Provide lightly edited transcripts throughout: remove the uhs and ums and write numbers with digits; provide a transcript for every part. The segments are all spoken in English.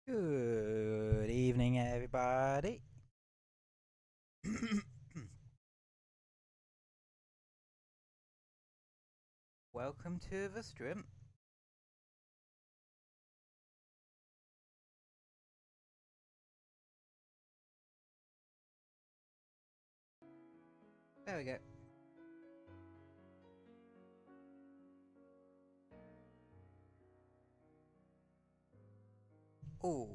Good evening, everybody. Welcome to the stream. There we go. Oh.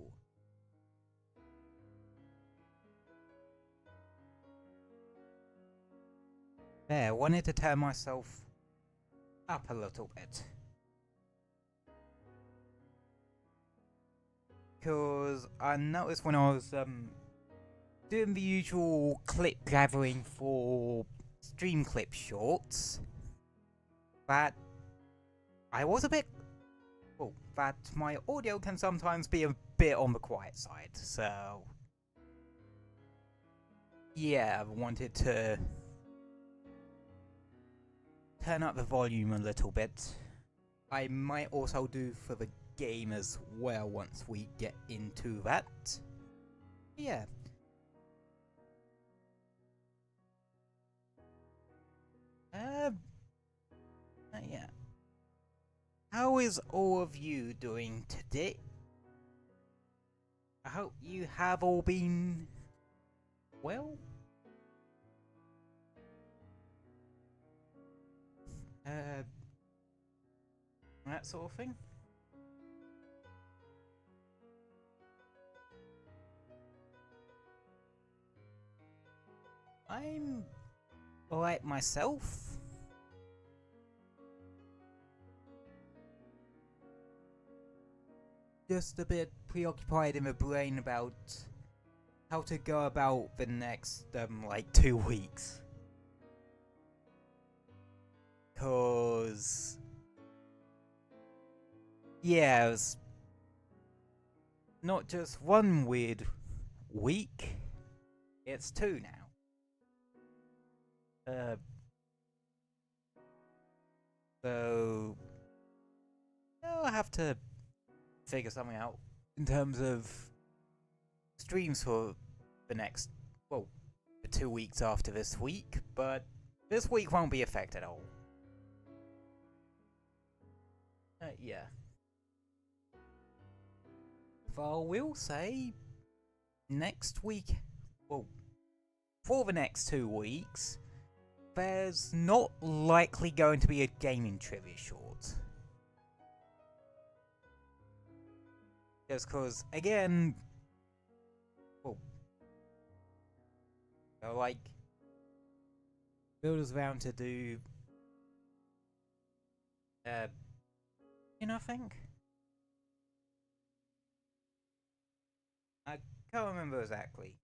There, wanted to turn myself up a little bit. Because I noticed when I was doing the usual clip gathering for stream clip shorts that I was a bit that my audio can sometimes be a bit on the quiet side, so yeah, I wanted to turn up the volume a little bit. I might also do for the game as well once we get into that. Yeah. Yeah. How is all of you doing today? I hope you have all been well. That sort of thing. I'm alright myself. Just a bit preoccupied in the brain about how to go about the next, like 2 weeks. Cause yeah, it was not just one weird week, it's 2 now. So I'll have to figure something out in terms of streams for the next, well, the 2 weeks after this week, but this week won't be affected at all. Yeah. But I will say, next week, well, for the next 2 weeks, there's not likely going to be a gaming trivia short. Just cause, again, well, so like, builders around to do, I think? I can't remember exactly.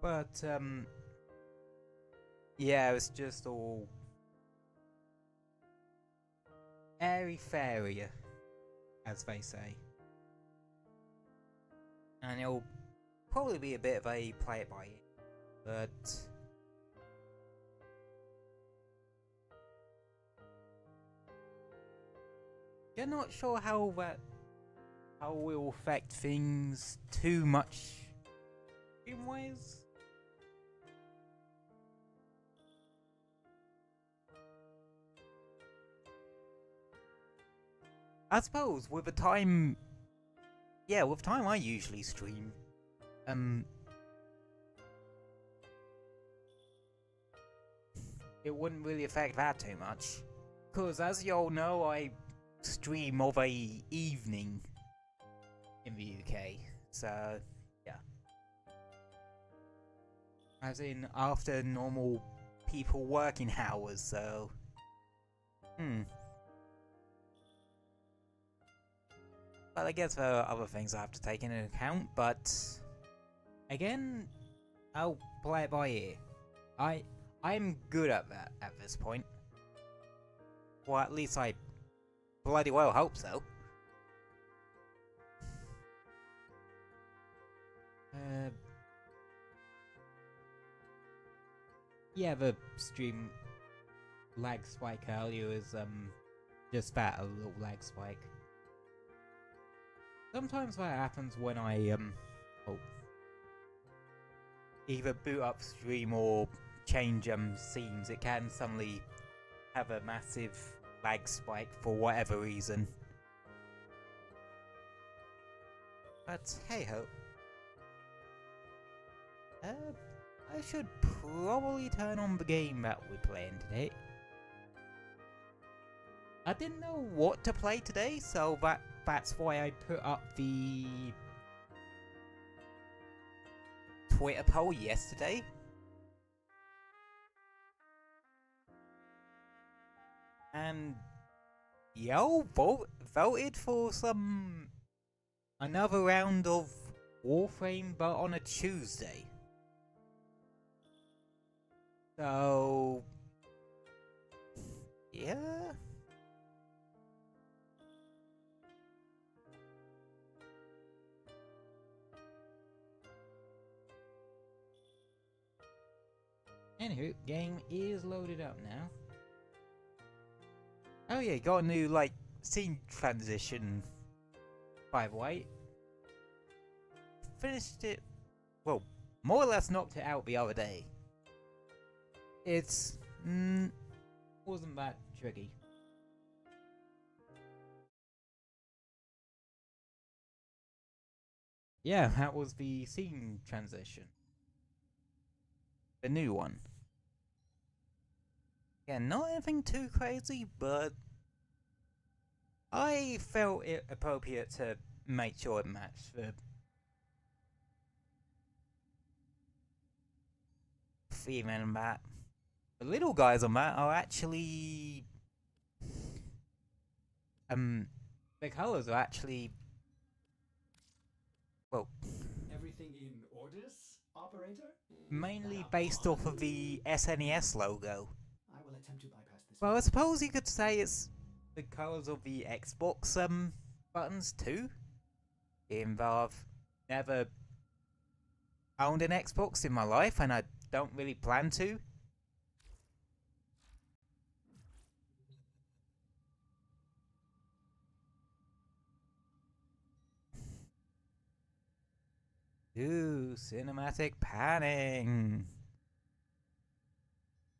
But, yeah, it was just all airy-fairy, as they say. And it'll probably be a bit of a play-it-by-ear, but you're not sure how will affect things too much stream-wise. I suppose with the time, yeah, with time I usually stream, it wouldn't really affect that too much. Cause as you all know, I stream of a evening in the UK, so yeah. As in after normal people working hours, so Well, I guess there are other things I have to take into account, but again, I'll play it by ear. I'm good at that at this point. Well, at least I bloody well hope so. Yeah, the stream lag spike earlier is just that, a little lag spike. Sometimes that happens when I oh, either boot up stream or change scenes. It can suddenly have a massive lag spike for whatever reason. But hey ho. I should probably turn on the game that we're playing today. I didn't know what to play today, so that's why I put up the Twitter poll yesterday. And y'all voted for another round of Warframe, but on a Tuesday. So yeah. Anywho, game is loaded up now. Oh yeah, got a new scene transition, by the way. Finished it, well, more or less knocked it out the other day. It's wasn't that tricky. Yeah, that was the scene transition. The new one. Yeah, not anything too crazy, but I felt it appropriate to make sure it matched the theme and that. The little guys on that are actually the colours are actually, well, everything in orders, operator? mainly based off of the SNES logo. I will attempt to bypass this. Well, I suppose you could say it's the colours of the Xbox buttons too. Even though I've never owned an Xbox in my life and I don't really plan to. Ooh, cinematic panning.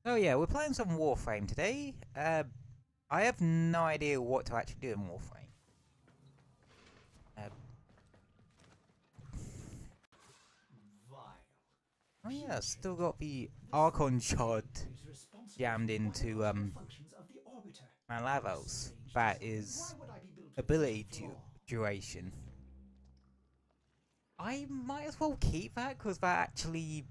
Oh yeah, we're playing some Warframe today. I have no idea what to actually do in Warframe. Oh yeah, still got the Archon shard jammed into my Lavos. That is ability duration. I might as well keep that because that actually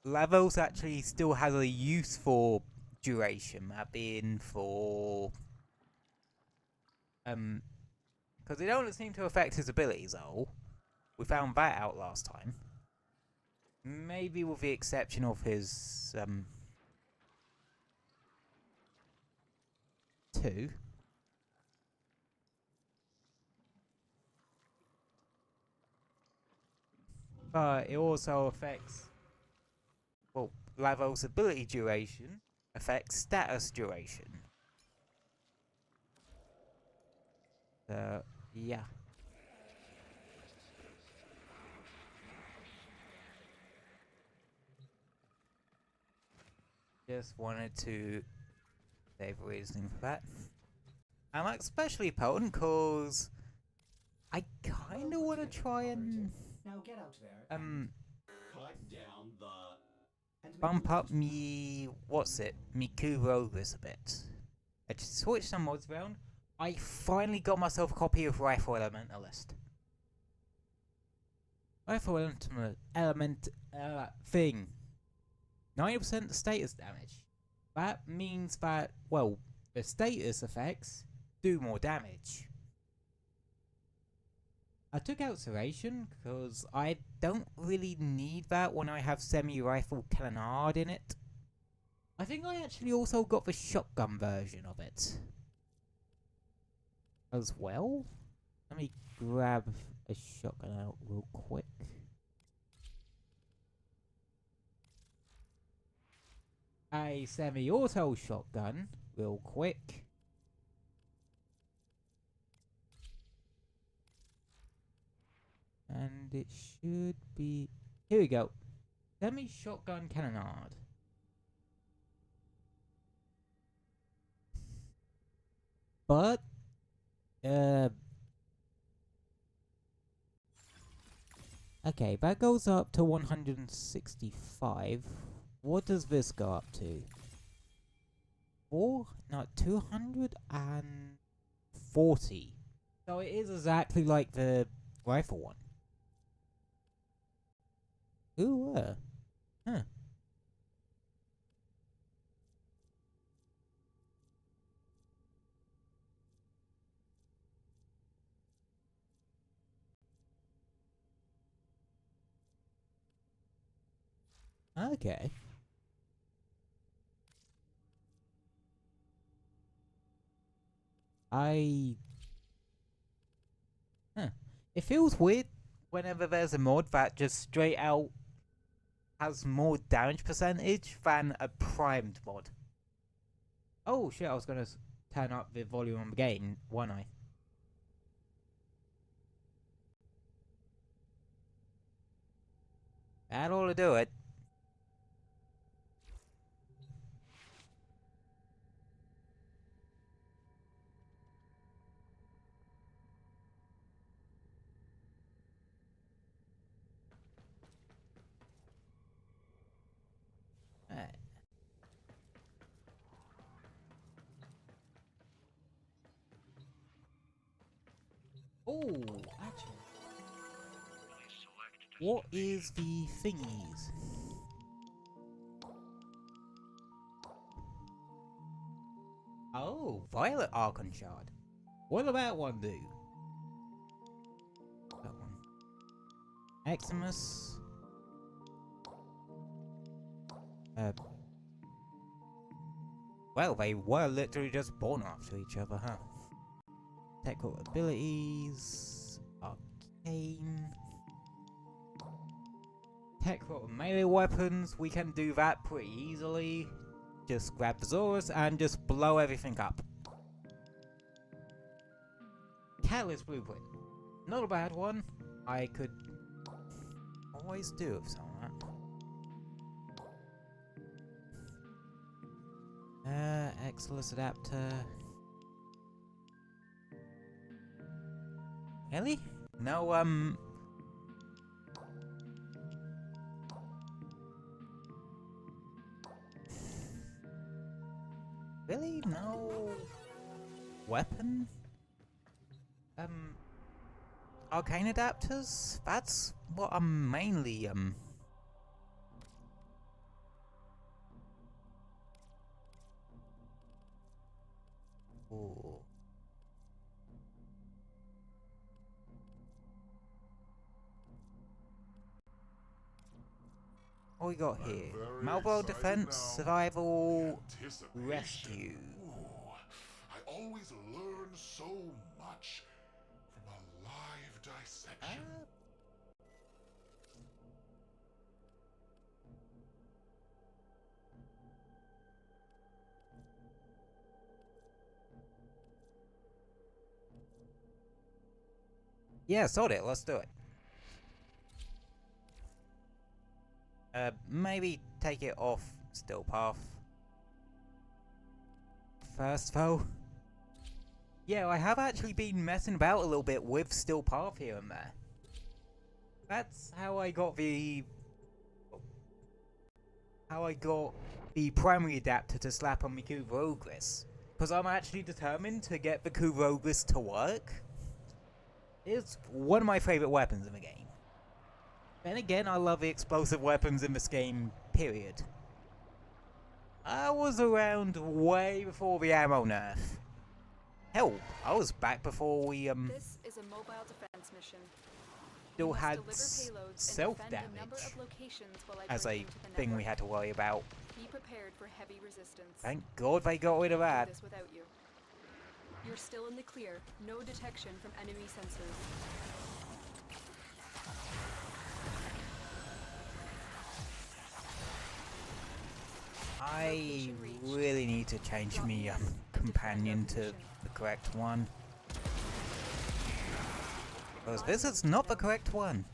Lavos actually still has a use for duration. That being for because it don't seem to affect his abilities though. We found that out last time. Maybe with the exception of his 2. But it also affects, well, Lavos ability duration affects status duration. Yeah. Just wanted to save reasoning for that. I'm especially potent because I kind of want to try and now get out there cut down the bump up me me Kurogus a bit. I just switched some mods around. I finally got myself a copy of Rifle Elementalist. Rifle Element thing. 90% status damage. That means that, well, the status effects do more damage. I took out Serration because I don't really need that when I have semi-rifle cannonade in it. I think I actually also got the shotgun version of it as well. Let me grab a shotgun out real quick. A semi-auto shotgun real quick. And it should be... Here we go. Semi-shotgun cannonade. But... Okay, that goes up to 165. What does this go up to? 240. So it is exactly like the rifle one. Ooh, huh. Okay. It feels weird whenever there's a mod that just straight out has more damage percentage than a primed mod. Oh shit, I was gonna turn up the volume on the game, wasn't I? That ought to do it. Alright. Oh, actually. What is the thingies? Oh, Violet Archon Shard. What will that one do? That one. Eximus. Well, they were literally just born after each other, huh? Technical abilities. Arcane. Technical melee weapons. We can do that pretty easily. Just grab the Zorus and just blow everything up. Catalyst Blueprint. Not a bad one. I could always do with some of that. Exilus Adapter. Really? No, Really? No weapon? Arcane adapters? That's what I'm mainly, Ooh. What we got here? Mobile defense, survival, rescue. Ooh, I always learn so much from a live dissection. Yeah, sort it. Let's do it. Maybe take it off still path. First though. Yeah, I have actually been messing about a little bit with still path here and there. That's how I got the primary adapter to slap on my Kuvrogris. Because I'm actually determined to get the Kuvrogris to work. It's one of my favourite weapons in the game. Then again, I love the explosive weapons in this game, period. I was around way before the ammo nerf. Hell, I was back before we, This is a mobile defense mission. still had self-damage as a thing we had to worry about. Be prepared for heavy resistance. Thank God they got rid of that. This without you. You're still in the clear. No detection from enemy sensors. I really need to change me companion to the correct one. Because this is not the correct one.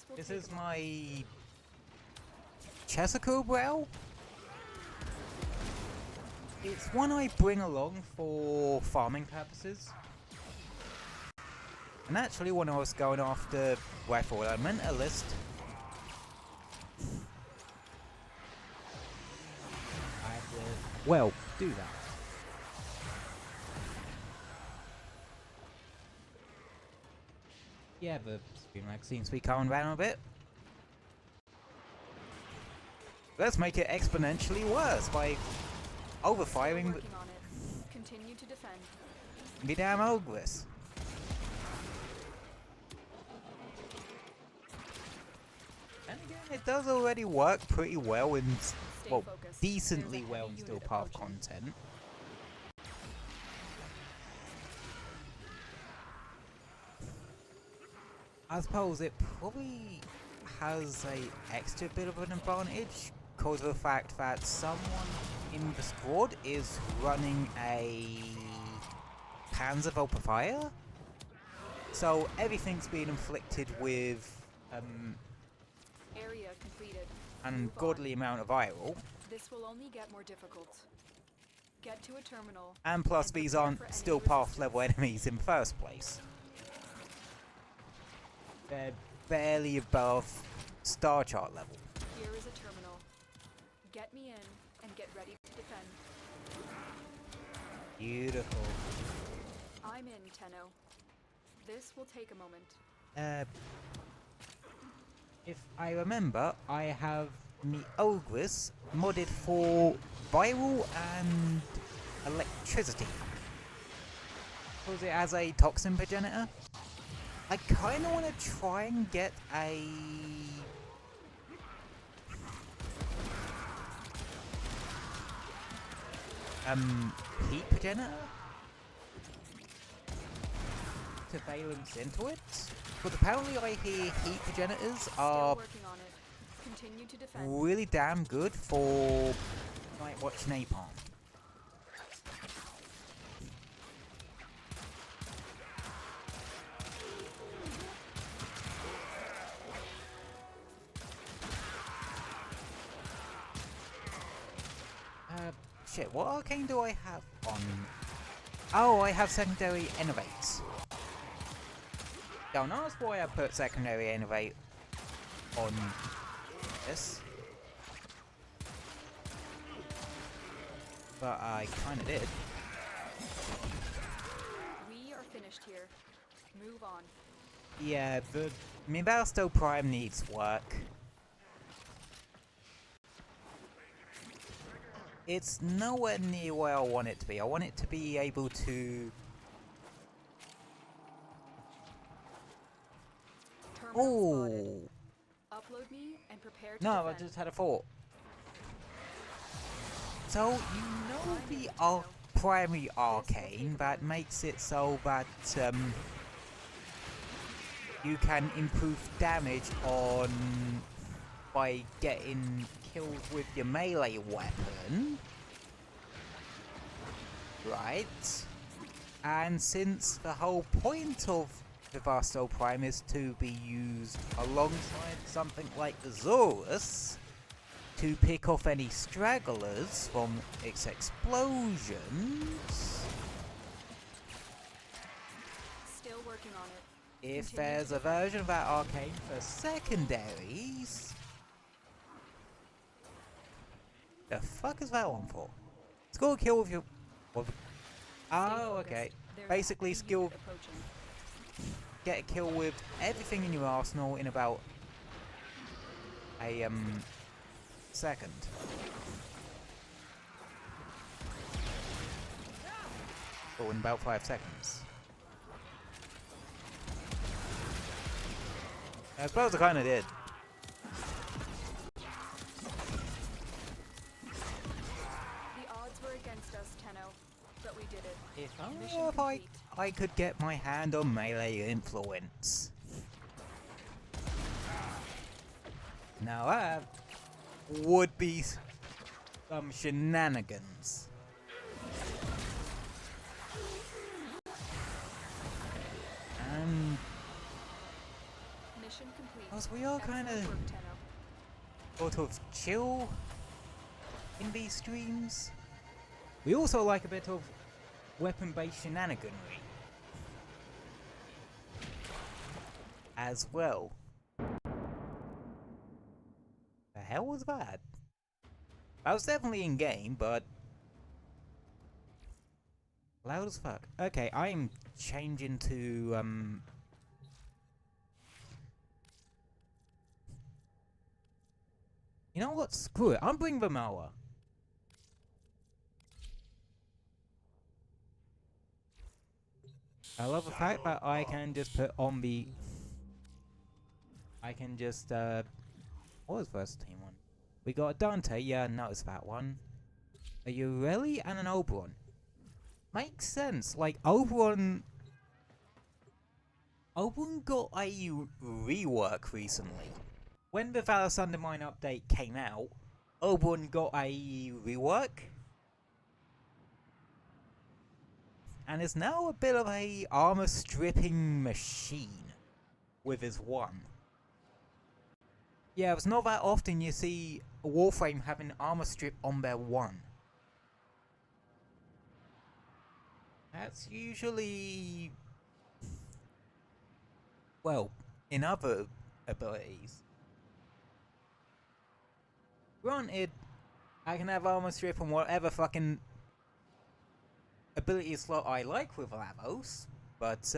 will This take is a moment. my Chesapeake Brow. It's one I bring along for farming purposes. And actually, when I was going after Rifle Elementalist, I had to, well, do that. Yeah, the Streamlag seems to be calming down a bit. Let's make it exponentially worse by overfiring Working on it. Continue to defend. the damn Ogress. And again, it does already work pretty well in, Stay well, focused. decently There's a well heavy in Still unit Path approaching. content. I suppose it probably has a extra bit of an advantage because of the fact that someone in the squad is running a Panzer Fire. So everything's being inflicted with Area completed. an Move on. ungodly amount of viral. This will only get more difficult. Get to a terminal. And plus and these prepare aren't for enemy Still Path resistance. level enemies in the first place. They're barely above Star Chart level. Here is a terminal. Get me in and get ready to defend. Beautiful. I'm in, Tenno. This will take a moment. If I remember, I have the Ogress modded for viral and electricity. Because it has a toxin progenitor. I kind of want to try and get a heat progenitor to valence into it. But apparently I hear heat progenitors Still are working on it. Continue to defend. really damn good for Night Watch Napalm. Shit, what arcane do I have on? Oh, I have secondary innovates. Don't ask why I put secondary innovate on this. But I kinda did. We are finished here. Move on. Yeah, the Mibasto Prime needs work. It's nowhere near where I want it to be. I want it to be able to... Terminal spotted. Oh! Upload me and prepare to No, I defend. just had a thought. So, you know the primary arcane that makes it so that you can improve damage on by getting killed with your melee weapon, right? And since the whole point of the Vasto Prime is to be used alongside something like the Zorus to pick off any stragglers from its explosions, Still working on it. if Continue there's to a version of that arcane for secondaries, the fuck is that one for? Skill kill with your... Stay Oh, focused. okay. There's a Basically, heavy skill unit approaching. get a kill with everything in your arsenal in about a second. Or in about 5 seconds. I suppose I kinda did. The odds were against us, Tenno, but we did it. If Mission only complete. I could get my hand on melee influence. Now that would be some shenanigans. And Mission Mission complete. Because we are kind Excellent of work, Tenno. sort of chill in these streams. We also like a bit of weapon-based shenaniganry as well. The hell was that? That was definitely in game, but loud as fuck. Okay, I am changing to you know what? Screw it. I'm bringing the mower. I love the fact that I can just put on the. I can just what was first team one? We got a Dante. Yeah, I noticed that one. A Ureli and an Oberon. Makes sense. Like Oberon got a rework recently. When the Valis Undermine update came out, Oberon got a rework. And is now a bit of a armor stripping machine with his one. Yeah, it's not that often you see a Warframe having armor strip on their one. That's usually, well, in other abilities. Granted, I can have armor strip on whatever fucking ability slot I like with Lavos, but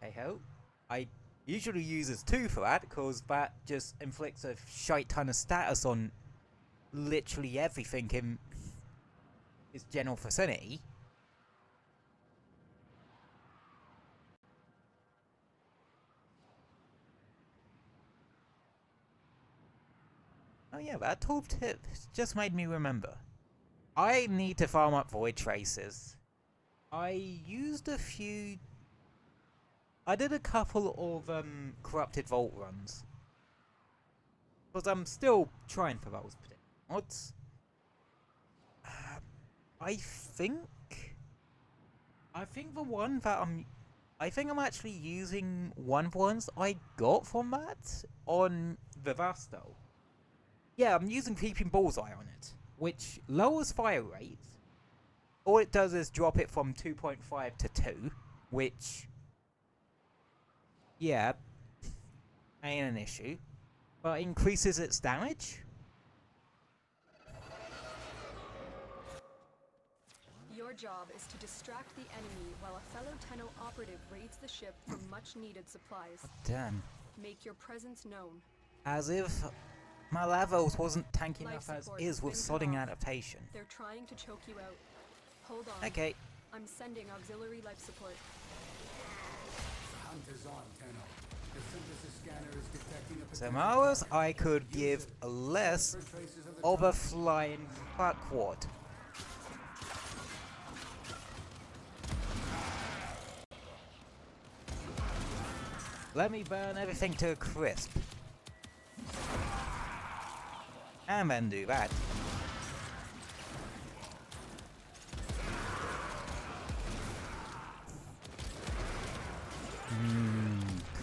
hey ho, I usually use as 2 for that, because that just inflicts a shite ton of status on literally everything in its general vicinity. Oh yeah, that top tip just made me remember. I need to farm up Void Traces. I used a few. I did a couple of Corrupted Vault runs. Because I'm still trying for those particular mods. I think the one that I think I'm actually using one of the ones I got from that on the Vasto. Yeah, I'm using Peeping Bullseye on it, which lowers fire rate. All it does is drop it from 2.5 to 2, which, yeah, ain't an issue, but increases its damage. Your job is to distract the enemy while a fellow Tenno operative raids the ship for much-needed supplies. Damn. Make your presence known. As if my Lavos wasn't tanky Life enough as support is with has been cut sodding off. adaptation. They're trying to choke you out. Hold on. Okay. I'm sending auxiliary life support. Hunt is on, Tenno. The synthesis scanner is detecting a Some potential hours target. I could give less For traces of the of a target. flying fuckwad. Let me burn everything to a crisp. And then do that.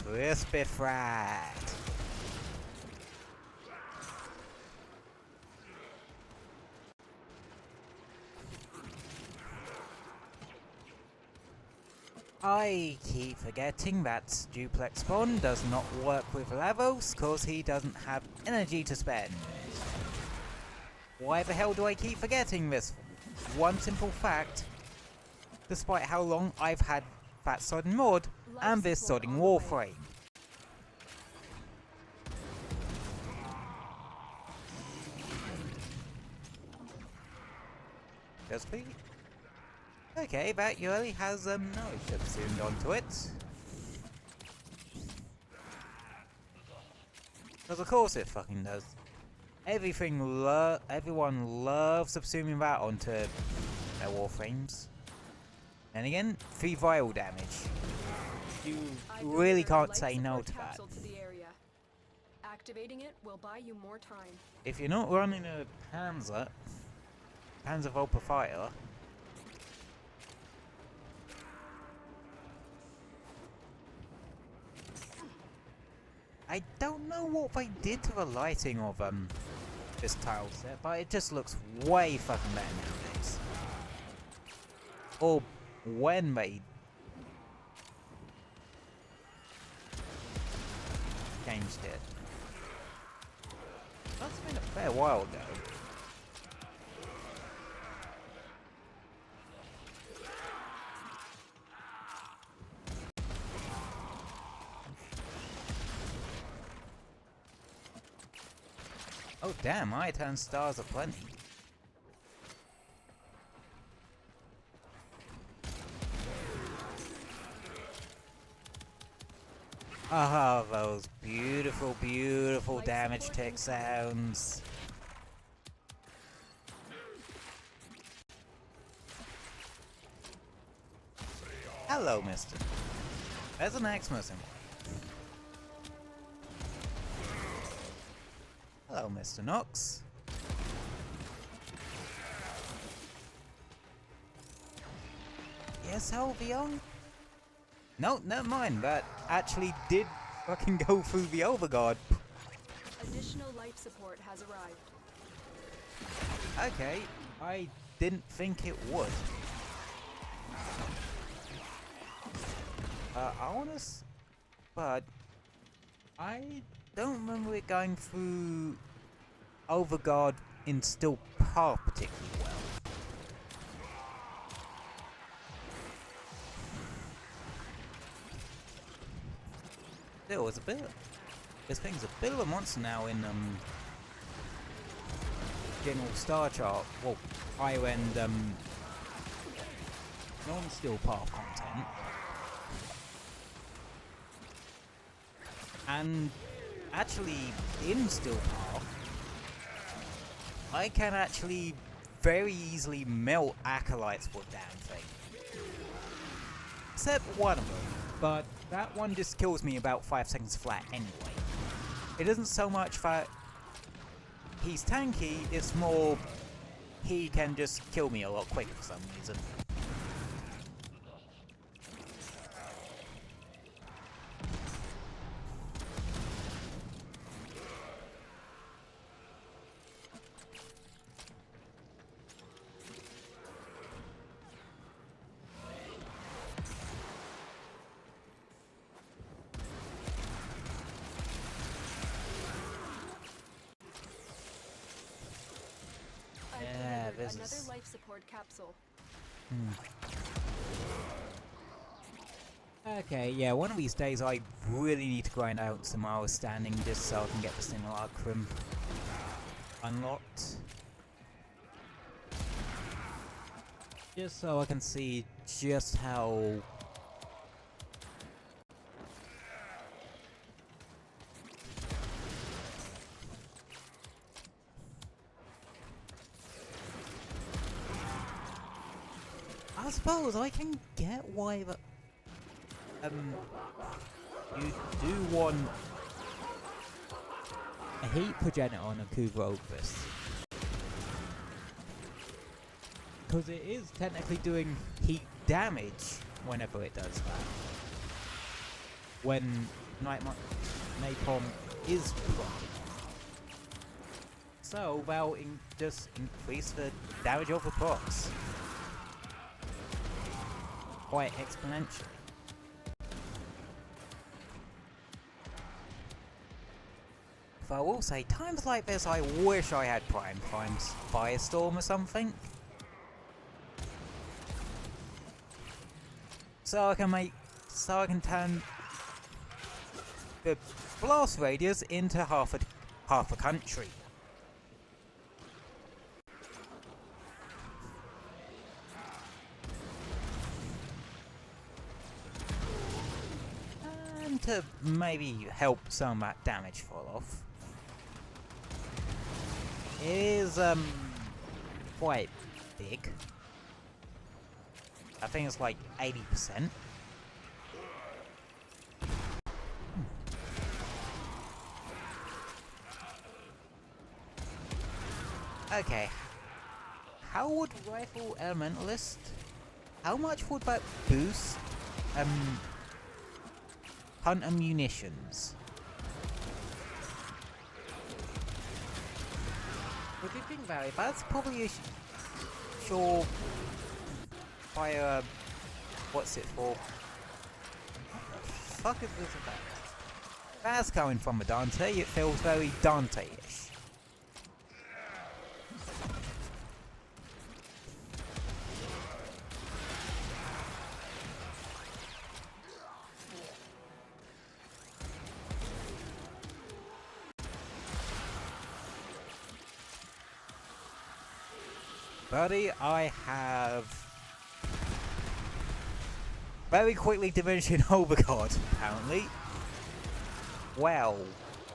Crispy fried. I keep forgetting that duplex spawn does not work with Lavos cause he doesn't have energy to spend. Why the hell do I keep forgetting this one simple fact, despite how long I've had that sodding mod and this Life support sodding on the way. Warframe? Just please. Okay, that Yuri has no subsumed onto it. Because of course it fucking does. Everyone loves subsuming that onto their Warframes. And again, 3 viral damage. You I really delivered a can't life say no support to that. capsule to the area. Activating it will buy you more time. If you're not running a Panzer Volpa Fire, I don't know what they did to the lighting of this tile set, but it just looks way fucking better nowadays. Or when they changed it. That's been a fair while ago. Oh damn, I turn stars are plenty. Ah, those beautiful, beautiful damage tick sounds. Hello, mister. There's an Xmas symbol. Hello, Mr. Knox. Yes, Albion? No, never mind. That actually did fucking go through the overguard. Additional life support has arrived. Okay, I didn't think it would. Honest, but I don't remember it going through overguard in still path particularly well. There was a bit. This thing's a bit of a monster now in general star chart. Well, higher end non-steel path content. And actually, in Steel Path, I can actually very easily melt acolytes with damn thing. Except one of them, but that one just kills me about 5 seconds flat anyway. It isn't so much that he's tanky, it's more he can just kill me a lot quicker for some reason. Another life support capsule. Okay, yeah, one of these days I really need to grind out some hours standing just so I can get the simulacrum unlocked. Just so I can see just how I suppose I can get why the you do want a heat progenitor on a Kuvarovus. Because it is technically doing heat damage whenever it does that. When Napalm is procced. So they'll just increase the damage of the procs quite exponentially. But I will say, times like this I wish I had Prime Times Firestorm or something. So I can turn the blast radius into half a country. And to maybe help some of that damage fall off. It is quite big. I think it's like 80%. Okay. How would Rifle Elementalist? How much would that boost Hunter munitions? if you think about it, that's probably a sure fire. What's it for? What the fuck is this about? That's coming from a Dante. It feels very Dante-ish. Buddy, I have very quickly diminishing Overguard, apparently. Well,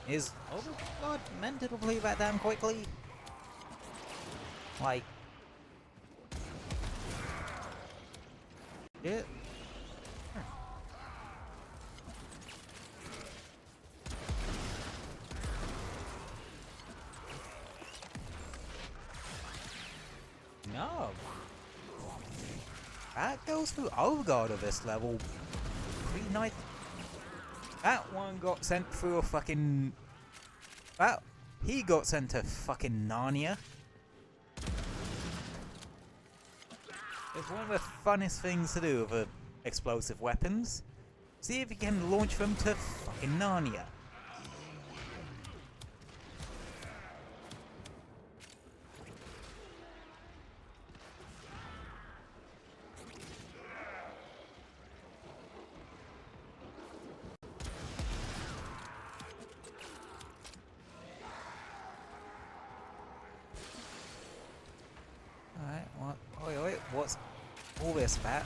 is Overguard meant to deplete that damn quickly? Like, yeah. No. That goes through Overguard of this level. Pretty nice. That one got sent through a fucking... he got sent to fucking Narnia. It's one of the funnest things to do with explosive weapons. See if you can launch them to fucking Narnia. Alright, what? Oi, what's all this about?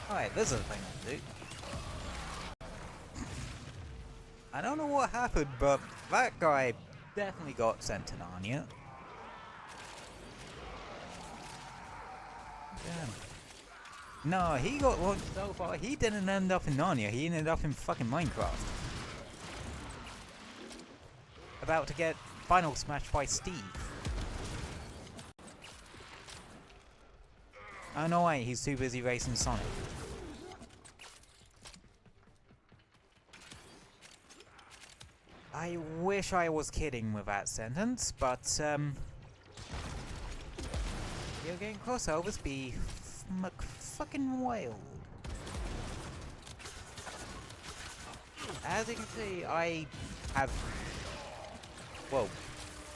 Alright, this is the thing I do. I don't know what happened, but that guy definitely got sent to Narnia. Damn. No, he got launched so far. He didn't end up in Narnia. He ended up in fucking Minecraft. About to get final smashed by Steve. Oh no way, he's too busy racing Sonic. I wish I was kidding with that sentence, but video game crossovers be fucking wild. As you can see, I have, well,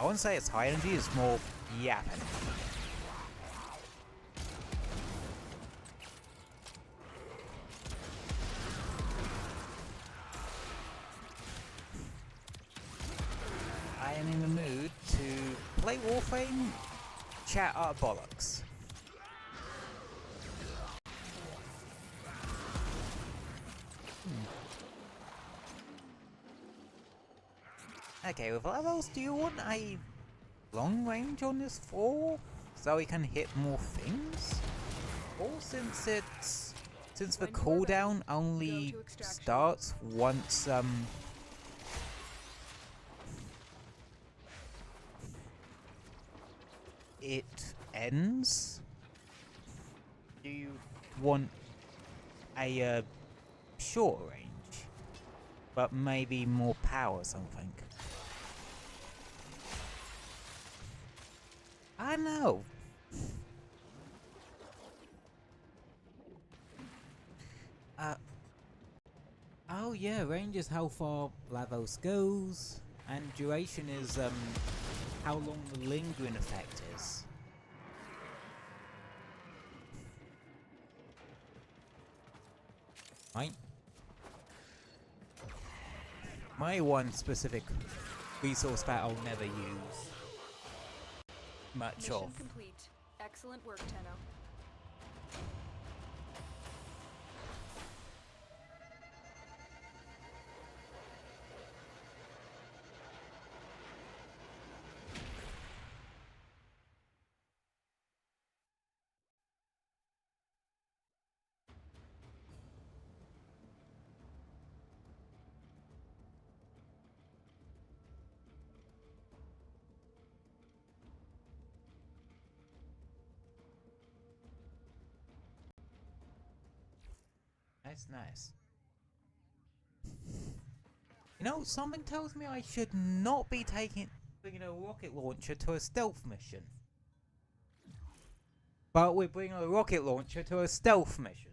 I wouldn't say it's high energy, it's more yapping. I am in the mood to play Warframe, chat up bollocks. Okay, with levels, do you want a long range on this 4 so we can hit more things? Or since the cooldown only starts once it ends, do you want a short range but maybe more power or something? I don't know. Oh yeah, range is how far Lavos goes, and duration is how long the lingering effect is. Right? My one specific resource that I'll never use much Mission of. complete. Excellent work, Tenno. Nice, nice. You know, something tells me I should not be bringing a rocket launcher to a stealth mission. But we're bringing a rocket launcher to a stealth mission.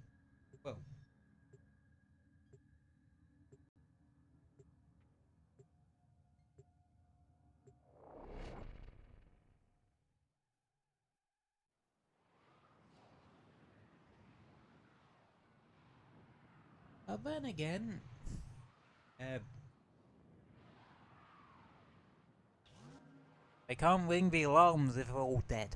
Well. But then again, they can't ring the alarms if we're all dead.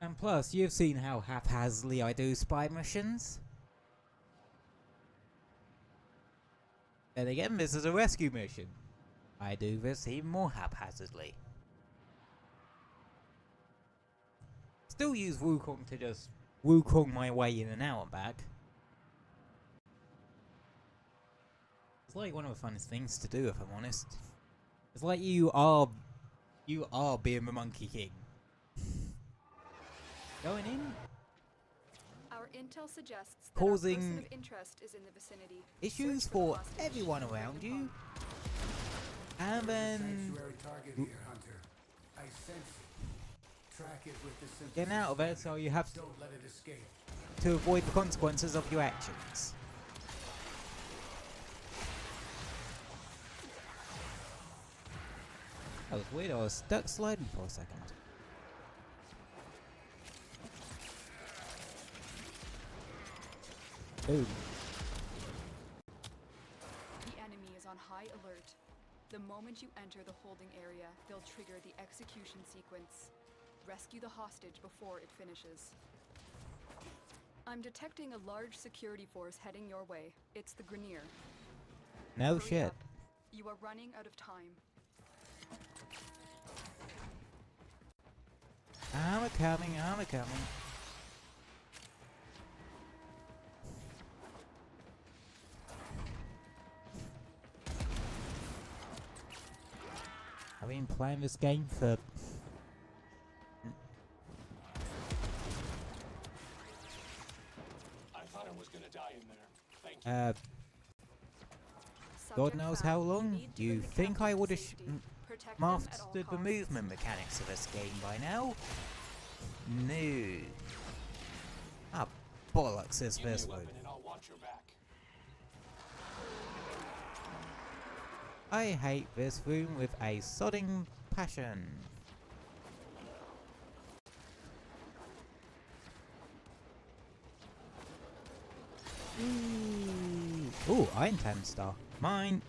And plus, you've seen how haphazardly I do spy missions. Then again, this is a rescue mission. I do this even more haphazardly. Still use Wukong to just Wukong my way in and out and back. It's like one of the funnest things to do, if I'm honest. It's like you are being the Monkey King. Going in, Our intel suggests that causing our person of interest is in the vicinity. issues Search for the hostage. everyone around you, and then Sanctuary target here, Hunter. I sense it. Track it with the synthesis get out of it, scanner. so you have Don't let it escape. to avoid the consequences of your actions. That was weird, I was stuck sliding for a second. Boom. The enemy is on high alert. The moment you enter the holding area, they'll trigger the execution sequence. Rescue the hostage before it finishes. I'm detecting a large security force heading your way. It's the Grenier. No Hurry shit. up. You are running out of time. I'm a coming, I'm a coming. I've been playing this game for I thought I was gonna die in there. Thank you. God Subject knows found. how long. need to You bring the think I captain to would have safety. Protect them at all mastered the costs. movement mechanics of this game by now? No. Ah, bollocks is Give me this a one. weapon and I'll watch your back. I hate this room with a sodding passion. Ooh, Iron Tan Star. Mine.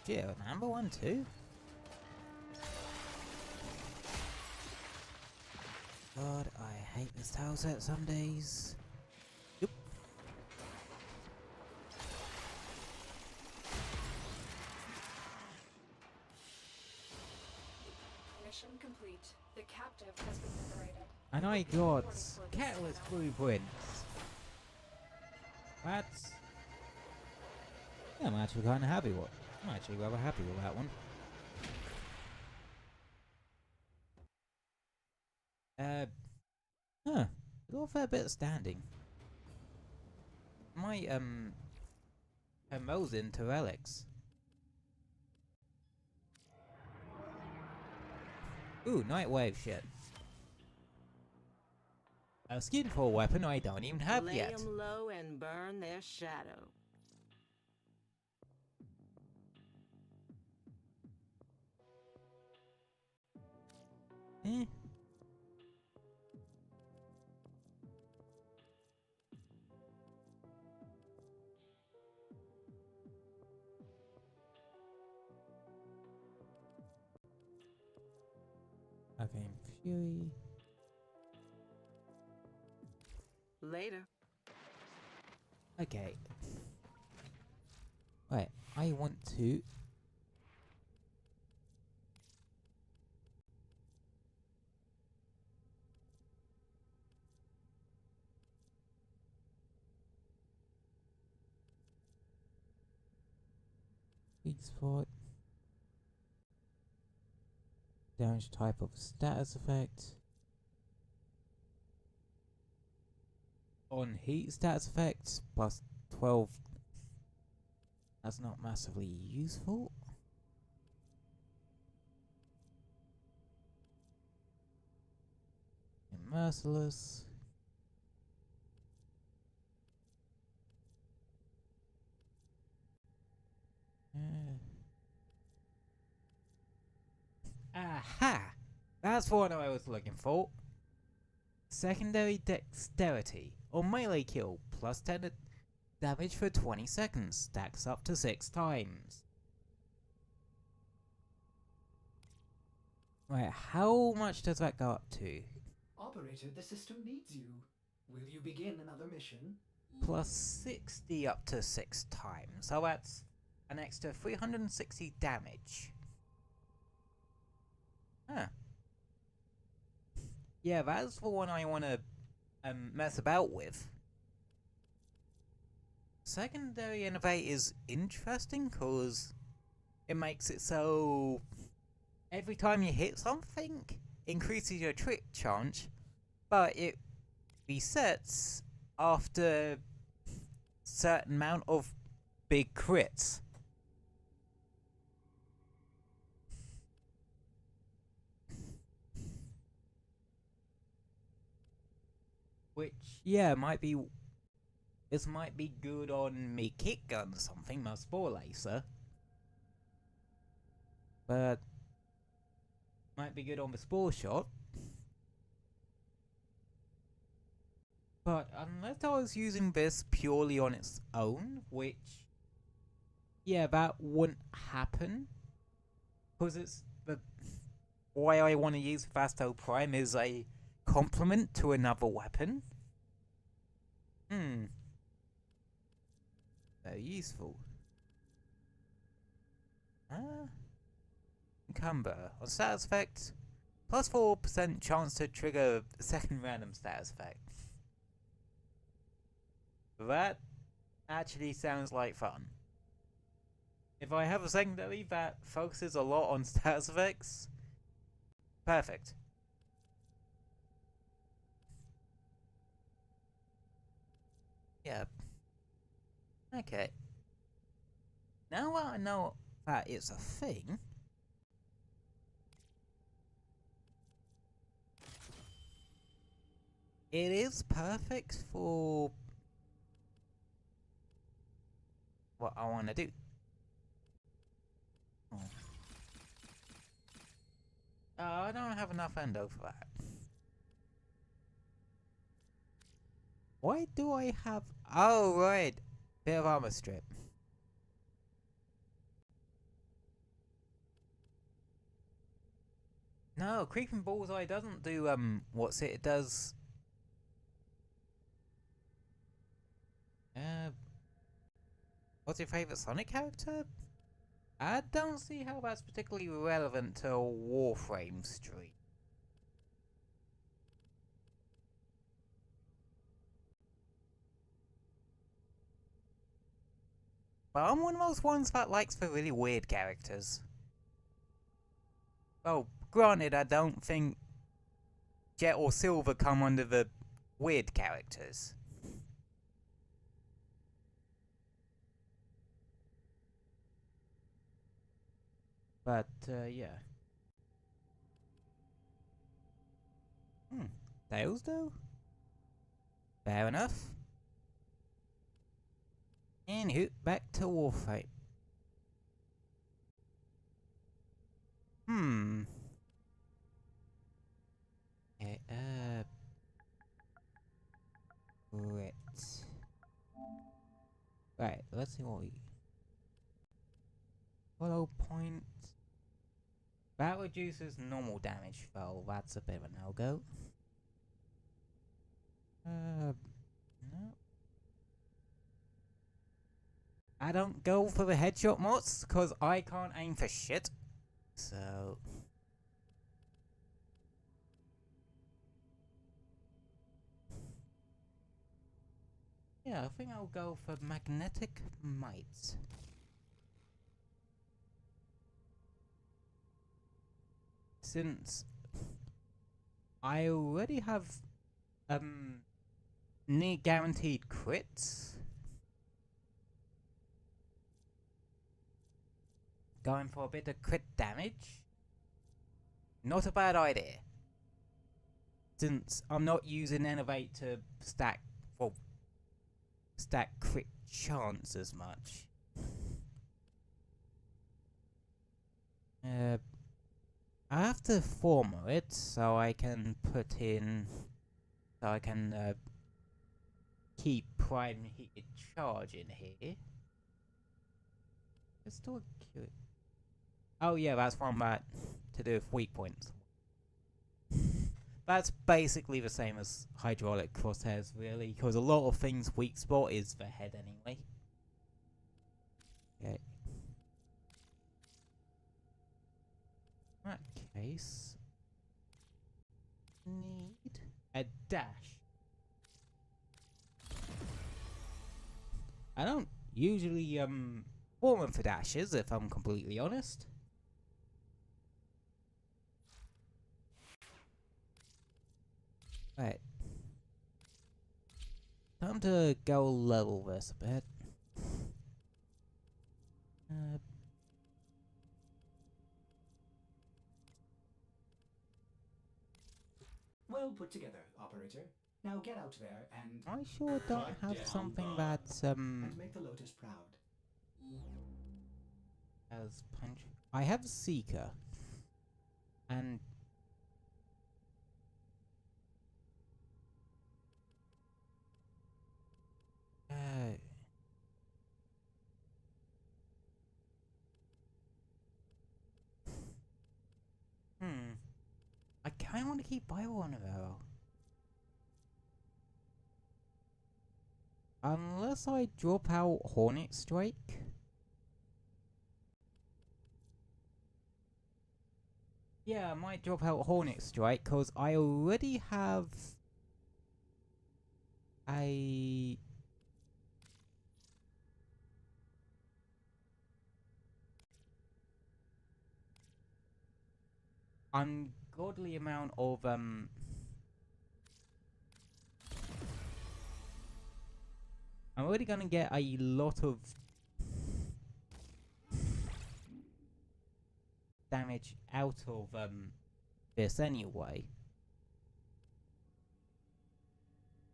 Yeah, number one too. God, I hate this tile set some days. Yep. Mission complete. The captive has been liberated. And I got Catalyst Blueprints. That's... Yeah, I'm actually kind of happy with. I'm actually rather happy with that one. Got a fair bit of standing. My promo's into relics. Ooh, Nightwave shit. A skin for a weapon I don't even have Lay yet. 'em low and burn their shadow. Eh. Okay, Fury. Later. Okay. Right, I want to... Big spot. Damage type of status effect. On heat status effects, plus 12. That's not massively useful. Merciless. Aha! That's what I was looking for. Secondary dexterity on melee kill, plus 10 damage for 20 seconds, stacks up to 6 times. Right, how much does that go up to? Operator, the system needs you. Will you begin another mission? Plus 60 up to 6 times, so that's an extra 360 damage. Huh. Yeah, that's the one I want to mess about with. Secondary innovate is interesting because it makes it so every time you hit something, increases your crit chance, but it resets after a certain amount of big crits. Which, yeah, this might be good on me kick gun or something, my spore laser. But might be good on the spore shot. But unless I was using this purely on its own, which, yeah, that wouldn't happen. Because it's the why I want to use Vasto Prime is a complement to another weapon. Very useful. Encumber. On status effect, plus 4% chance to trigger a second random status effect. That actually sounds like fun. If I have a secondary that focuses a lot on status effects, perfect. Yeah. Okay. Now that I know that it's a thing, it is perfect for what I want to do. Oh. I don't have enough endo for that. Why do I have... Oh, right. Bit of armor strip. No, Creeping Bullseye doesn't do, what's it? It does... What's your favourite Sonic character? I don't see how that's particularly relevant to a Warframe stream. But I'm one of those ones that likes the really weird characters. Oh, granted, I don't think Jet or Silver come under the weird characters. But, yeah. Tails, though? Fair enough. Anywho, back to Warframe. Okay, Right, let's see what we... Follow point... That reduces normal damage, though. That's a bit of a no-go. No. I don't go for the headshot mods, because I can't aim for shit. So... yeah, I think I'll go for magnetic might. since I already have near guaranteed crits, going for a bit of crit damage, not a bad idea. Since I'm not using Innovate to stack crit chance as much. I have to former it so I can keep prime heated charge in here. It's still cute. Oh yeah, that's from that to do with weak points. That's basically the same as hydraulic crosshairs, really, because a lot of things weak spot is the head anyway. Okay. In that case, need a dash. I don't usually form for dashes, if I'm completely honest. Right. Time to go level this a bit. Well put together, operator. Now get out there and I sure don't Cut have down something the- that's make the Lotus proud. as punch. I have Seeker, and I kind of want to keep Bio on though. Unless I drop out Hornet Strike. Yeah, I might drop out Hornet Strike because I already have a ungodly amount of I'm already gonna get a lot of damage out of this anyway.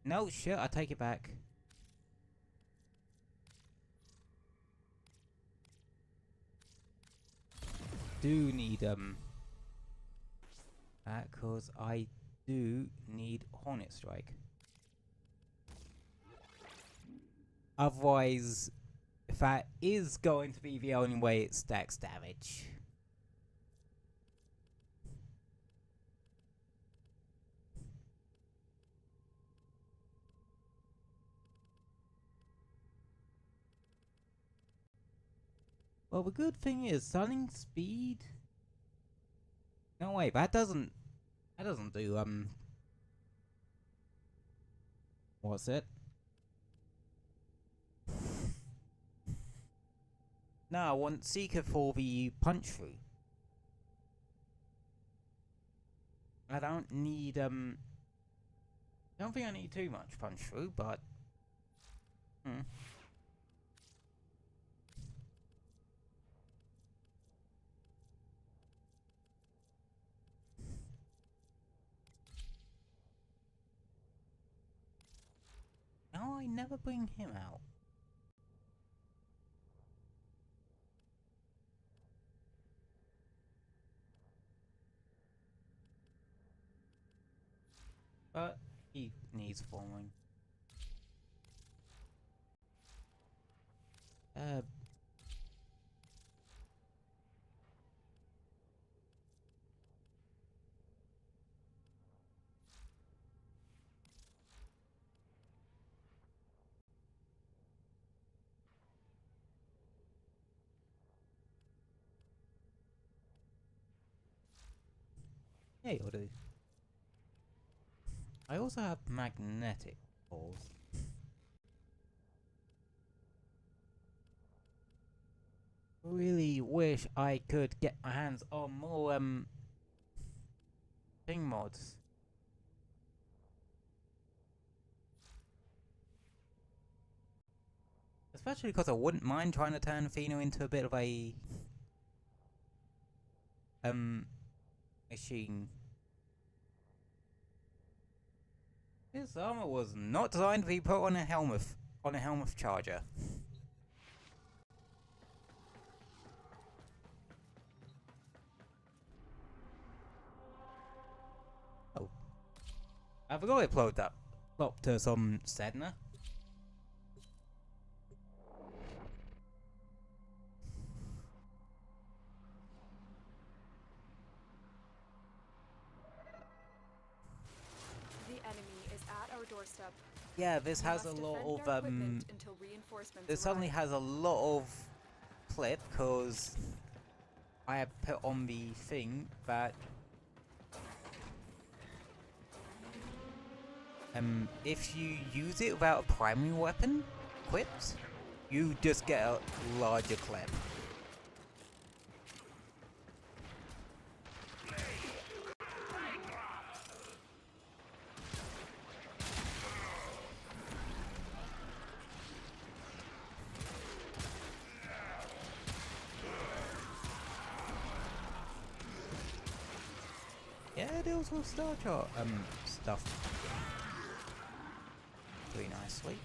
No shit, I take it back. Do need that cause I do need Hornet Strike. Otherwise, that is going to be the only way it stacks damage. Well, the good thing is, stunning speed. No wait, that doesn't do what's it? No, I want Seeker for the punch through. I don't need I don't think I need too much punch through, but no, I never bring him out. But he needs forming. Yeah, you'll do. I also have magnetic balls. Really wish I could get my hands on more Ping mods. Especially because I wouldn't mind trying to turn Fino into a bit of a machine. This armor was not designed to be put on a helmet charger. Oh, I forgot to upload that up to some Sedna. Doorstep. Yeah, this has a lot of this suddenly has a lot of clip because I have put on the thing that if you use it without a primary weapon equipped, you just get a larger clip. Yeah, there was all Star Chart stuff. Very nicely.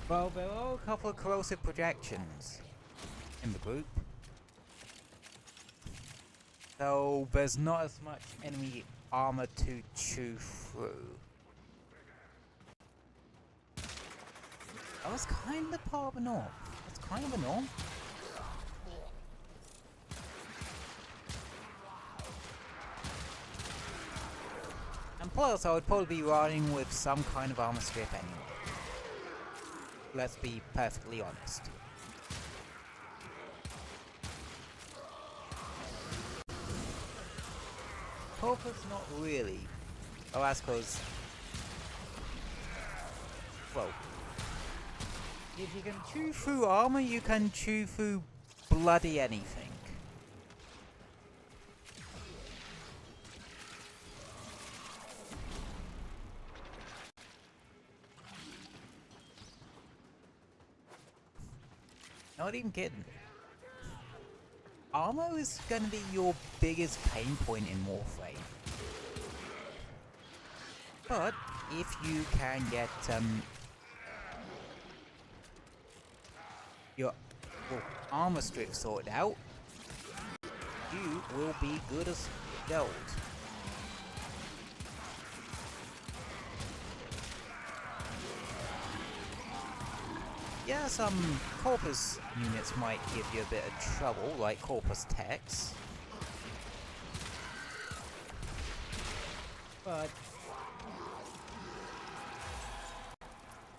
Well, there are a couple of corrosive projections in the group. So there's not as much enemy armor to chew through. That was kind of part of a norm. That's kind of a norm. And plus, I would probably be running with some kind of armor strip anyway. Let's be perfectly honest. Corpus, not really. Oh, that's because... Well... If you can chew through armor, you can chew through bloody anything. Not even kidding. Armor is gonna be your biggest pain point in Warframe. But if you can get your armor strip sorted out, you will be good as gold. Yeah, some Corpus units might give you a bit of trouble, like Corpus Techs. But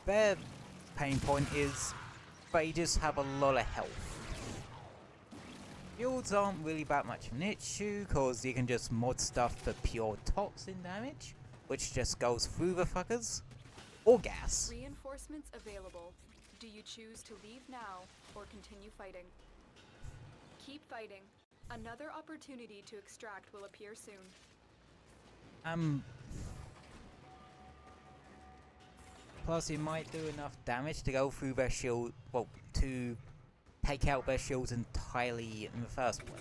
their pain point is they just have a lot of health. Shields aren't really that much of an issue, cause you can just mod stuff for pure toxin damage, which just goes through the fuckers. Or gas. Reinforcements available. Do you choose to leave now or continue fighting? Keep fighting. Another opportunity to extract will appear soon. Plus, you might do enough damage to go through their shield, well, to take out their shields entirely in the first place.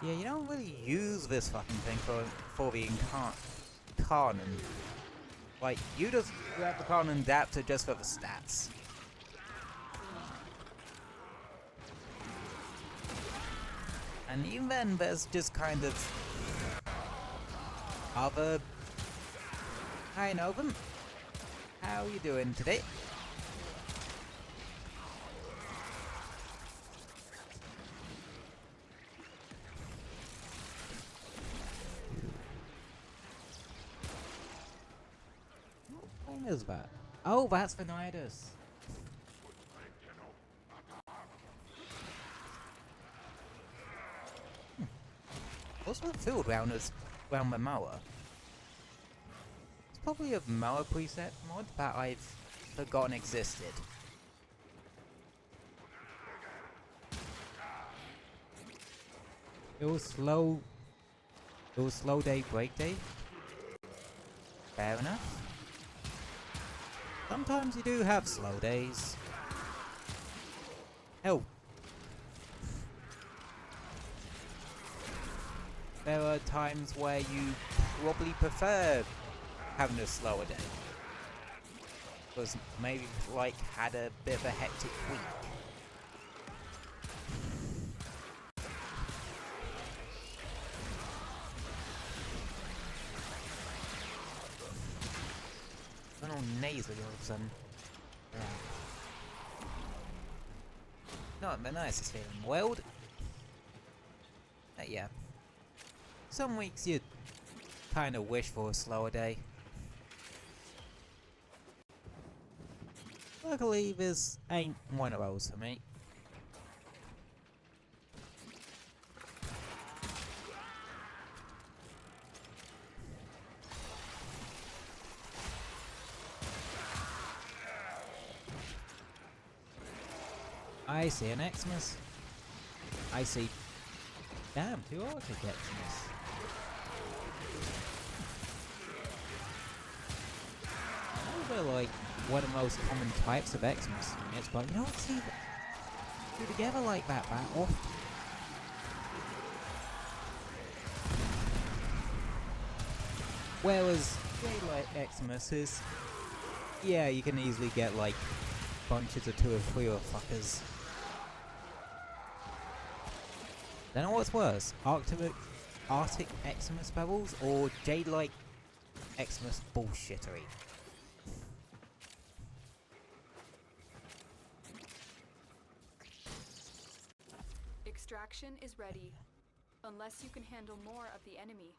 Yeah, you don't really use this fucking thing for the Incarnon. Like, you just grab the Incarnon adapter just for the stats. And even then, there's just kind of other... Hi, Novum. How you doing today? What thing is that? Oh, that's Venitus. What's the field round the mower? It's probably a mower preset mod that I've forgotten existed. It was slow day, break day. Fair enough. Sometimes you do have slow days. Hell. There are times where you probably prefer having a slower day. Because maybe like had a bit of a hectic week. I'm all nasally all of a sudden. Yeah. Not the nicest feeling in the world. Yeah. Some weeks you kind of wish for a slower day. Luckily, this ain't one of those for me. I see an Xmas. I see... Damn, 2 Arctic Xmas. I know they're like one of the most common types of Xmas units, but you don't see them two together like that often. Whereas Daylight Xmas is... Yeah, you can easily get like bunches of 2 or 3 of fuckers. Don't know what's worse, Arctic Xmas bubbles or Jade-like Xmas bullshittery. Extraction is ready, unless you can handle more of the enemy.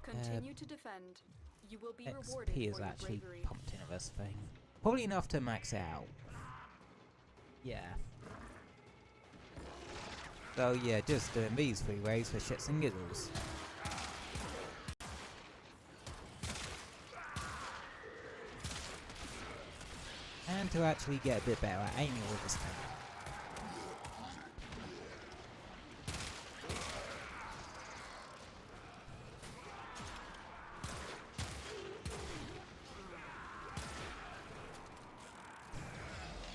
Continue to defend. You will be rewarded XP is for your actually bravery. pumped into this thing. Probably enough to max it out. Yeah. So yeah, just doing these 3 waves for shits and giggles. And to actually get a bit better at aiming with this thing.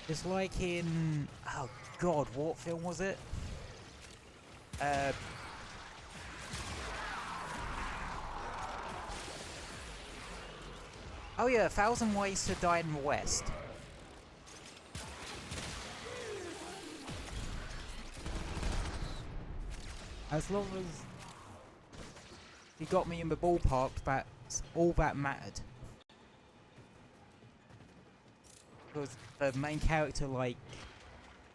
It's like in... Oh god, what film was it? Oh yeah, 1,000 Ways to Die in the West. As long as he got me in the ballpark, that's all that mattered. Because the main character, like,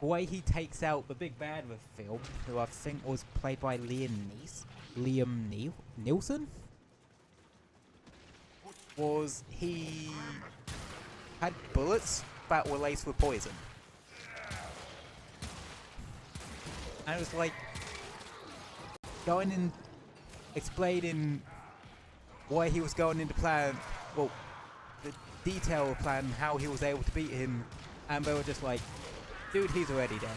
the way he takes out the big bad of the film, who I think was played by Liam Neeson, was he had bullets that were laced with poison. And it was like going in, explaining why he was going into plan, well, the detail of plan, how he was able to beat him, and they were just like, dude, he's already dead.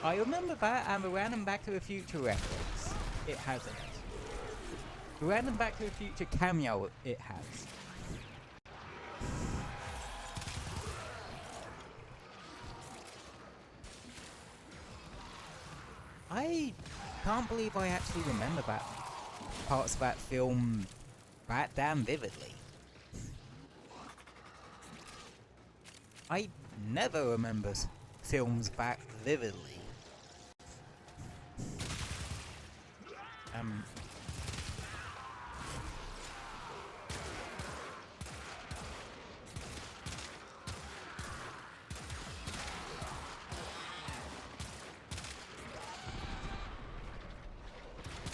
I remember that and the random Back to the Future reference it has in it. The random Back to the Future cameo it has. I can't believe I actually remember that parts of that film that damn vividly. I never remember films that vividly.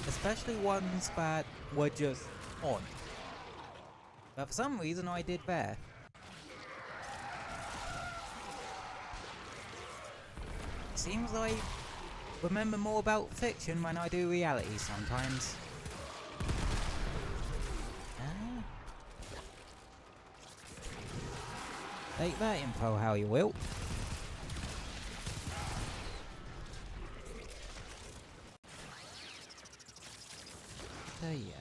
Especially ones that were just on. But for some reason I did there. Seems like remember more about fiction when I do reality sometimes. Ah. Take that info how you will. So yeah.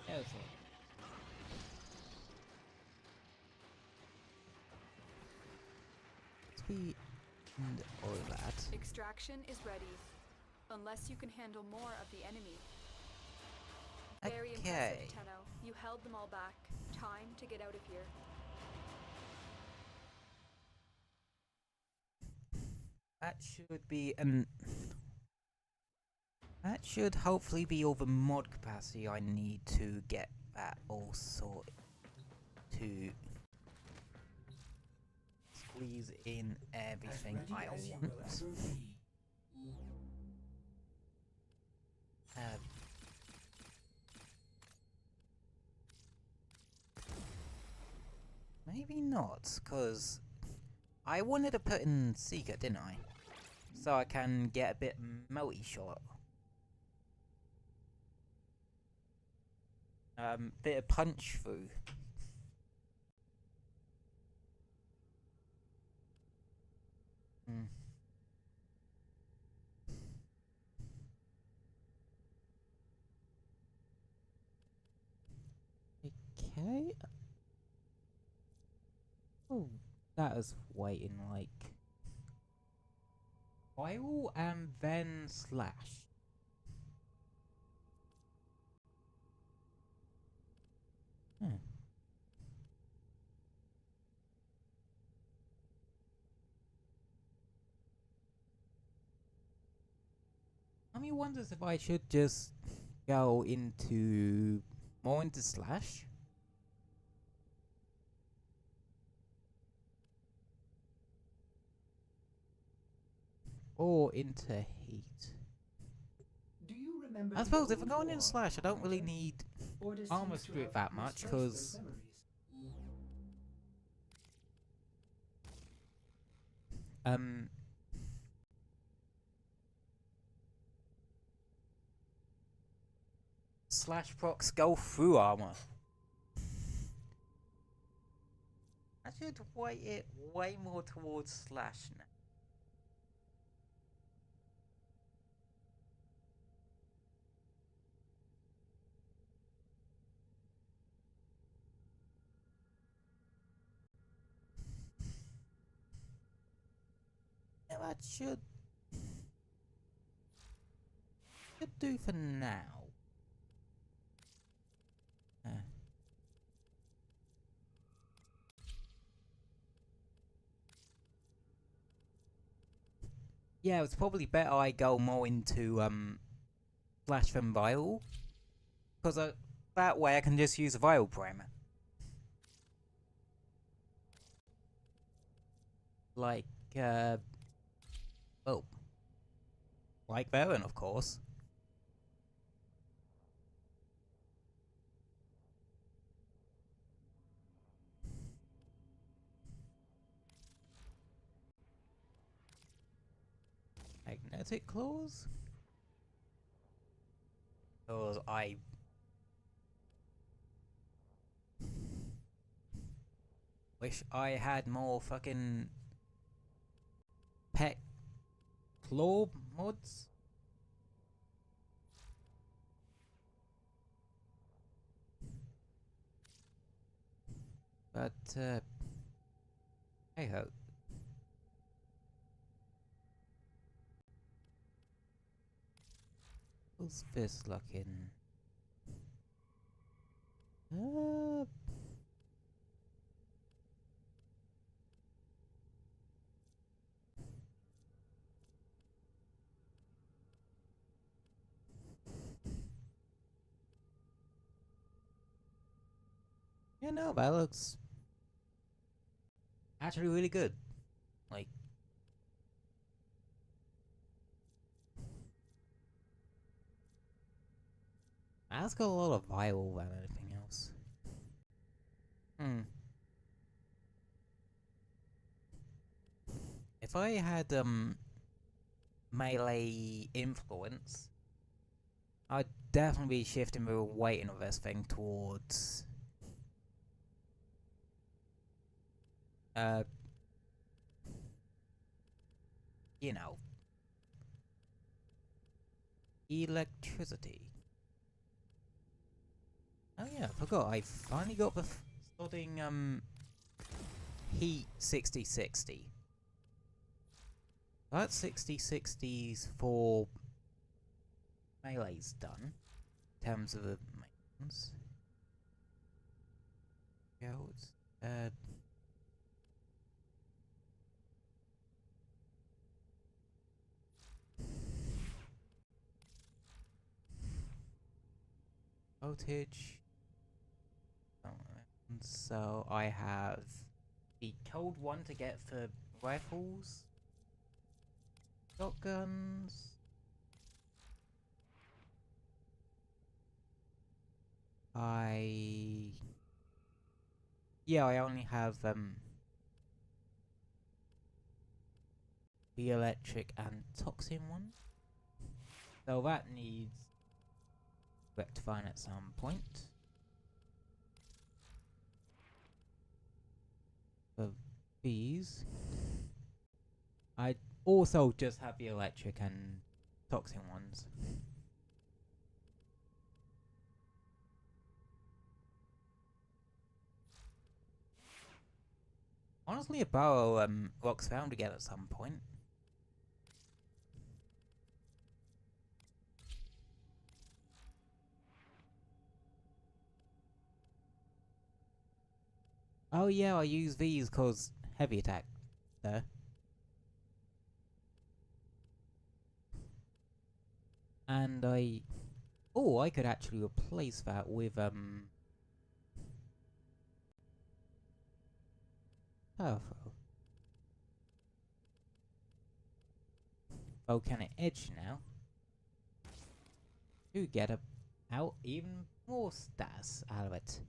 Okay. Speed and all that. Extraction is ready. Unless you can handle more of the enemy. Very Okay. impressive, Tenno. You held them all back. Time to get out of here. That should be an. That should hopefully be all the mod capacity I need to get that all sorted. To squeeze in everything As ready I as you want. will ever be. Maybe not, because I wanted to put in Seeker, didn't I? So I can get a bit multi-shot. Bit of punch through. Hmm. Okay. Oh, that is waiting like viral and then slash. Hmm. I mean, wonders if I should just go into more into slash. Or into heat. Do you remember I the suppose if I'm old going in war, slash, I don't really Hunter? need Or does armor seems to strip have that much, misplaced because those memories? slash procs go through armor. I should weight it way more towards slash now. Yeah, that should do for now. Yeah, it's probably better I go more into slash than vial, because that way I can just use a vial primer. Like oh, like Varen, of course. Magnetic claws? Because I wish I had more fucking pet claw mods. But hey ho. What's this looking? Yeah, no, that looks actually really good. Like, that's got a lot of vial than anything else. Hmm. if I had melee influence, I'd definitely be shifting the weighting of this thing towards you know, electricity. Oh yeah, I forgot. I finally got the sodding heat 60/60. That 60/60's for melee's done in terms of the maintenance. Yeah, what's voltage. So I have the cold one to get for rifles, shotguns. I only have the electric and toxin one. So that needs rectifying at some point. For these, I also just have the electric and toxin ones. Honestly, a barrel rocks found again at some point. Oh yeah, I use these cause heavy attack there. And I could actually replace that with powerful volcanic edge now to get out even more stats out of it.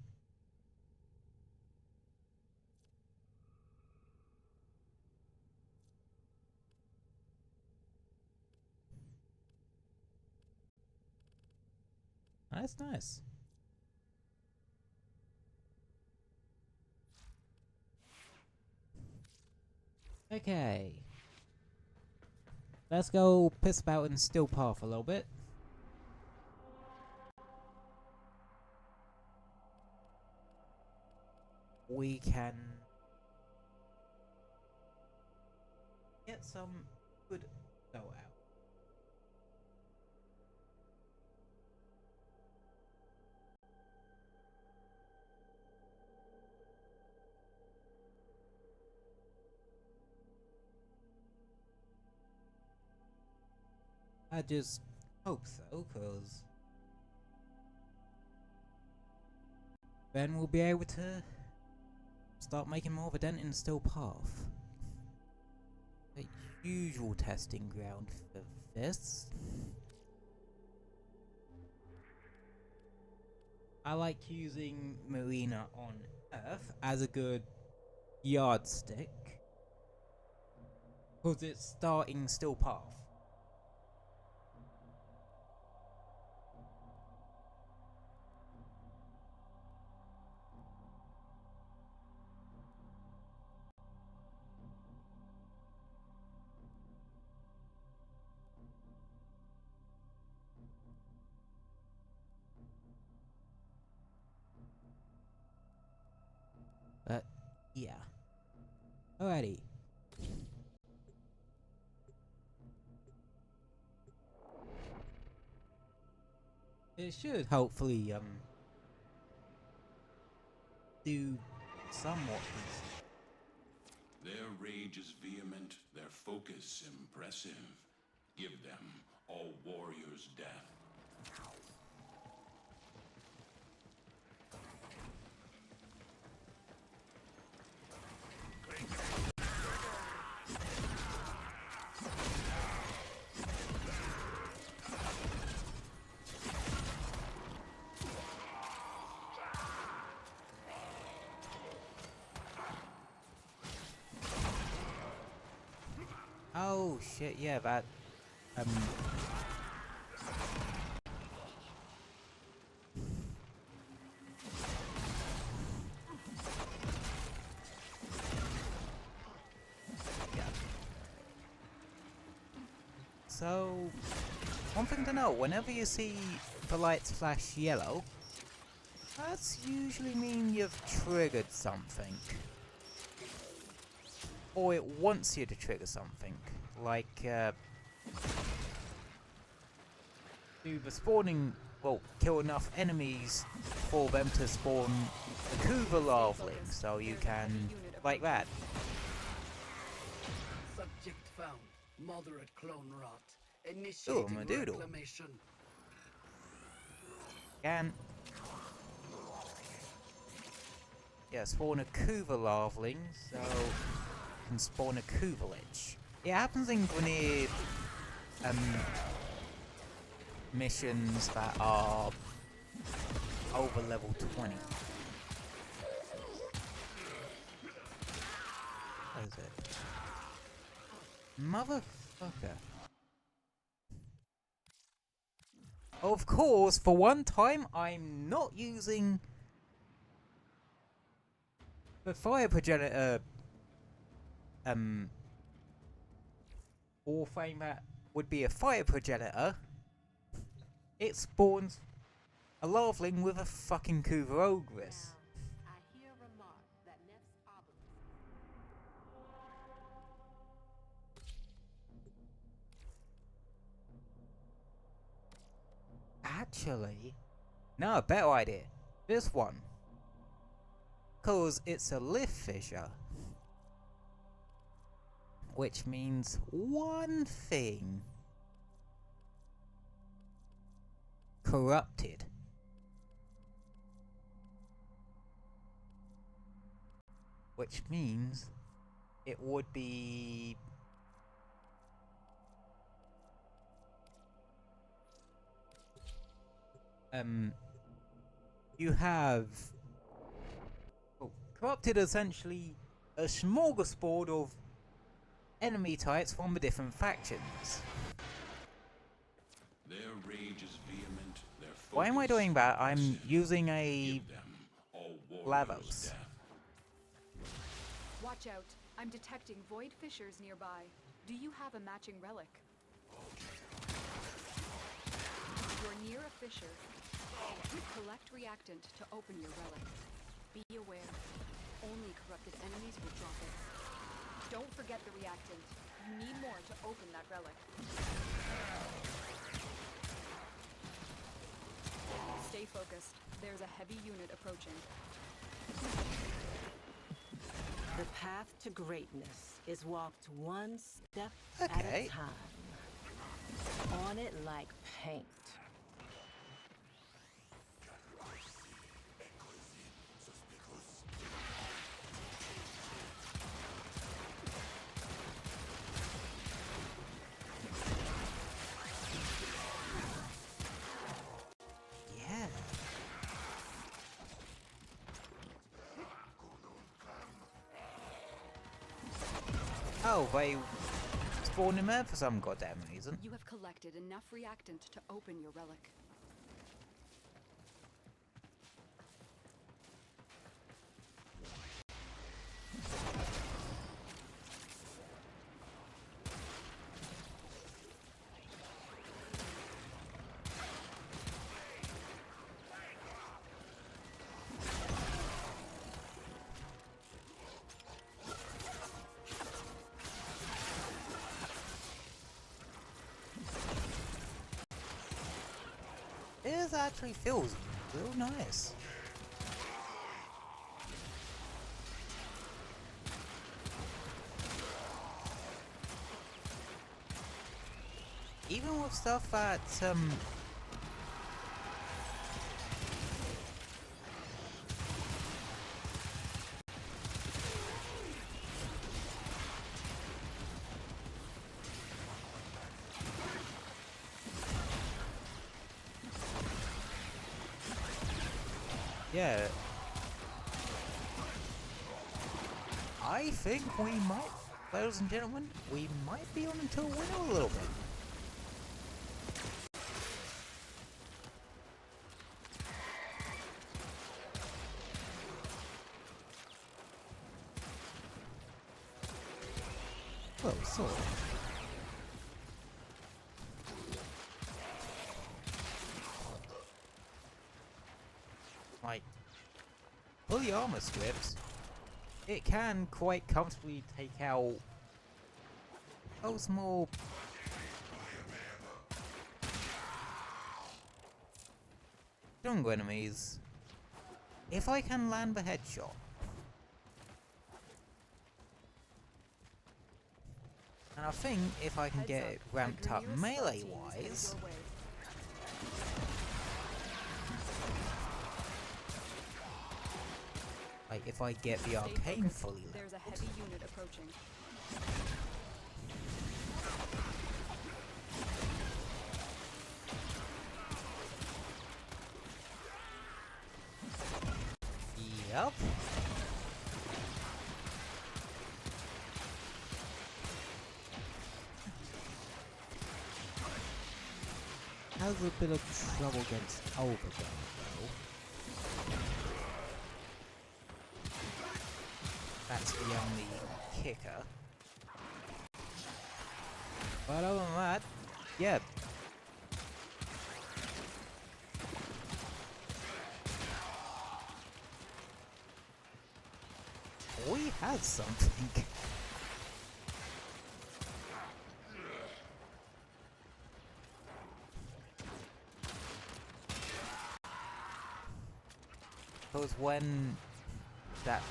That's nice. Okay. Let's go piss about in Still Path a little bit. We can get some good dough out. I just hope so, cause then we'll be able to start making more of a dent in Still Path. The usual testing ground for this. I like using Marina on Earth as a good yardstick, cause it's starting Still Path. But yeah. Alrighty. It should hopefully do somewhat decent. Their rage is vehement, their focus impressive. Give them all warriors' death. Oh shit, yeah, that yeah. So one thing to know, whenever you see the lights flash yellow, that's usually mean you've triggered something. Or it wants you to trigger something. Like, do the spawning, well, kill enough enemies for them to spawn the Kuva larvaling, so you can, like that. Subject found. Moderate clone rot. Ooh, Initiating my doodle. reclamation. Can. Yeah, spawn a Kuva larvaling, so you can spawn a Kuva lich. It happens in Grenade missions that are over level 20. What is it? Motherfucker. Of course, for one time, I'm not using the fire progenitor Warframe that would be a fire progenitor. It spawns a larvaling with a fucking Kuva ogress. I hear a remark that Neff's obelisk. Actually, no, a better idea. This one. Cause it's a lift fissure. Which means one thing. Corrupted. Which means it would be you have corrupted essentially a smorgasbord of enemy types from the different factions. Their rage is vehement, their Why am I focus doing that? I'm impressive. using a Give them all Lavos. warriors' death. Watch out. I'm detecting void fissures nearby. Do you have a matching relic? You're near a fissure. Collect reactant to open your relic. Be aware. Only corrupted enemies will drop it. Don't forget the reactant. You need more to open that relic. Stay focused. There's a heavy unit approaching. The path to greatness is walked one step at Okay. a time. On it like paint. Yeah. Oh, they spawned him there for some goddamn reason. You have collected enough reactant to open your relic. This actually feels real nice. Even with stuff that yeah. I think we might ladies and gentlemen, we might be on until winter a little bit. Well, sort of. Like, fully armor strips, it can quite comfortably take out those more stronger enemies if I can land the headshot. And I think if I can get it ramped up melee wise, like if I get the arcane fully leveled. There's a heavy unit approaching. Yep. Has a bit of trouble against Overgun though. That's the only kicker. But other than that, yeah. We had something. Because when that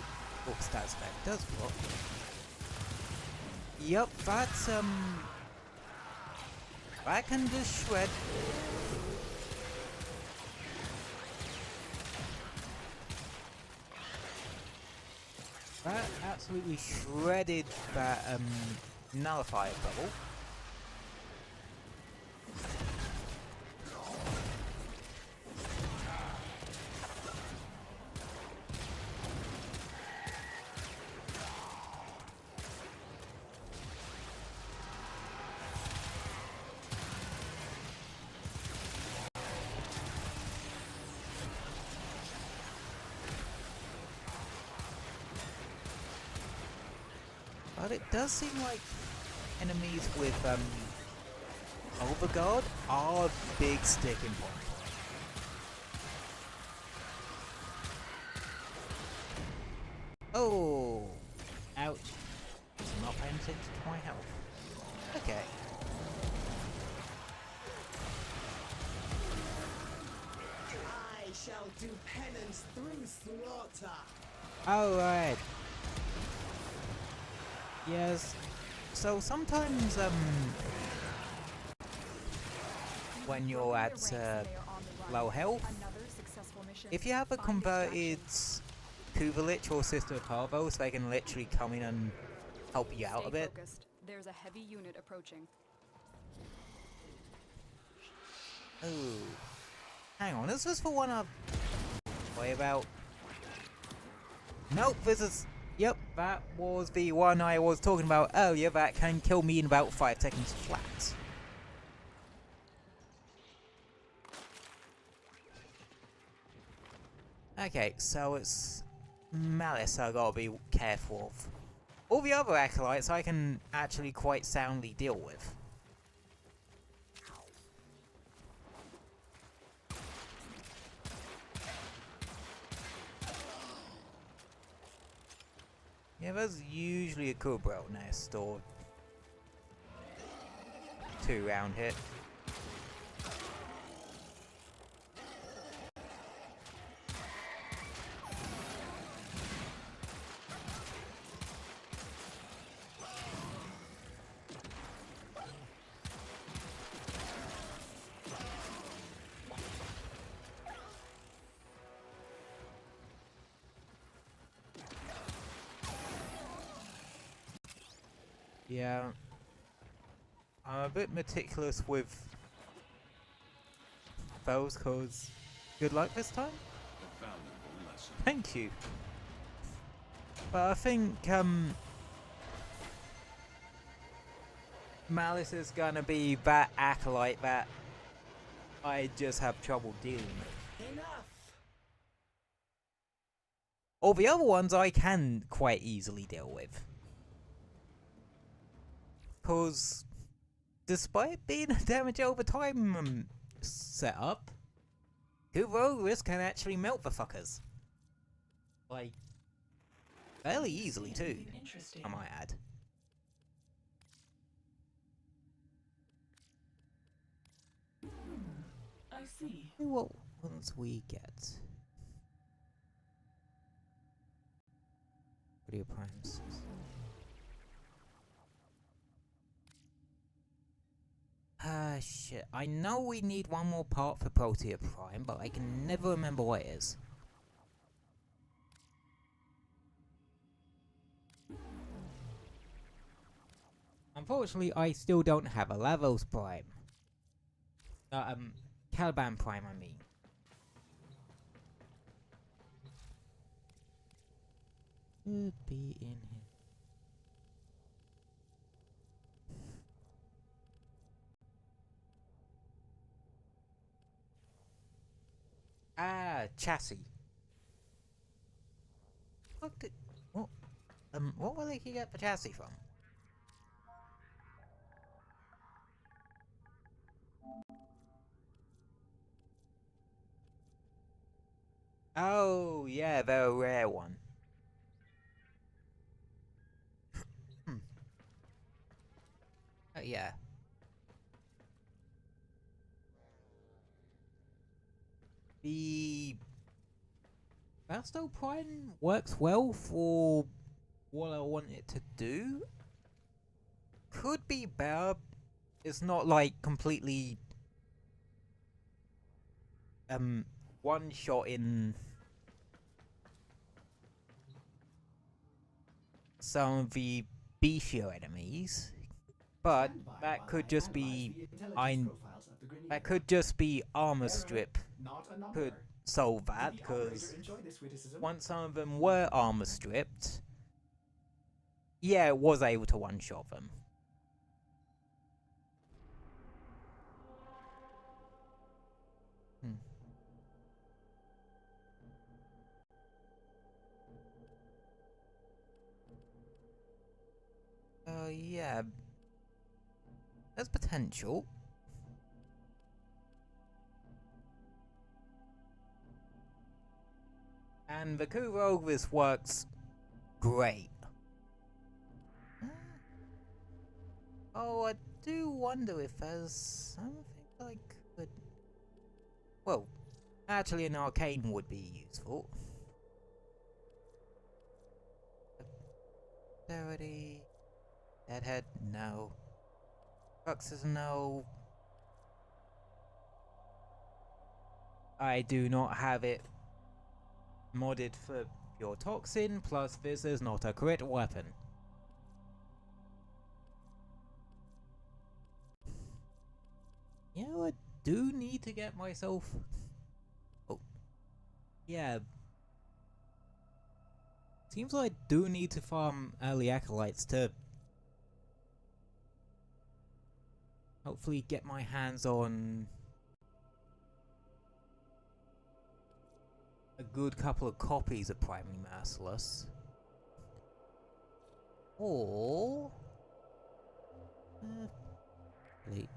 book stats spec does work. Yep, that's I can just shred. That absolutely shredded that nullifier bubble. But it does seem like enemies with Overguard are a big sticking point. Oh, ouch! I'm not paying attention to my health. Okay. I shall do penance through slaughter. Alright. Yes. So sometimes, when you're at low health, if you have a converted Kuvalich or Sister of Harvo, so they can literally come in and help you out a bit. There's a heavy unit approaching. Ooh. Hang on, this was the one I've worry about. Nope, this is... Yep, that was the one I was talking about earlier that can kill me in about 5 seconds flat. Okay, so it's Malice I gotta be careful of. All the other acolytes I can actually quite soundly deal with. Yeah, there's usually a Cobra nest or 2 round hit. Yeah, I'm a bit meticulous with those, cause good luck this time. A valuable lesson. Thank you. But I think Malice is gonna be that acolyte that I just have trouble dealing with. Enough! All the other ones I can quite easily deal with. Cause despite being a damage over time setup, Kuroris can actually melt the fuckers. Like, fairly easily too, I might add. I see. What ones we get? Video primes. Shit. I know we need one more part for Protea Prime, but I can never remember what it is. Unfortunately, I still don't have a Lavos Prime. Caliban Prime, I mean. Should be in here. Ah, chassis. What did... what will he get the chassis from? Oh, yeah, the rare one. Oh, yeah. The Basto Prime works well for what I want it to do. Could be better. It's not like completely one shot in some of the beefier enemies, but that could just be that could just be armor strip could solve that, because once some of them were armor stripped, yeah, it was able to one shot them. Yeah. There's potential. And the Kurovis works great. Oh, I do wonder if there's something I could... Well, actually an arcane would be useful. Dexterity... Deadhead, no. Fluxes, no. I do not have it modded for pure toxin, plus this is not a crit weapon. You know, I do need to get myself... Oh. Yeah. Seems like I do need to farm early acolytes to hopefully get my hands on a good couple of copies of Primary Merciless. Or... delete.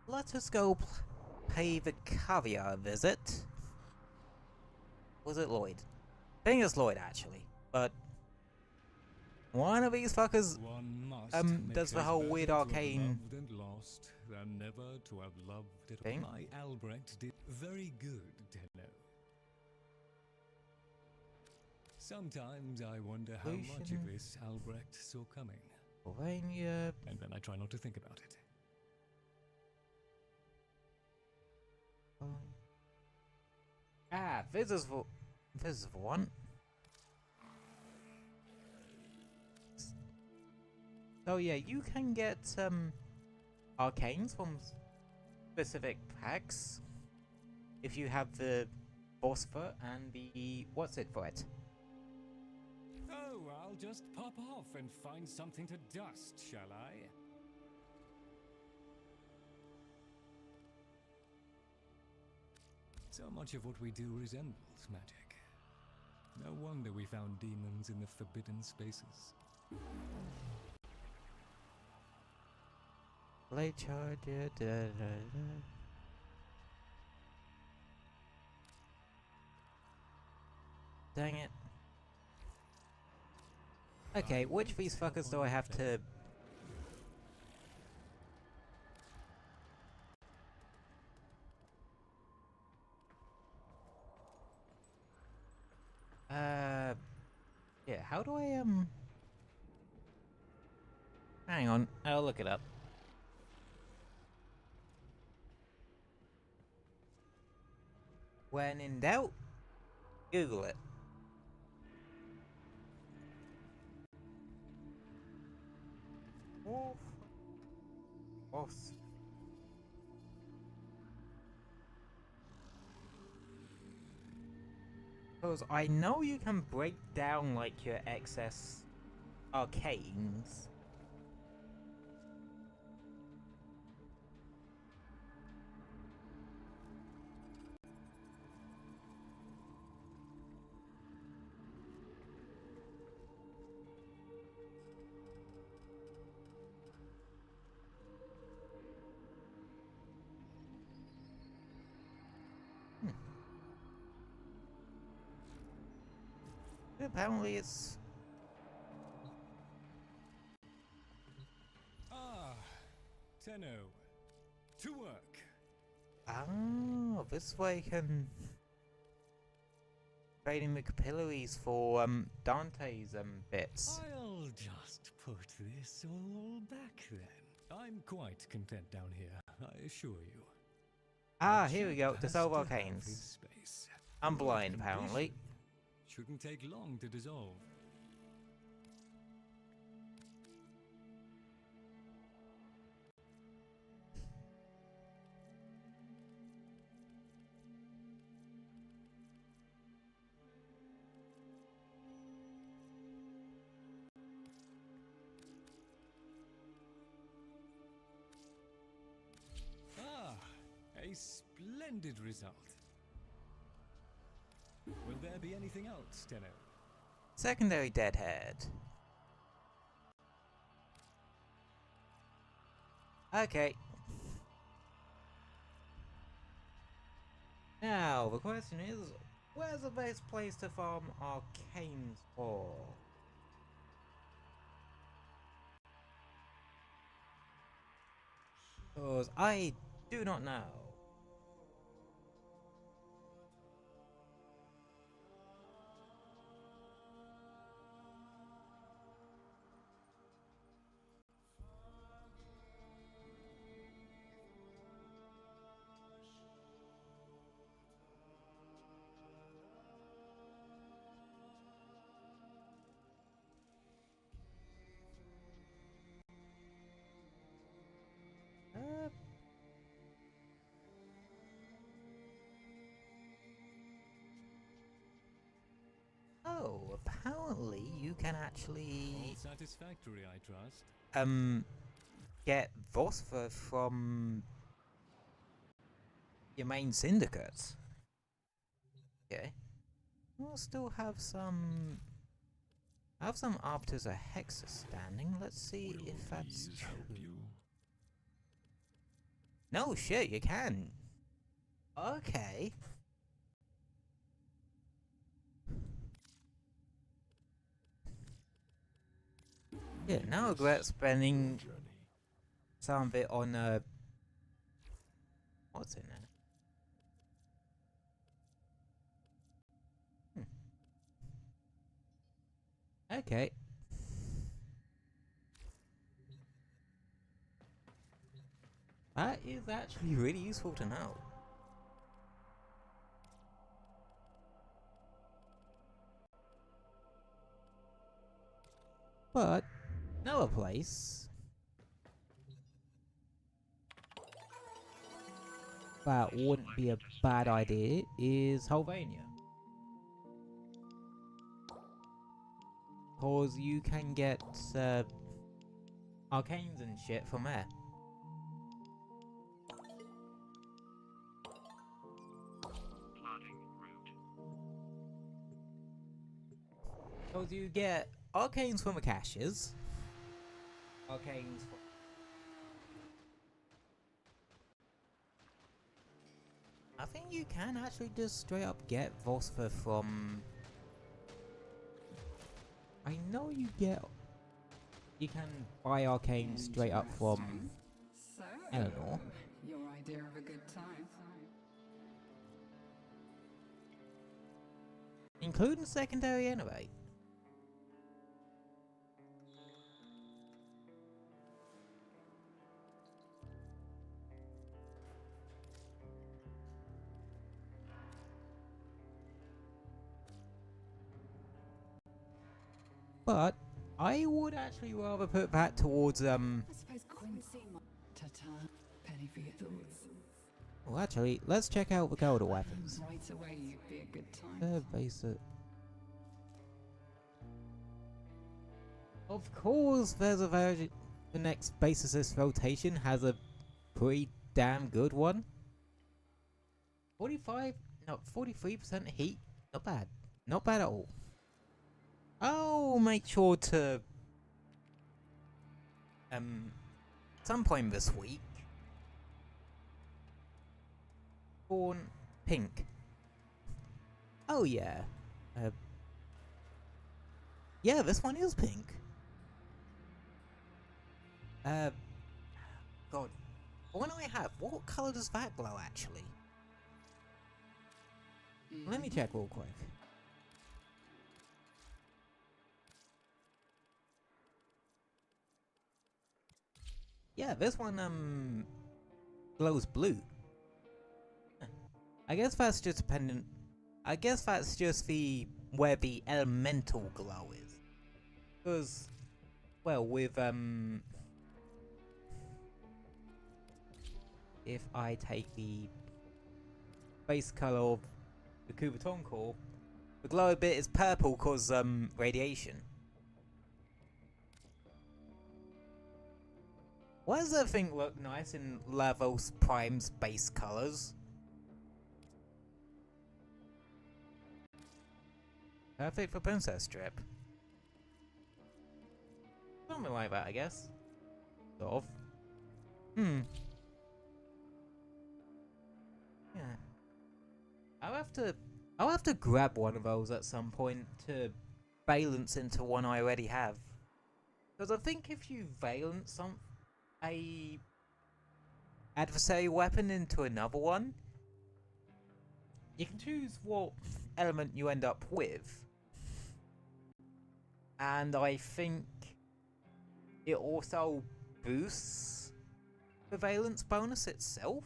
Let us go pay the caviar a visit. Was it Lloyd? I think it's Lloyd, actually. But one of these fuckers does the whole weird arcane than never to have loved it. thing. My Albrecht did very good, Tenno. Sometimes I wonder how much of this Albrecht saw coming. Pennsylvania. And then I try not to think about it. Ah, this is the one. So yeah, you can get arcanes from specific packs if you have the phosphor and the what's it for it? Oh, I'll just pop off and find something to dust, shall I? So much of what we do resembles magic. No wonder we found demons in the forbidden spaces. Blade charger. Dang it. Okay, which of these fuckers do I have to... Yeah, how do I, hang on, I'll look it up. When in doubt, Google it. Boss. Because I know you can break down like your excess arcanes. Apparently it's... Ah, Tenno. To work. Oh, this way can... Trading the capillaries for, Dante's, bits. I'll just put this all back then. I'm quite content down here, I assure you. Ah, here we go, dissolve arcanes. I'm blind, apparently. Shouldn't take long to dissolve. Ah, a splendid result. Will there be anything else, Tenno? Secondary deadhead. Okay. Now, the question is, where's the best place to farm arcanes for? Because I do not know. Oh, apparently you can actually All satisfactory, I trust. get phosphor from your main syndicate. Okay. We'll still have some... I have some arbiters of Hexa standing. Let's see if that's true. No, shit, you can. Okay. Yeah, now I regret spending some of it on, what's in there? Okay. That is actually really useful to know. But, another place. that wouldn't be a bad idea is Helvania. Cause you can get arcanes and shit from there. Cause you get arcanes from the caches. Arcanes from I think you can actually just straight up get Vosper from... I know you can buy arcane straight up from So, Eleanor. your idea of a good time. Including secondary anyway. But I would actually rather put that towards I suppose Quincy might. Ta-ta. Penny for your thoughts. well actually, let's check out the golden weapons. Right away, you'd be a good time. Basic. Of course there's a version. The next basis rotation has a pretty damn good one. 43% heat. Not bad. Not bad at all. I'll make sure to some point this week spawn pink. Oh yeah. Yeah, this one is pink. God. What do I have? What color does that glow actually? Let me check real quick. Yeah, this one glows blue. I guess that's just dependent. I guess that's just where the elemental glow is. Because, well, with if I take the base color of the Kubaton core, the glow bit is purple because radiation. Why does that thing look nice in Lavos Prime's base colors? Perfect for Princess Strip. Something like that, I guess. Sort of. Yeah. I'll have to grab one of those at some point to balance into one I already have. Because I think if you valence a adversary weapon into another one, you can choose what element you end up with. And I think it also boosts the valence bonus itself.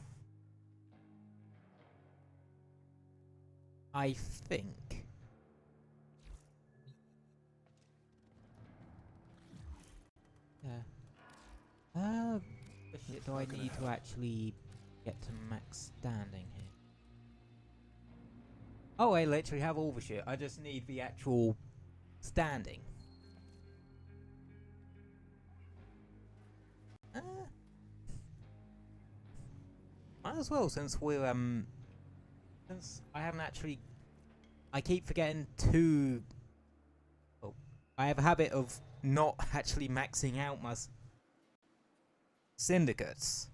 I think. Yeah. Do I need to actually get to max standing here? Oh, I literally have all the shit. I just need the actual standing. Might as well, since we're since I haven't actually. I keep forgetting to. Oh, I have a habit of not actually maxing out my syndicates.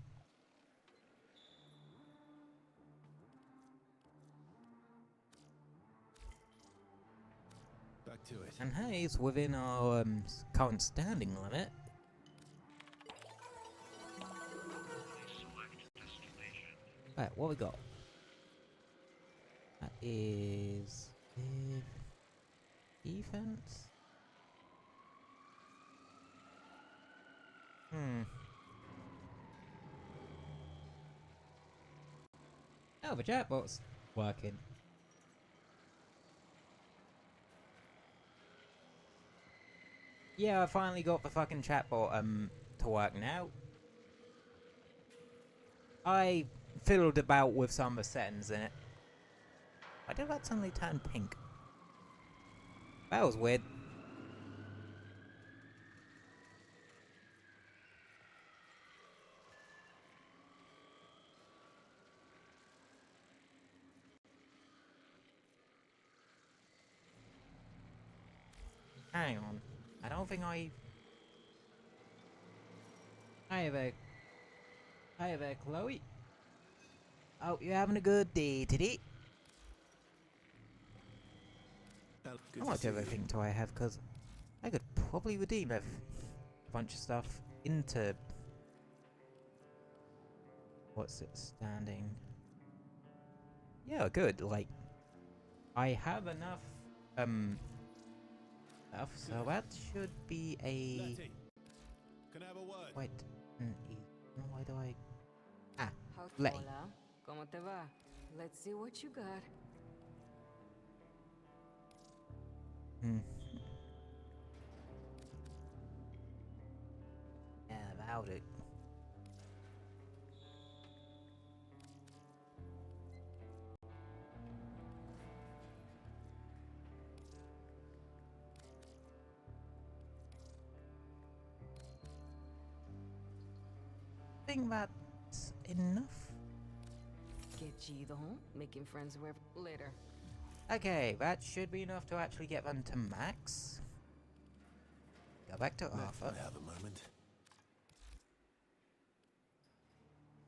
Back to it. And hey, it's within our current standing limit. Right, what we got? That is defense. Oh, the chatbot's working. Yeah, I finally got the fucking chatbot to work now. I fiddled about with some of the settings in it. Why did that suddenly turn pink? That was weird. Hang on. I don't think Hi there. Hi there, Chloe. Oh, you're having a good day today? How much everything do I have? Because I could probably redeem a bunch of stuff into... What's it standing? Yeah, good. Like, I have enough, stuff, so that should be a... Can I have a word? Wait, why do I... Ah, Letty. Hola, ¿cómo te va? Let's see what you got. Yeah, about it. I think that's enough. Get chido, making friends wherever later. Okay, that should be enough to actually get them to max. Go back to Arthur. Have a moment.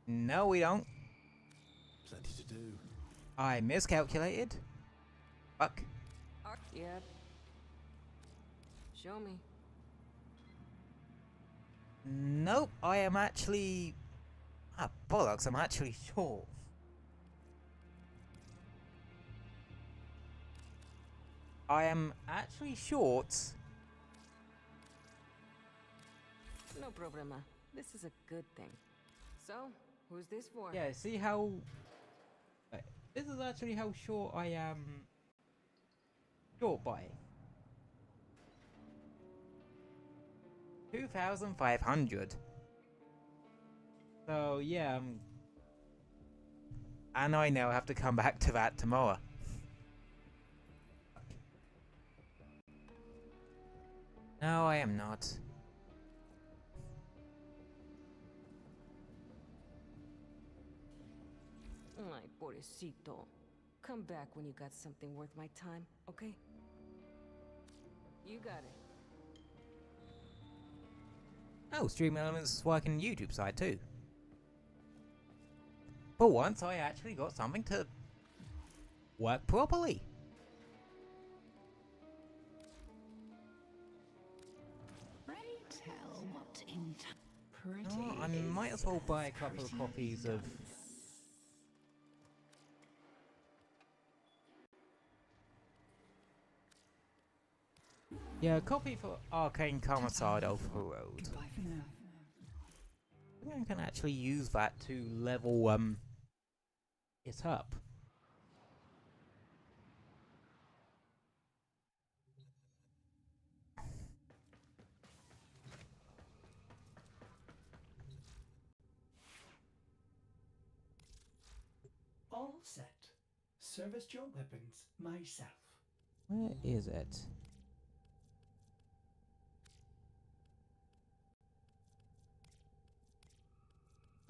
No, we don't. Plenty to do. I miscalculated. Fuck. Yep. Show me. Nope, I am actually... Ah, bollocks, I'm actually short. I am actually short. No problema. This is a good thing. So, who's this for? Yeah, see how... Wait, this is actually how short I am... Short by. 2,500. So, yeah, and I now have to come back to that tomorrow. No, I am not. Ay, pobrecito. Come back when you got something worth my time, okay? You got it. Oh, Stream Elements is working YouTube side too. For once, I actually got something to work properly. Pray tell what in pretty. Oh, I might as well buy a couple of copies of... Yeah, a copy for Arcane Commissado for Road. Goodbye for now. I think I can actually use that to level it up. All set. Serviced your weapons myself. Where is it?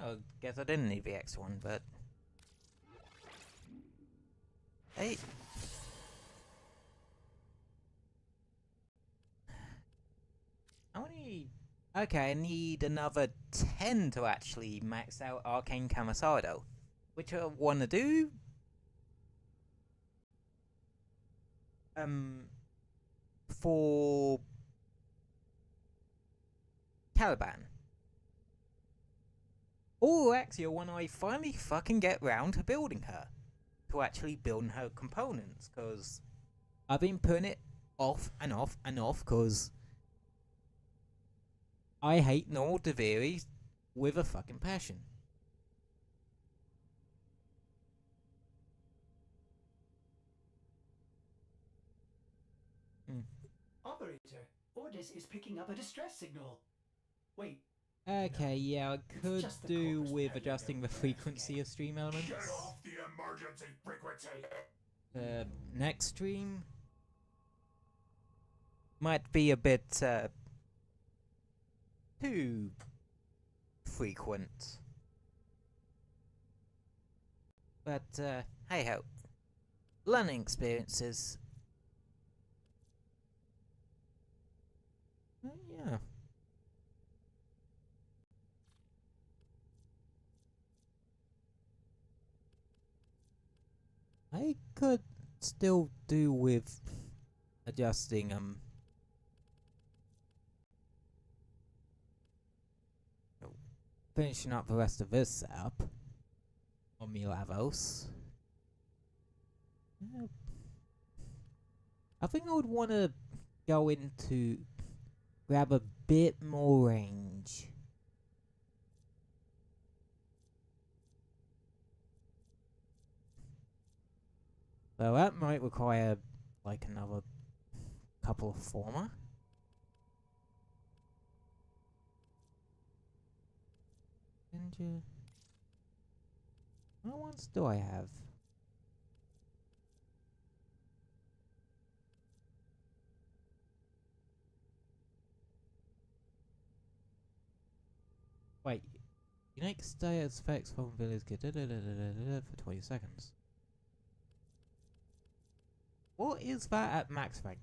Oh, guess I didn't need the extra one, but... Hey! How many... Okay, I need another 10 to actually max out Arcane Camisado. Which I want to do... For... Caliban. Or Axia when I finally fucking get round to building her. To actually building her components, because I've been putting it off and off and off, because I hate normal Deviri with a fucking passion. Operator, Ordis is picking up a distress signal. Wait, Okay, yeah, I could just the do corpus with pen adjusting the that goes frequency of stream elements. Get off the emergency frequency! Next stream might be a bit too frequent. But hey ho. Learning experiences. Yeah. I could still do with adjusting finishing up the rest of this setup on Milavos. I think I would want to go into grab a bit more range. So that might require like another couple of former. Ninja. What ones do I have? Wait, unique status effects vulnerabilities for 20 seconds. What is that at max rank?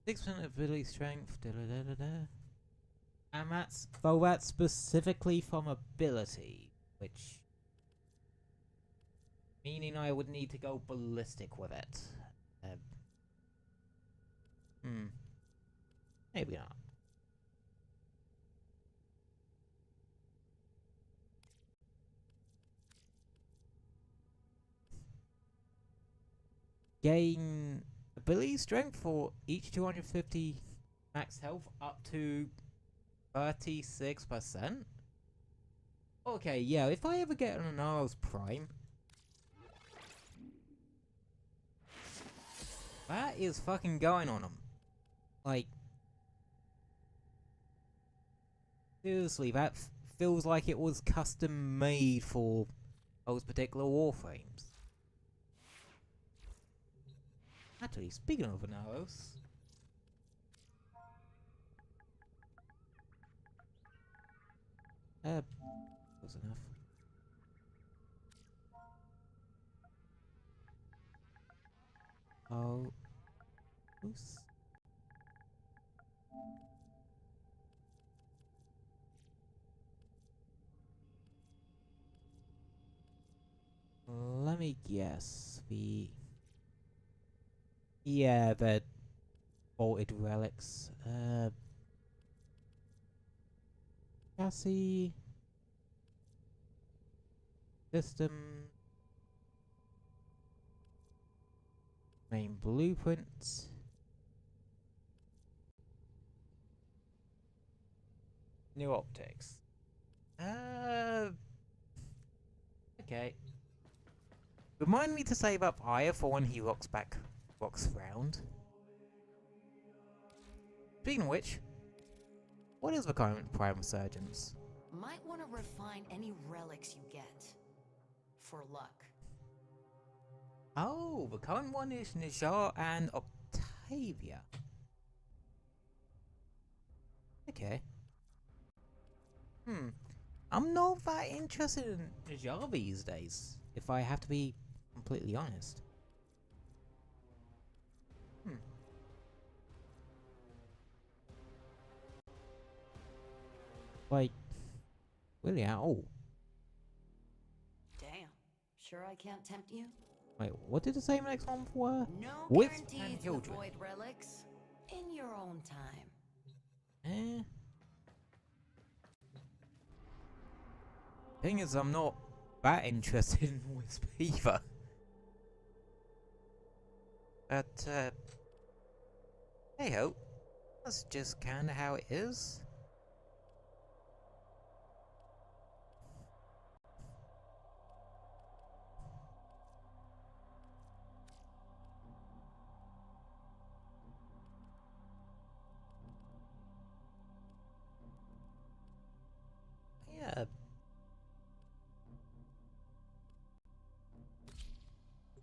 6% ability strength, and that's specifically from ability, which meaning I would need to go ballistic with it. Maybe not. Gain ability strength for each 250 max health up to 36%. Okay, yeah, if I ever get an Aros Prime, that is fucking going on them. Like, seriously, that feels like it was custom made for those particular Warframes. Actually, speaking of Anaros, close enough. Oh, oops. Let me guess. The bolted relics. Chassis. System. Main blueprint. New optics. Okay. Remind me to save up Aya for when he rocks round. Speaking of which, what is the current Prime Resurgence? Might want to refine any relics you get. For luck. Oh, the current one is Nijar and Octavia. Okay. I'm not that interested in Nijar these days, if I have to be completely honest. Like, really at all? Damn. Sure I can't tempt you? Wait, what did the same next month were? No Wisp guarantees and with Hildred. void relics. In your own time. Thing is, I'm not that interested in Wisp either. But, hey ho, that's just kinda how it is.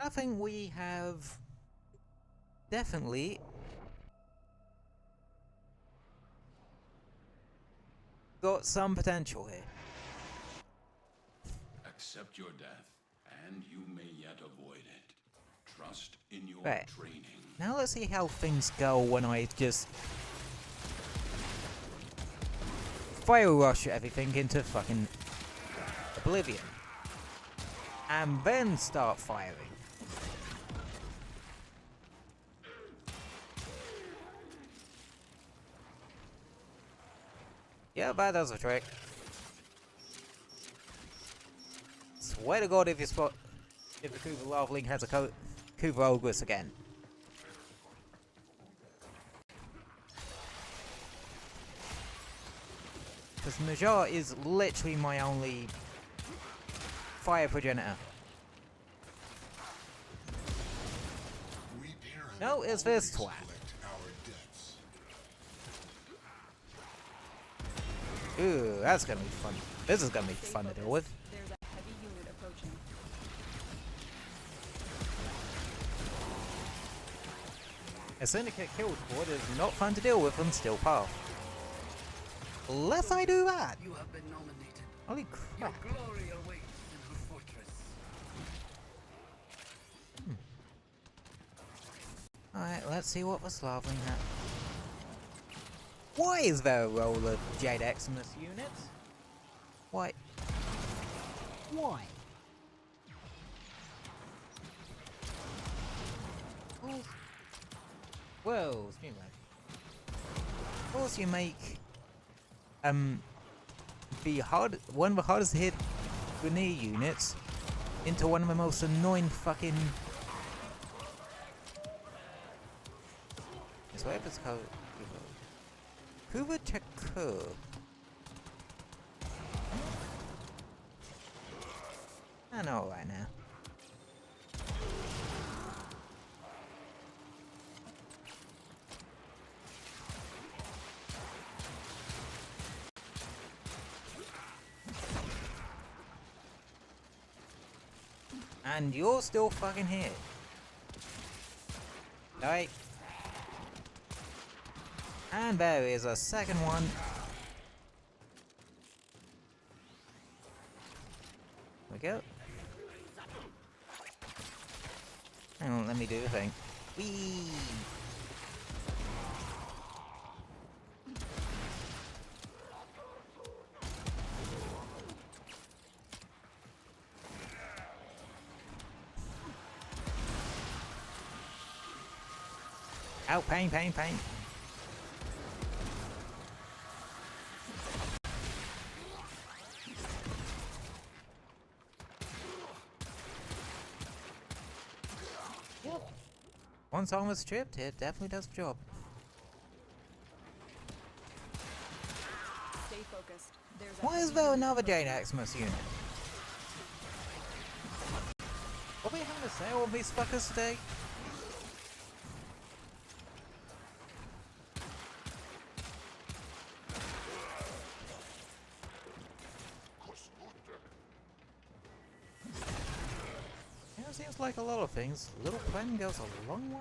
I think we have definitely got some potential here. Accept your death, and you may yet avoid it. Trust in your Right. training. Now let's see how things go when I just fire rush everything into fucking oblivion. And then start firing. Yeah, that does a trick. Swear to God if the Kuva Lava Link has a Kuva Ogress again. Because Najar is literally my only fire progenitor. No, it's this twat. Ooh, that's gonna be fun. This is gonna be fun to deal with. There's a heavy unit approaching. A syndicate kill squad is not fun to deal with on Steel Path. Unless I do that. You have been nominated. Holy crap. Your glory awaits in her fortress. Alright, let's see what the Slavling has. Why is there a roll of Jade Eximus units? Why? Why? Whoa, excuse me. Of course you make one of the hardest to hit grenade units into one of the most annoying fucking so if it's called Kuva Chakur. I know right now. And you're still fucking here. Alright. And there is a second one. There we go. Hang on, let me do the thing. Whee! Ow, pain, pain, pain. Yep. Once armor's stripped, it definitely does the job. Stay focused. There's a Why is heavy there unit another approaching. Jade Eximus unit? What are we having to say all these fuckers today? Yeah, it seems like a lot of things. Little plan goes a long way.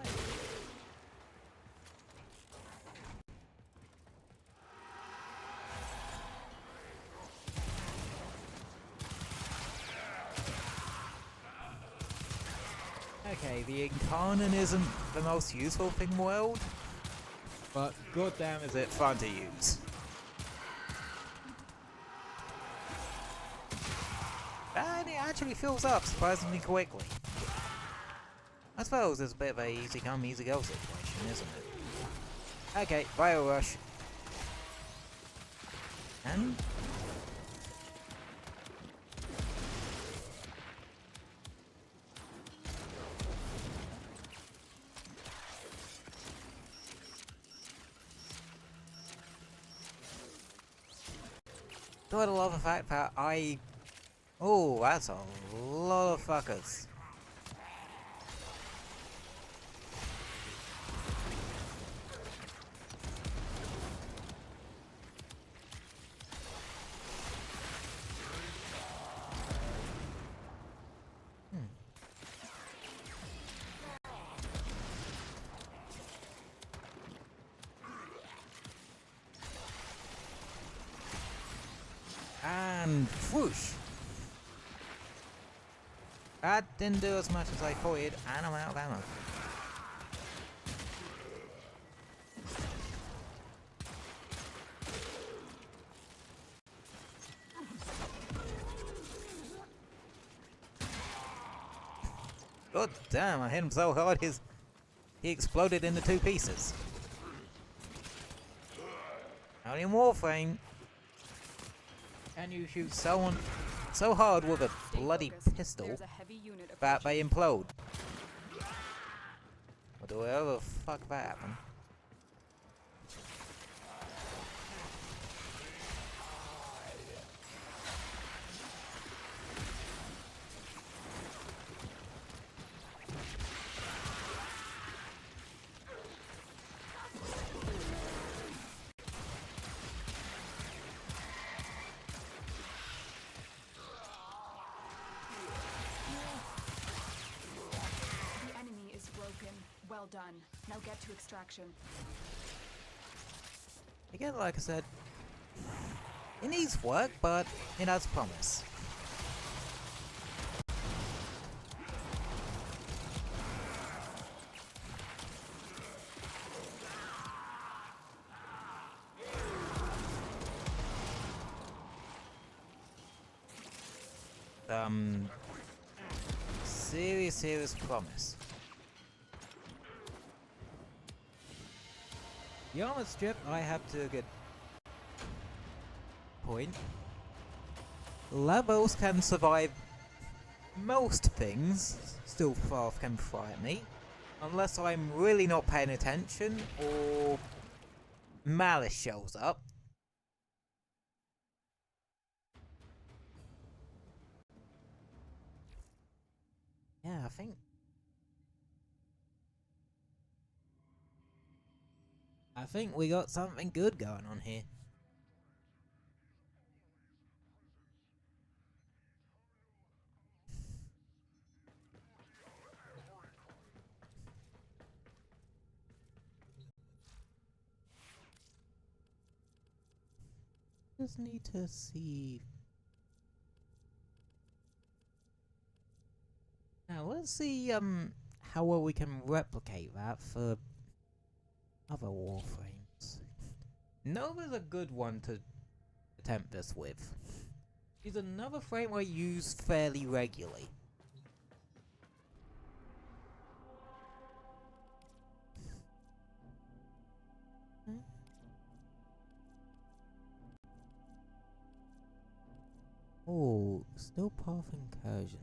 Okay, the Incarnon isn't the most useful thing in the world, but goddamn is it fun to use. And it actually fills up surprisingly quickly. I suppose it's a bit of a easy come, easy go situation, isn't it? Okay, Bio Rush. And do I love the fact that oh, that's a lot of fuckers. whoosh! That didn't do as much as I thought it, and I'm out of ammo. God damn, I hit him so hard he exploded into 2 pieces. Not in Warframe can you shoot someone so hard with a bloody pistol that they implode. Or do whatever the fuck that happened. Well done. Now get to extraction. Again, like I said, it needs work, but it has promise. Serious promise. The armored strip, I have to get point. Levels can survive most things, still far can fry at me, unless I'm really not paying attention or malice shows up. Yeah, I think we got something good going on here. Just need to see. Now let's see how well we can replicate that for other Warframes. Nova's a good one to attempt this with. He's another frame I use fairly regularly. Oh, still path incursion.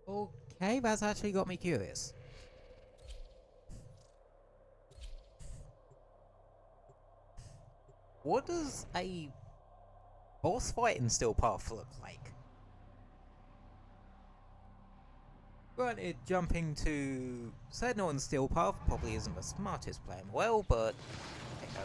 Okay, that's actually got me curious. What does a boss fight in Steel Path look like? Granted, jumping to Sentinel and Steel Path probably isn't the smartest playing well, but hey ho.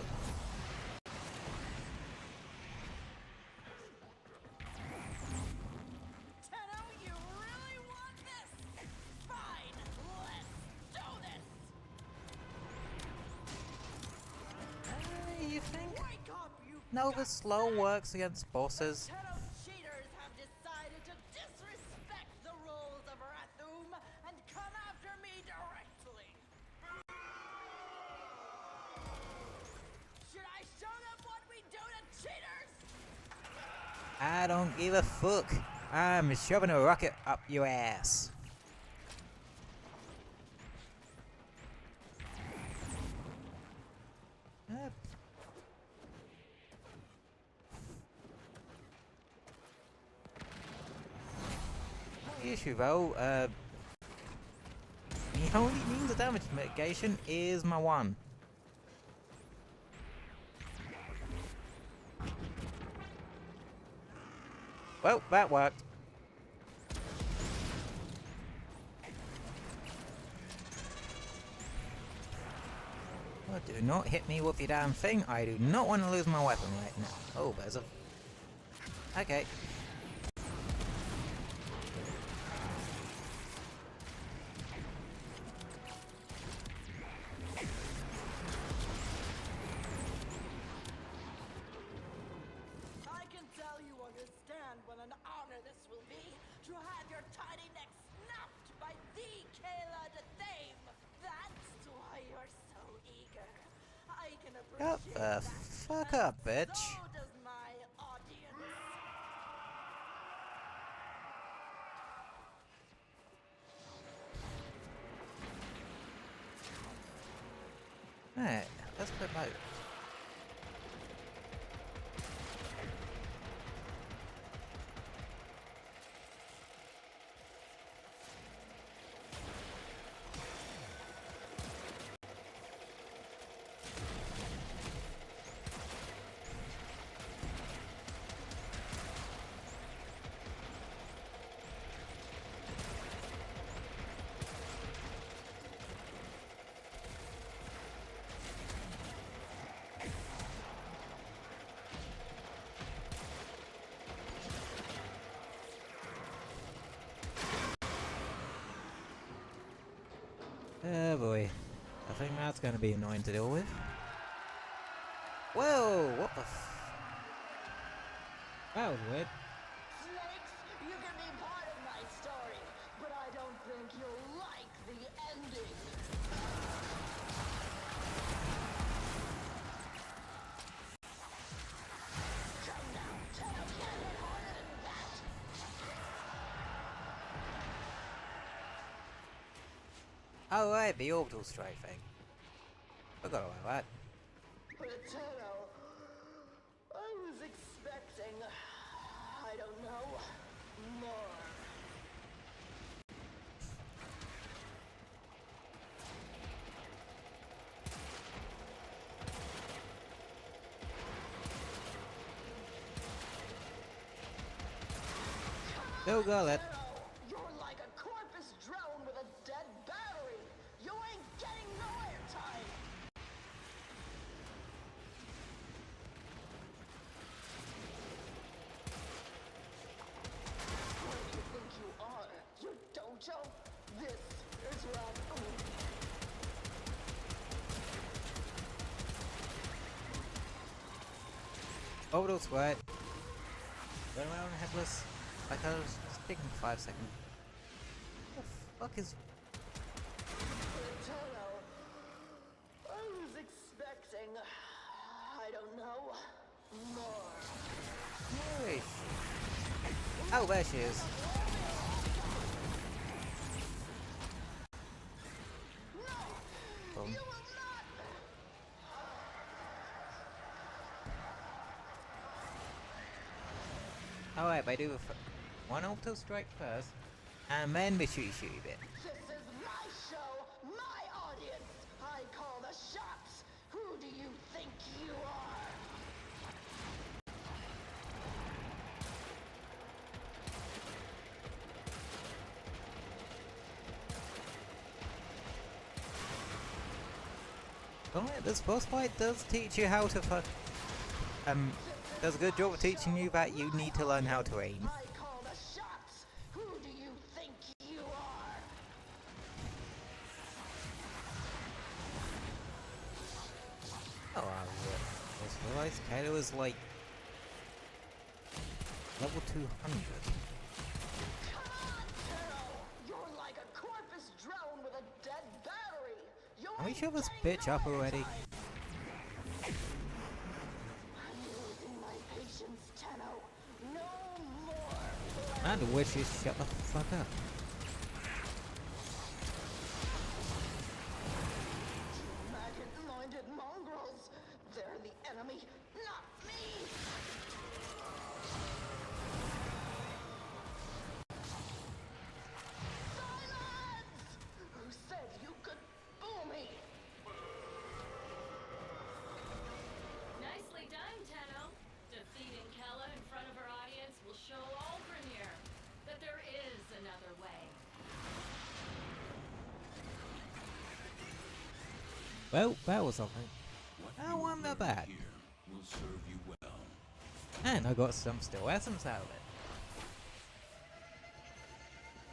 Nova slow works against bosses. Cheaters have decided to disrespect the rules of Rathum and come after me directly. Should I show them what we do to cheaters? I don't give a fuck. I'm shoving a rocket up your ass. Issue though, the only means of damage mitigation is my one. Well, that worked. Oh, do not hit me with your damn thing. I do not want to lose my weapon right now. Oh, there's a... Okay. Shut the fuck up, bitch. So does my audience. Right, let's promote. Oh boy. I think that's gonna be annoying to deal with. Whoa! What the f... That was weird. Snakes, you can be part of my story, but I don't think you'll like the ending. Come now, Tenno, can't hit harder than that. Oh right, the orbital strike thing. Forgot about that. But Tenno, I was expecting, I don't know, more. Still got it. You're like a corpus drone with a dead battery. You ain't getting no airtime. Who do you think you are? You dojo? This is Raccoon. Orbital squirt. Run around headless. Like I was just taking 5 seconds. What the fuck is... Tenno, I was expecting, I don't know, more. Where is she? Oh, there she is. Boom. Alright, I do one orbital strike first, and then the shooty bit. This is my show, my audience. I call the shots. Who do you think you are? Alright, this boss fight does teach you how to does a good job of teaching you that you need to learn how to aim. I call the shots. Who do you think you are? Oh, I just realized Kato is like level 200. Come on, Tenno. You're like a corpus drone with a dead battery. You Can we ain't shove this getting bitch no up already? airtime. I'm losing my patience, Tenno. No more. And the wishes shut the fuck up. Maggot-minded mongrels. They're the enemy, not me. Silence! Who said you could fool me? Nicely done, Tenno. Defeating Kella in front of her audience will show all Grenier that there is another way. Well, that was something. That wasn't that bad. Will serve you well. And I got some still essence out of it.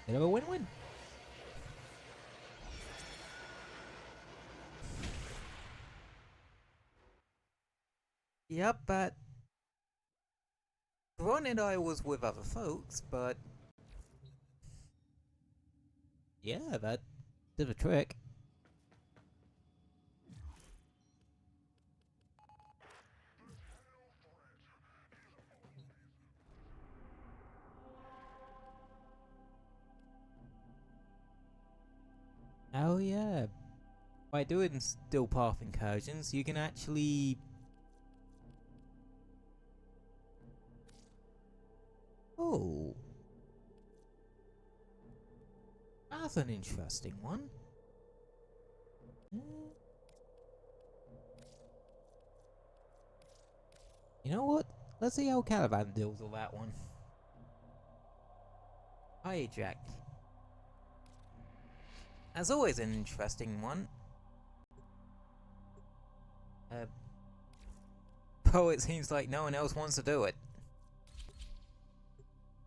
Bit of a win-win. Yep, but granted I was with other folks, but yeah, that did a trick. Oh yeah. By doing still path incursions, you can actually... Oh. That's an interesting one. You know what? Let's see how Caliban deals with that one. Hi, Jack. As always, an interesting one. Oh, it seems like no one else wants to do it.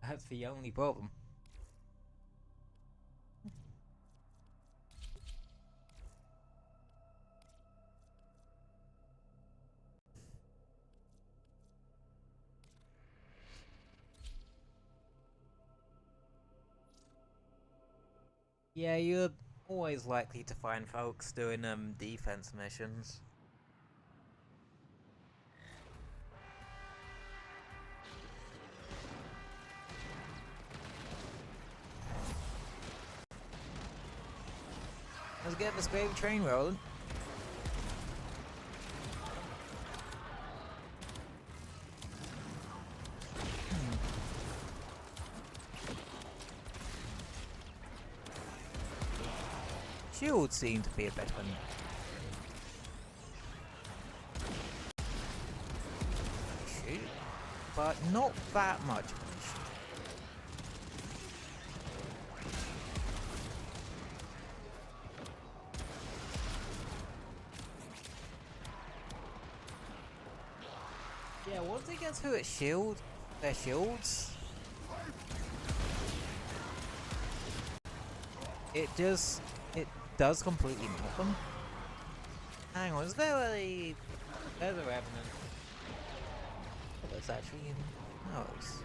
That's the only problem. Yeah, you're always likely to find folks doing defense missions. Let's get this baby train rolling. Shields seem to be a better one. Shoot, but not that much of an issue. Yeah, once it gets through its shield, their shields, it does completely melt them. Hang on, there's a revenant. Oh, that's actually in those.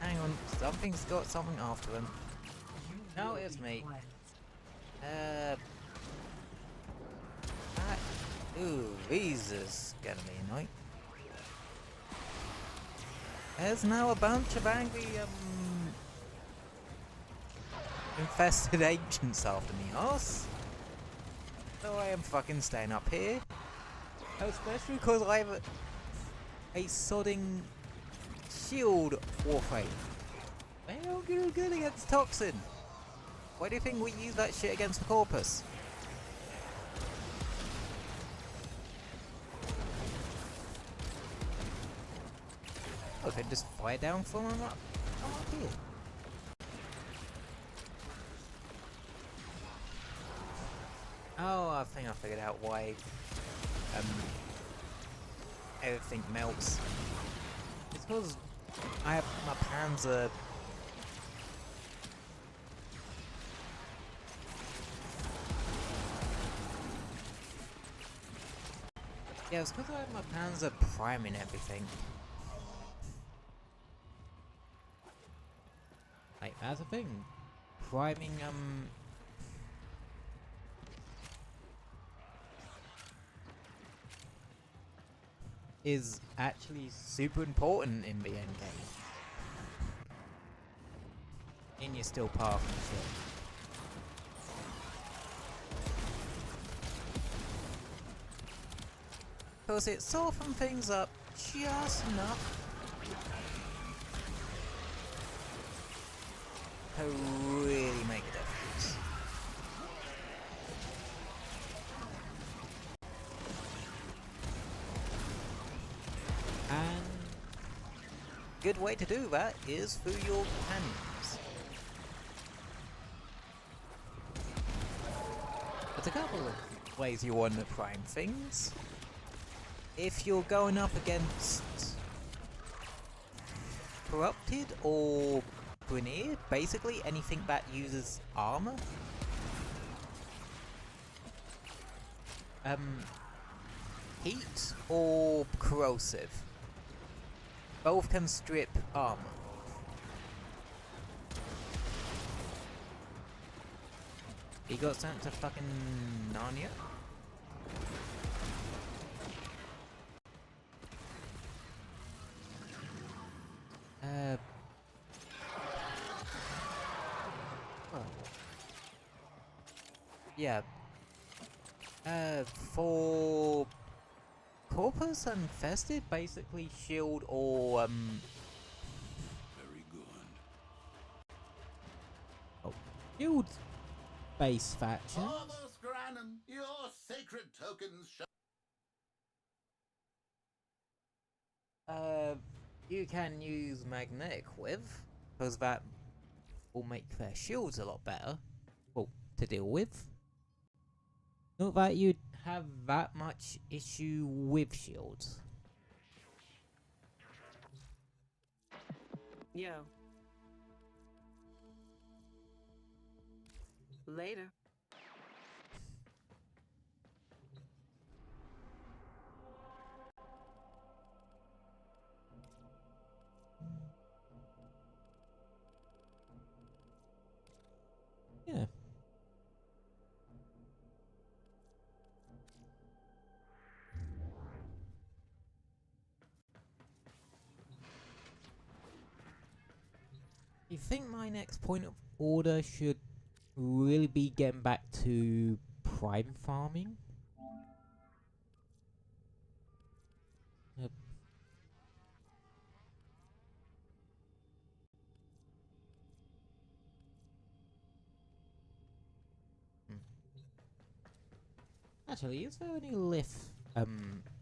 Hang on, something's got something after them. No, it's me. Ooh, these is gonna be annoying. There's now a bunch of angry, infested ancients after me, arse. So I am fucking staying up here. Especially because I have a sodding shield Warframe. They don't do good against Toxin. Why do you think we use that shit against the Corpus? Okay, just fire down from them up here. Oh, I think I figured out why everything melts. It's because I have my Panzer. Yeah, it's because I have my Panzer priming everything. Like, that's a thing. Priming, is actually super important in the end game. In your still path and shit. Because it softens things up just enough to really make a difference. And good way to do that is through your cannons. There's a couple of ways you want to prime things. If you're going up against corrupted or Grineer, basically anything that uses armor. Heat or corrosive. Both can strip armor. He got sent to fucking Narnia? Oh. Yeah. For Corpus Infested, basically shield or Very good. oh, shield base faction. Orvos Granum, your sacred tokens shall... You can use magnetic with, because that will make their shields a lot better, well, to deal with. Not that you'd have that much issue with shields. Yo. Later. Yeah. You think my next point of order should really be getting back to prime farming? Yep. Actually, is there any lift,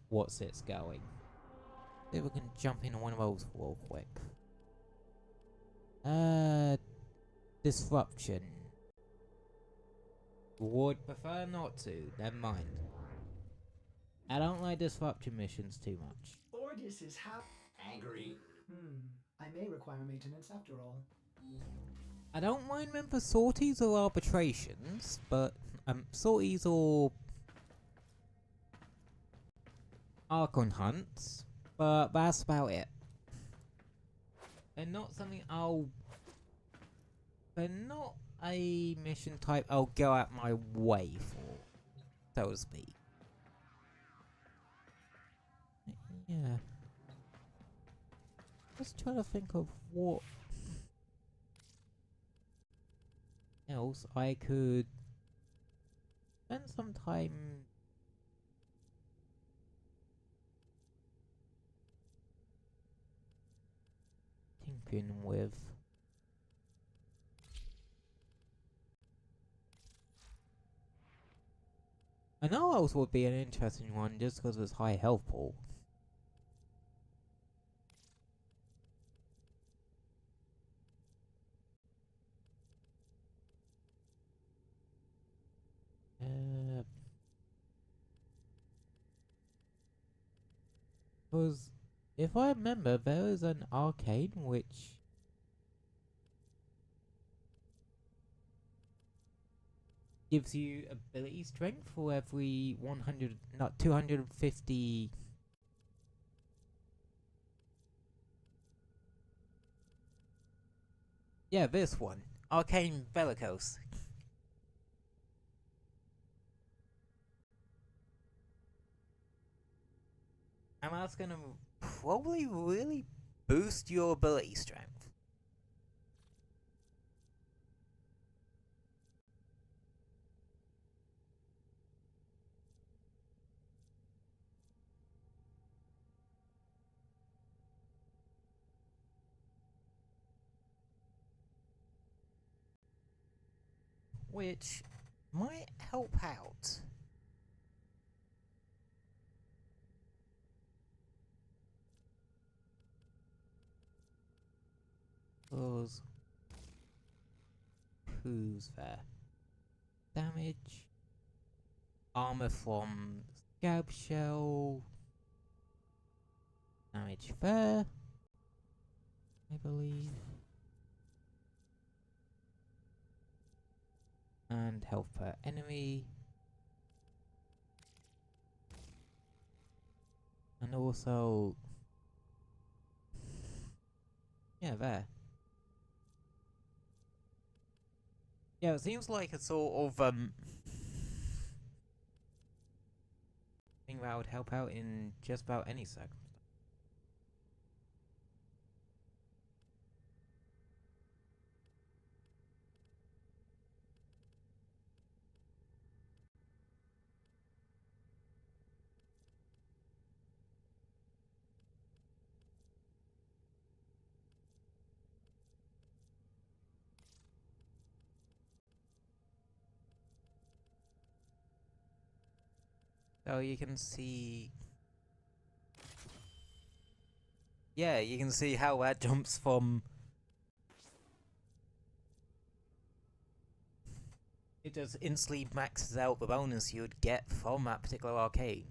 what's it's going? See if we can jump into one of those real quick. Disruption. Would prefer not to, never mind. I don't like disruption missions too much. Ordis is how Angry. I may require maintenance after all. I don't mind them for sorties or arbitrations, but sorties or Archon hunts, but that's about it. They're not something they're not a mission type I'll go out my way for, so to speak. Yeah. Just trying to think of what else I could spend some time tinkering with. I know else would be an interesting one just because of its high health pool. Because if I remember, there is an arcane which gives you ability strength for every 100, not 250. Yeah, this one. Arcane Bellicose. And that's gonna probably really boost your ability strength. Which might help out. Cause who's there? Damage. Armor from Scab Shell. Damage there, I believe. And health per enemy. And also... yeah, there. Yeah, it seems like a sort of, thing that would help out in just about any circumstance. So you can see... yeah, you can see how that jumps from... it just instantly maxes out the bonus you would get from that particular arcade.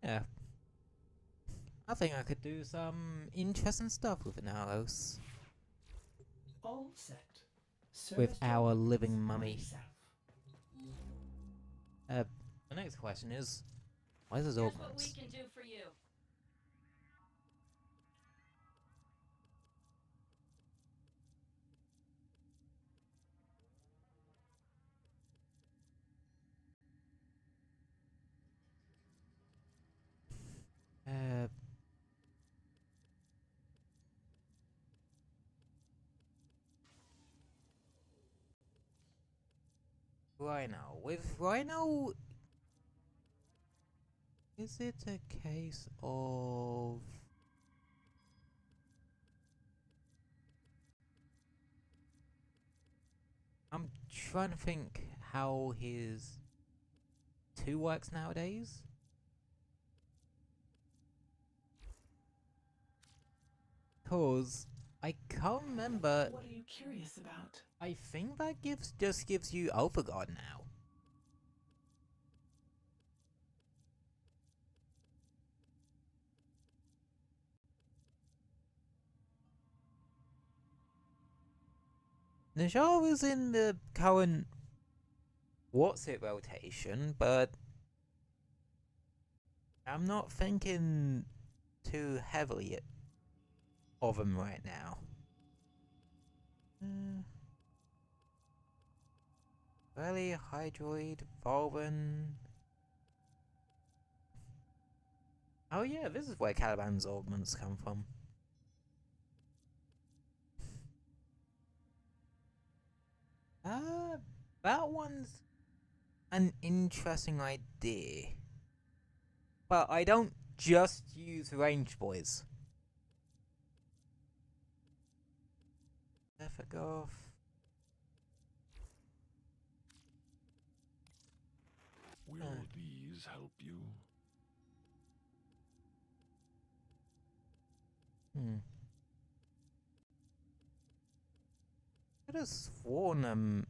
Yeah. I think I could do some interesting stuff with an arrows. All set. With Service our job living mummy. myself. The next question is, why is this Here's what we augments? can do for you. Rhino. With Rhino, is it a case of... I'm trying to think how his 2 works nowadays. Cause I can't remember. What are you curious about? I think that just gives you Overguard now. Najar is in the current what's it rotation, but I'm not thinking too heavily of him right now. Rally, Hydroid, Volvan. Oh yeah, this is where Caliban's augments come from. That one's an interesting idea. But I don't just use range boys. Effagoff. Will these help you? I could have sworn,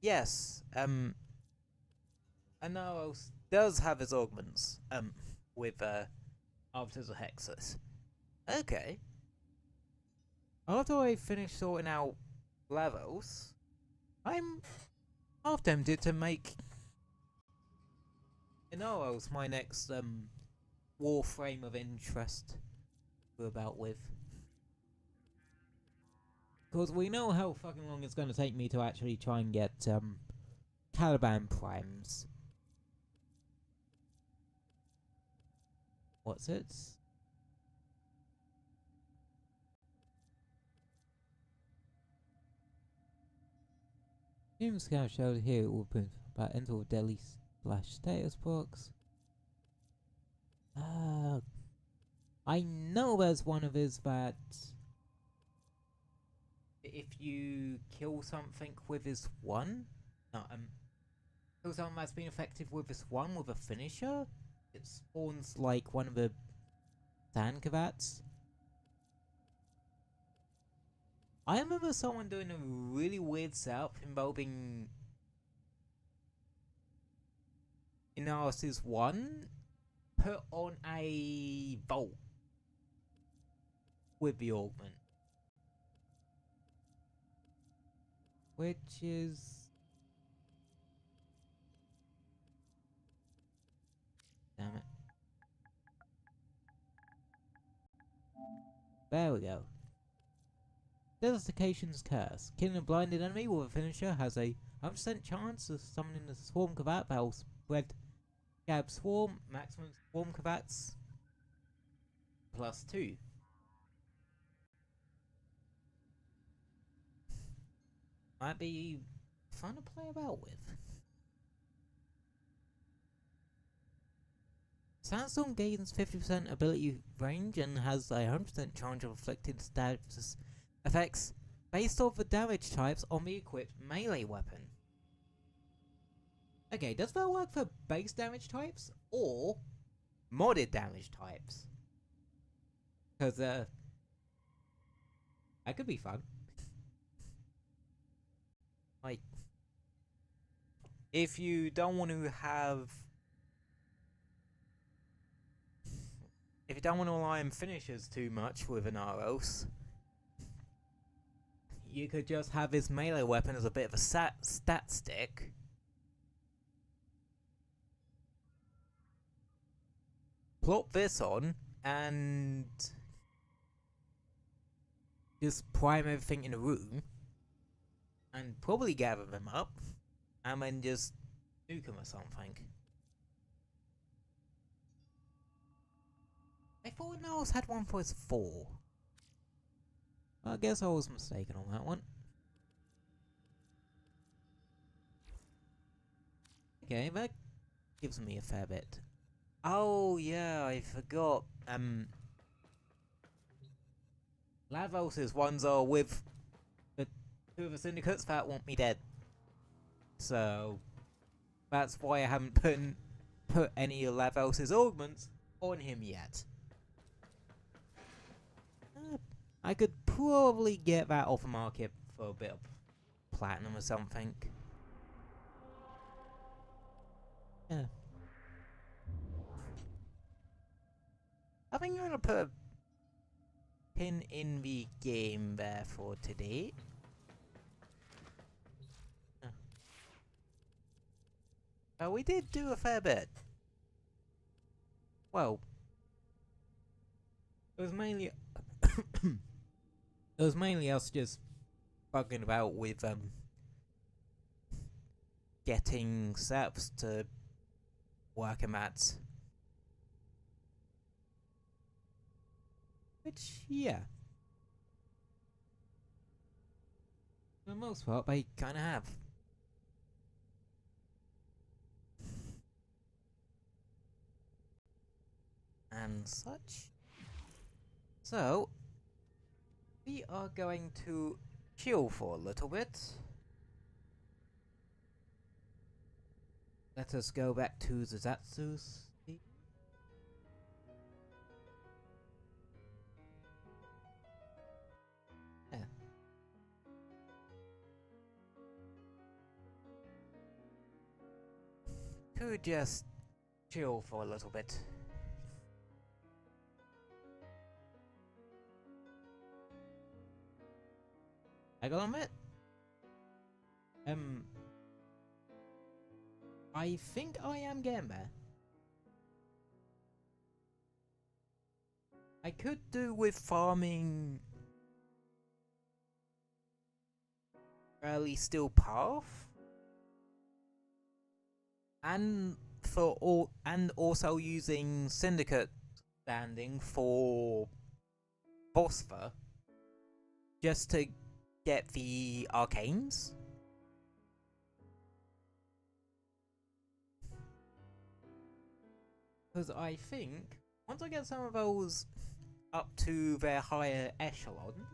yes, Anaros does have his augments, with, Arbiters of Hexus. Okay. After I finish sorting out levels, I'm half tempted to make Anaros my next, Warframe of interest we're about with. Because we know how fucking long it's going to take me to actually try and get, Caliban Primes. What's it? Team Scout showed here it will be about enter with Delhi / status box. I know there's one of his that if you kill something with his one, kill something that's been effective with his one with a finisher, it spawns like one of the Sandkavats. I remember someone doing a really weird setup involving Analysis 1 put on a vault with the augment. Which is... damn it. There we go. Desiccation's Curse. Killing a blinded enemy with a finisher has a 100% chance of summoning a swarm cravat that will spread Gab Swarm, maximum swarm cravats +2. Might be fun to play about with. Sandstorm gains 50% ability range and has a 100% chance of inflicting status effects based off the damage types on the equipped melee weapon. Okay, does that work for base damage types or modded damage types? Because, that could be fun. Like, if you don't want to have... if you don't want to rely on finishers too much with an Aros, you could just have his melee weapon as a bit of a stat stick. Plop this on and just prime everything in the room and probably gather them up and then just nuke them or something. I thought Niles had one for his 4. I guess I was mistaken on that one. Okay, that gives me a fair bit. Oh yeah, I forgot. Lavos' ones are with the 2 of the syndicates that want me dead. So that's why I haven't put any of Lavos' augments on him yet. I could probably get that off the market for a bit of platinum or something. Yeah. I think I'm gonna put a pin in the game there for today. We did do a fair bit. Well, it was mainly it was mainly us just bugging about with getting setups to work a mats. Which, yeah, for the most part, I kinda have. And such. So, we are going to chill for a little bit. Let us go back to the Zatsus. Yeah. To just chill for a little bit. I got on it. I think I am getting there. I could do with farming early steel path, and also using syndicate standing for phosphor, just to get the arcanes. Because I think once I get some of those up to their higher echelons,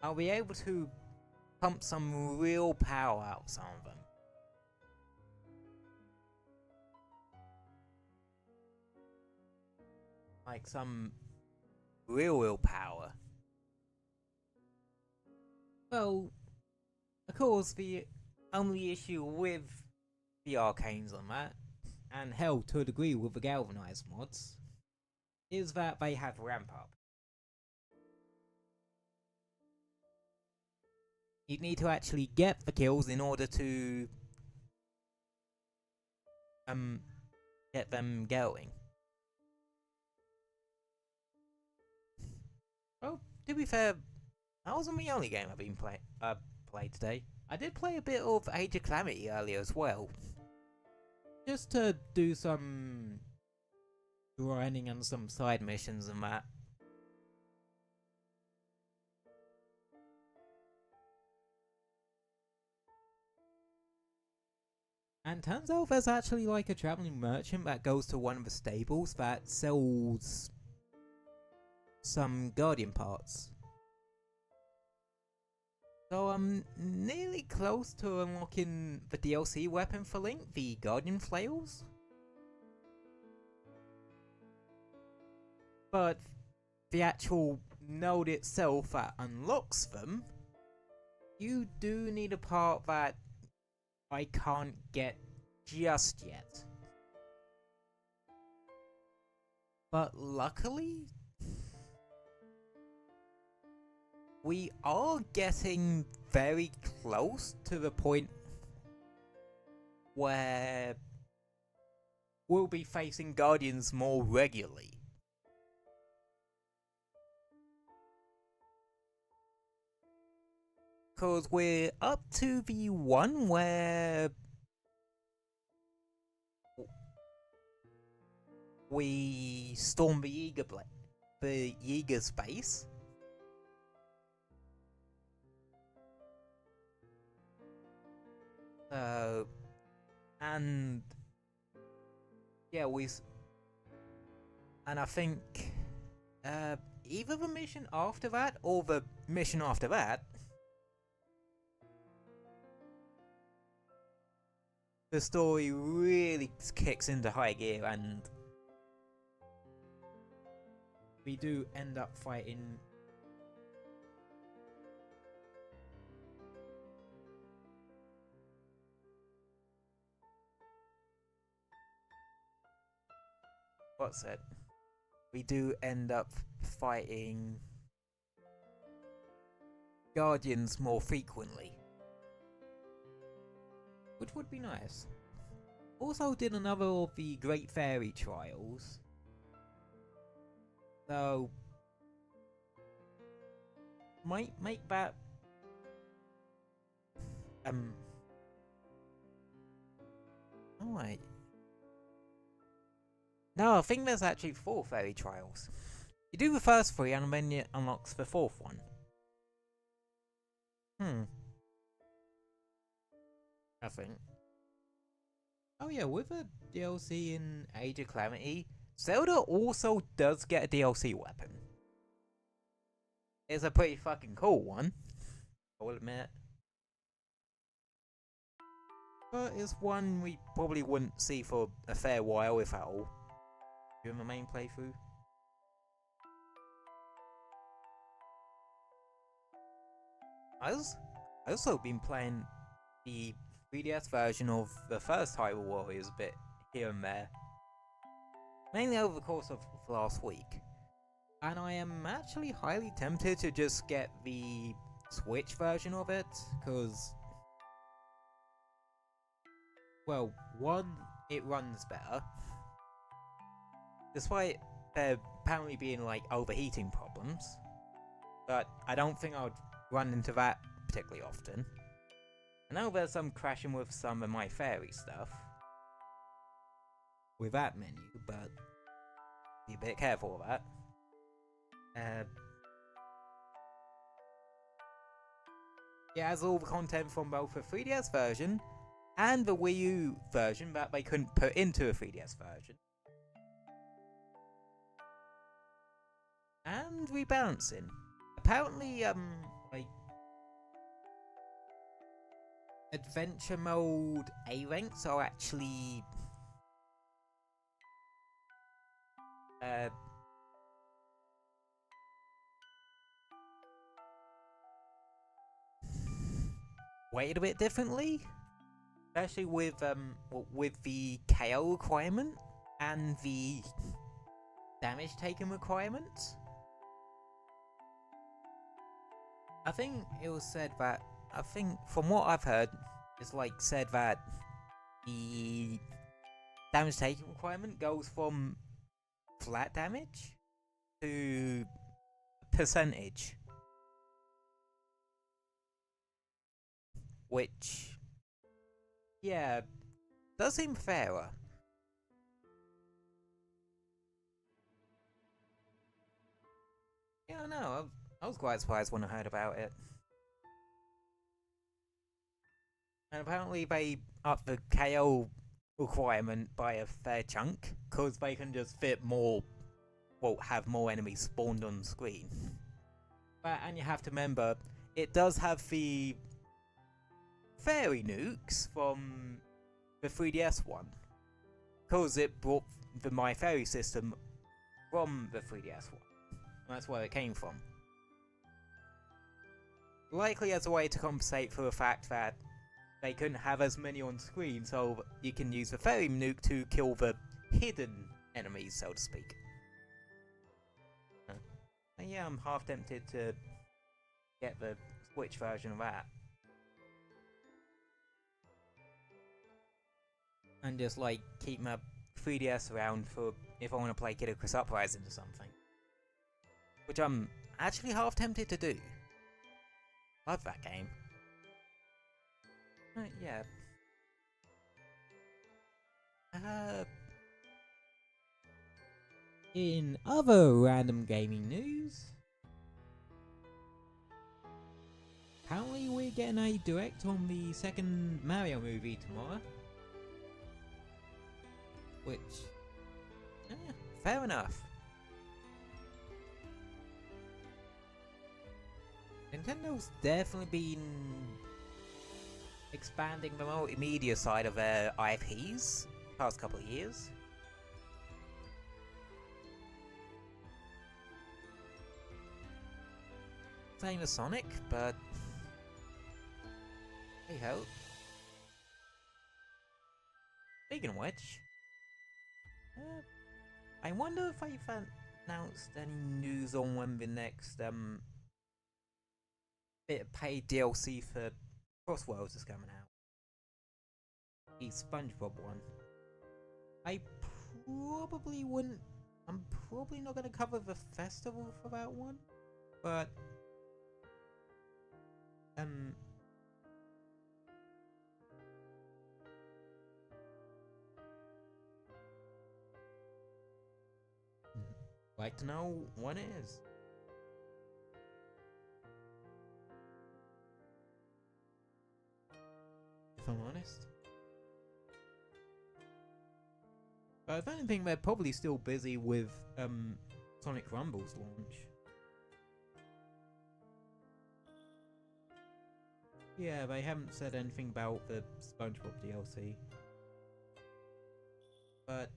I'll be able to pump some real power out of some of them. Like some real power. Well, of course, the only issue with the arcanes on that, and hell, to a degree with the galvanized mods, is that they have ramp up. You need to actually get the kills in order to get them going. Well, to be fair, that wasn't the only game I've been played today. I did play a bit of Age of Calamity earlier as well, just to do some grinding and some side missions and that. And turns out there's actually like a traveling merchant that goes to one of the stables that sells some Guardian parts. So I'm nearly close to unlocking the DLC weapon for Link, the Guardian Flails. But the actual node itself that unlocks them, you do need a part that I can't get just yet. But luckily, we are getting very close to the point where we'll be facing Guardians more regularly. Because we're up to the one where we storm the Yeager's base. And yeah, and I think either the mission after that or the mission after that, the story really kicks into high gear and we do end up fighting what's it? We do end up fighting Guardians more frequently, which would be nice. Also did another of the Great Fairy trials, so might make that alright. No, I think there's actually 4 fairy trials. You do the first 3 and then it unlocks the 4th one. I think. Oh yeah, with a DLC in Age of Calamity, Zelda also does get a DLC weapon. It's a pretty fucking cool one, I will admit. But it's one we probably wouldn't see for a fair while, if at all, during the main playthrough. I've also been playing the 3DS version of the first Hyrule Warriors a bit here and there, mainly over the course of last week, and I am actually highly tempted to just get the Switch version of it, because, well, one, it runs better, despite there apparently being like overheating problems, but I don't think I would run into that particularly often. I know there's some crashing with some of my fairy stuff with that menu, but be a bit careful of that. It has all the content from both the 3DS version and the Wii U version that they couldn't put into a 3DS version. And rebalancing. Apparently, like, adventure mode A ranks are actually weighted a bit differently, especially with the KO requirement and the damage taken requirement. I think it was said that, I think from what I've heard, it's like said that the damage taken requirement goes from flat damage to percentage, which, yeah, does seem fairer. Yeah, no, I was quite surprised when I heard about it. And apparently they upped the KO requirement by a fair chunk, because they can just fit more, well, have more enemies spawned on screen. But, and you have to remember, it does have the fairy nukes from the 3DS one, because it brought the My Fairy system from the 3DS one. That's where it came from. Likely as a way to compensate for the fact that they couldn't have as many on screen, so you can use the fairy nuke to kill the hidden enemies, so to speak. And yeah, I'm half tempted to get the Switch version of that. And just like keep my 3DS around for if I want to play Kid Icarus Uprising or something. Which I'm actually half tempted to do. Love that game. Yeah. In other random gaming news, apparently we're getting a direct on the second Mario movie tomorrow. Which, fair enough. Nintendo's definitely been expanding the multimedia side of their IPs the past couple of years. Same as Sonic, but hey ho. Speaking of which, I wonder if they've announced any news on when the next bit of paid DLC for Crossworlds is coming out. The SpongeBob one. I probably wouldn't. I'm probably not going to cover the festival for that one, but like to know when it is. If I'm honest. But if anything, they're probably still busy with Sonic Rumble's launch. Yeah, they haven't said anything about the SpongeBob DLC. But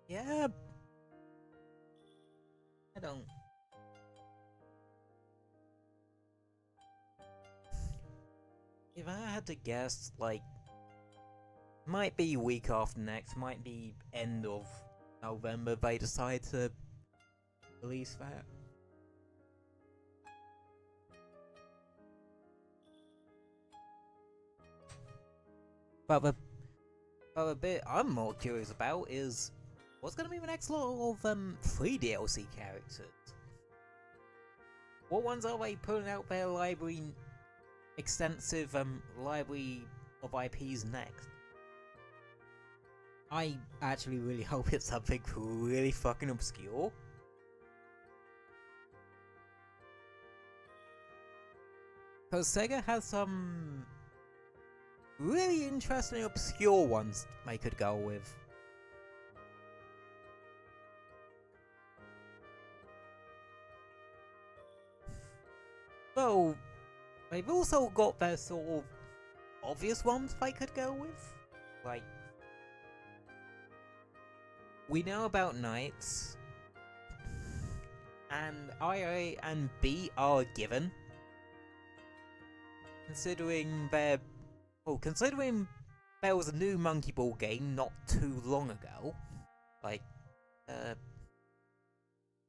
yeah, I don't. If I had to guess, like, might be week after next, might be end of November they decide to release that. But the bit I'm more curious about is what's gonna be the next lot of free DLC characters? What ones are they putting out their library, extensive library of IPs next? I actually really hope it's something really fucking obscure. Because Sega has some really interesting obscure ones they could go with. Though, they've also got their sort of obvious ones they could go with. Like, we know about Knights, and IA and B are a given. Considering there was a new Monkey Ball game not too long ago. Like,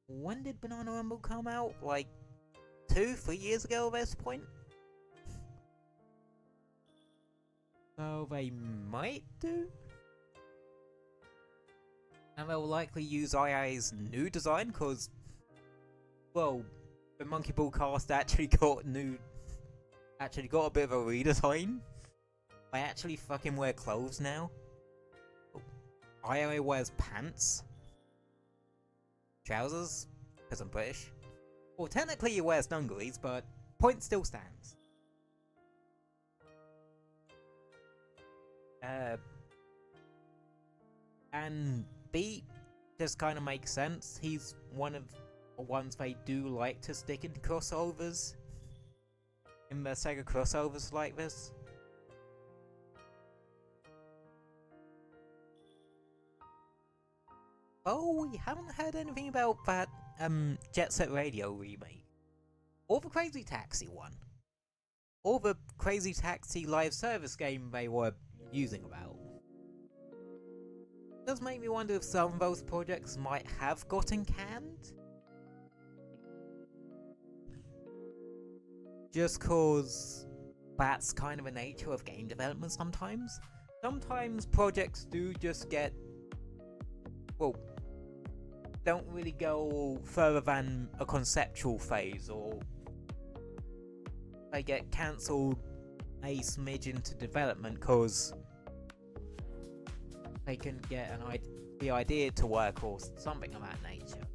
when did Banana Rumble come out? Like, 2-3 years ago at this point? So they might do? And they'll likely use IA's new design, cause, well, the Monkey Ball cast actually got a bit of a redesign. They actually fucking wear clothes now. IA wears pants. Trousers, because I'm British. Well, technically he wears dungarees, but point still stands. And B just kind of makes sense. He's one of the ones they do like to stick into crossovers. In the Sega crossovers like this. Oh, we haven't heard anything about that Jet Set Radio remake. Or the Crazy Taxi one. Or the Crazy Taxi live service game they were using about. Does make me wonder if some of those projects might have gotten canned. Just cause that's kind of the nature of game development sometimes. Sometimes projects do just get, well, don't really go further than a conceptual phase, or they get cancelled a smidge into development cause they couldn't get the idea to work or something of that nature.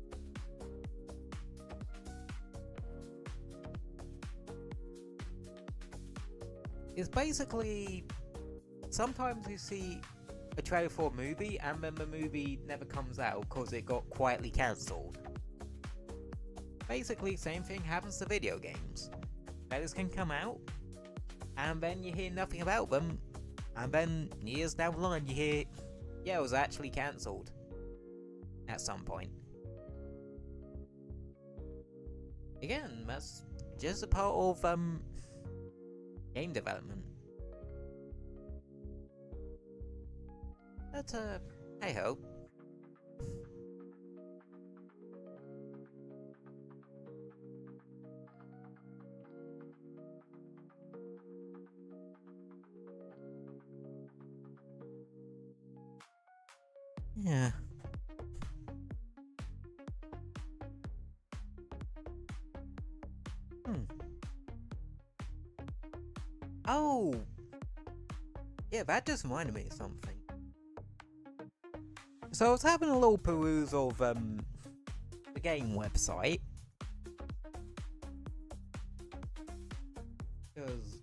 It's basically, sometimes you see a trailer for a movie and then the movie never comes out because it got quietly cancelled. Basically, same thing happens to video games. Trailers can come out and then you hear nothing about them, and then years down the line you hear, yeah, it was actually cancelled at some point. Again, that's just a part of game development. But hey ho. Yeah. Oh! Yeah, that just reminded me of something. So I was having a little peruse of the game website. Because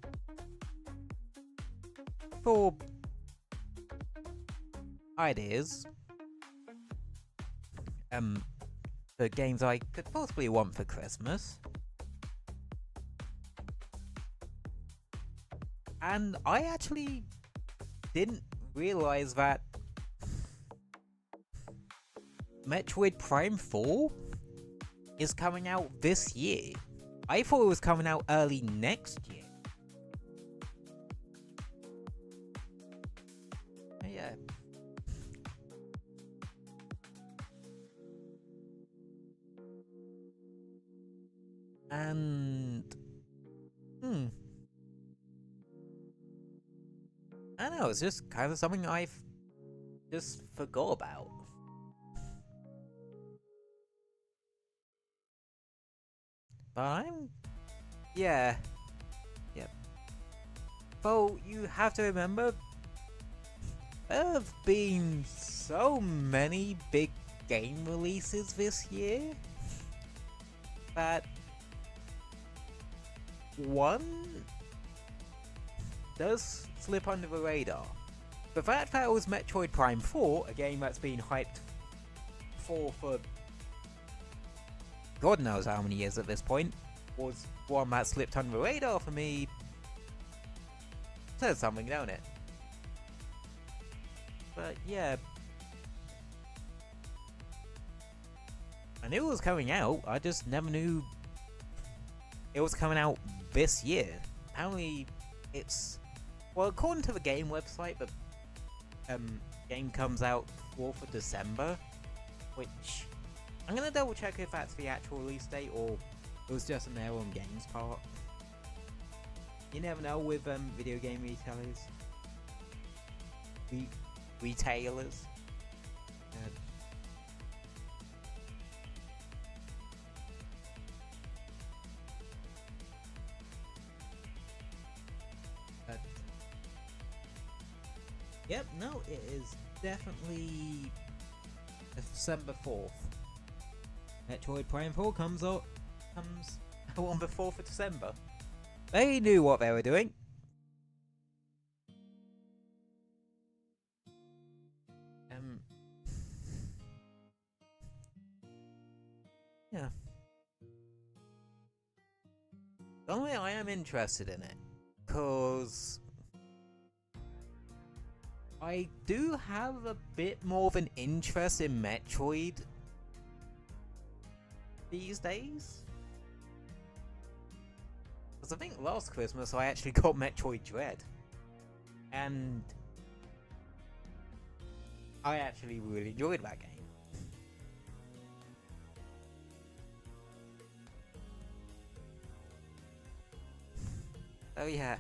for ideas, the games I could possibly want for Christmas. And I actually didn't realize that Metroid Prime 4 is coming out this year. I thought it was coming out early next year. Yeah. And I don't know, it's just kind of something I've just forgot about. But yeah. Though you have to remember, there have been so many big game releases this year that one does slip under the radar. The fact that it was Metroid Prime 4, a game that's been hyped for God knows how many years at this point, was one that slipped under the radar for me. Says something, don't it? But yeah. I knew it was coming out, I just never knew it was coming out this year. Apparently, it's... Well, according to the game website, the game comes out 4th of December, which... I'm gonna double check if that's the actual release date, or it was just an error on game's part. You never know with video game retailers. Retailers. Yep, no, it is definitely December 4th. Metroid Prime 4 comes out on the 4th of December. They knew what they were doing. Yeah. Only I am interested in it, cause I do have a bit more of an interest in Metroid these days. Because I think last Christmas I actually got Metroid Dread, and I actually really enjoyed that game. Oh yeah.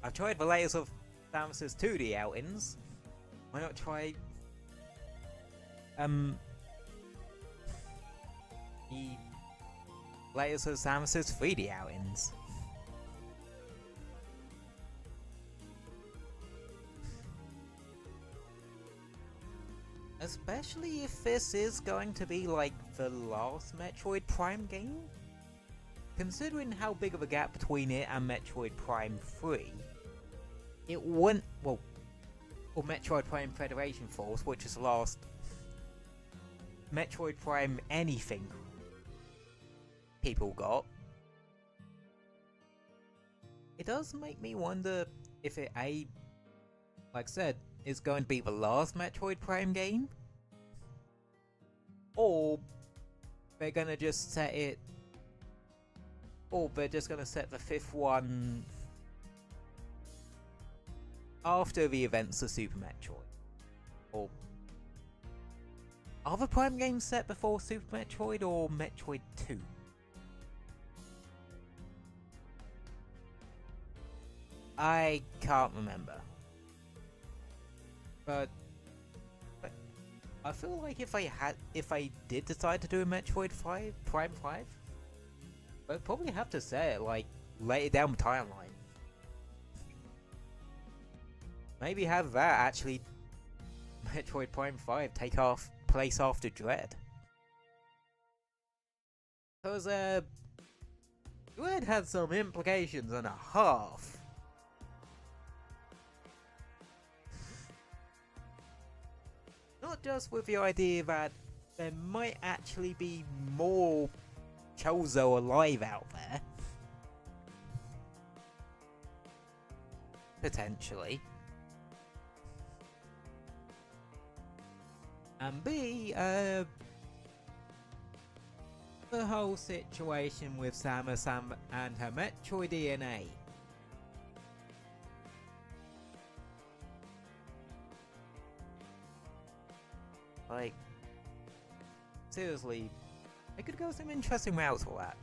I've tried the latest of Samus's 2D outings. Why not try the latest of Samus's 3D outings? Especially if this is going to be like the last Metroid Prime game. Considering how big of a gap between it and Metroid Prime 3, it wouldn't, well, or Metroid Prime Federation Force, which is the last Metroid Prime anything people got. It does make me wonder if it, like I said, is going to be the last Metroid Prime game, or they're gonna just set it, or they're just gonna set the 5th one after the events of Super Metroid. Or are the Prime games set before Super Metroid or Metroid 2? I can't remember. But I feel like if I did decide to do a Metroid 5 Prime 5, I'd probably have to say it like lay it down the timeline. Maybe have that actually Metroid Prime 5 take off place after Dread. Because Dread had some implications and a half. Not just with the idea that there might actually be more Chozo alive out there. Potentially. And B, the whole situation with Samus and her Metroid DNA. Like, seriously, I could go some interesting routes for that.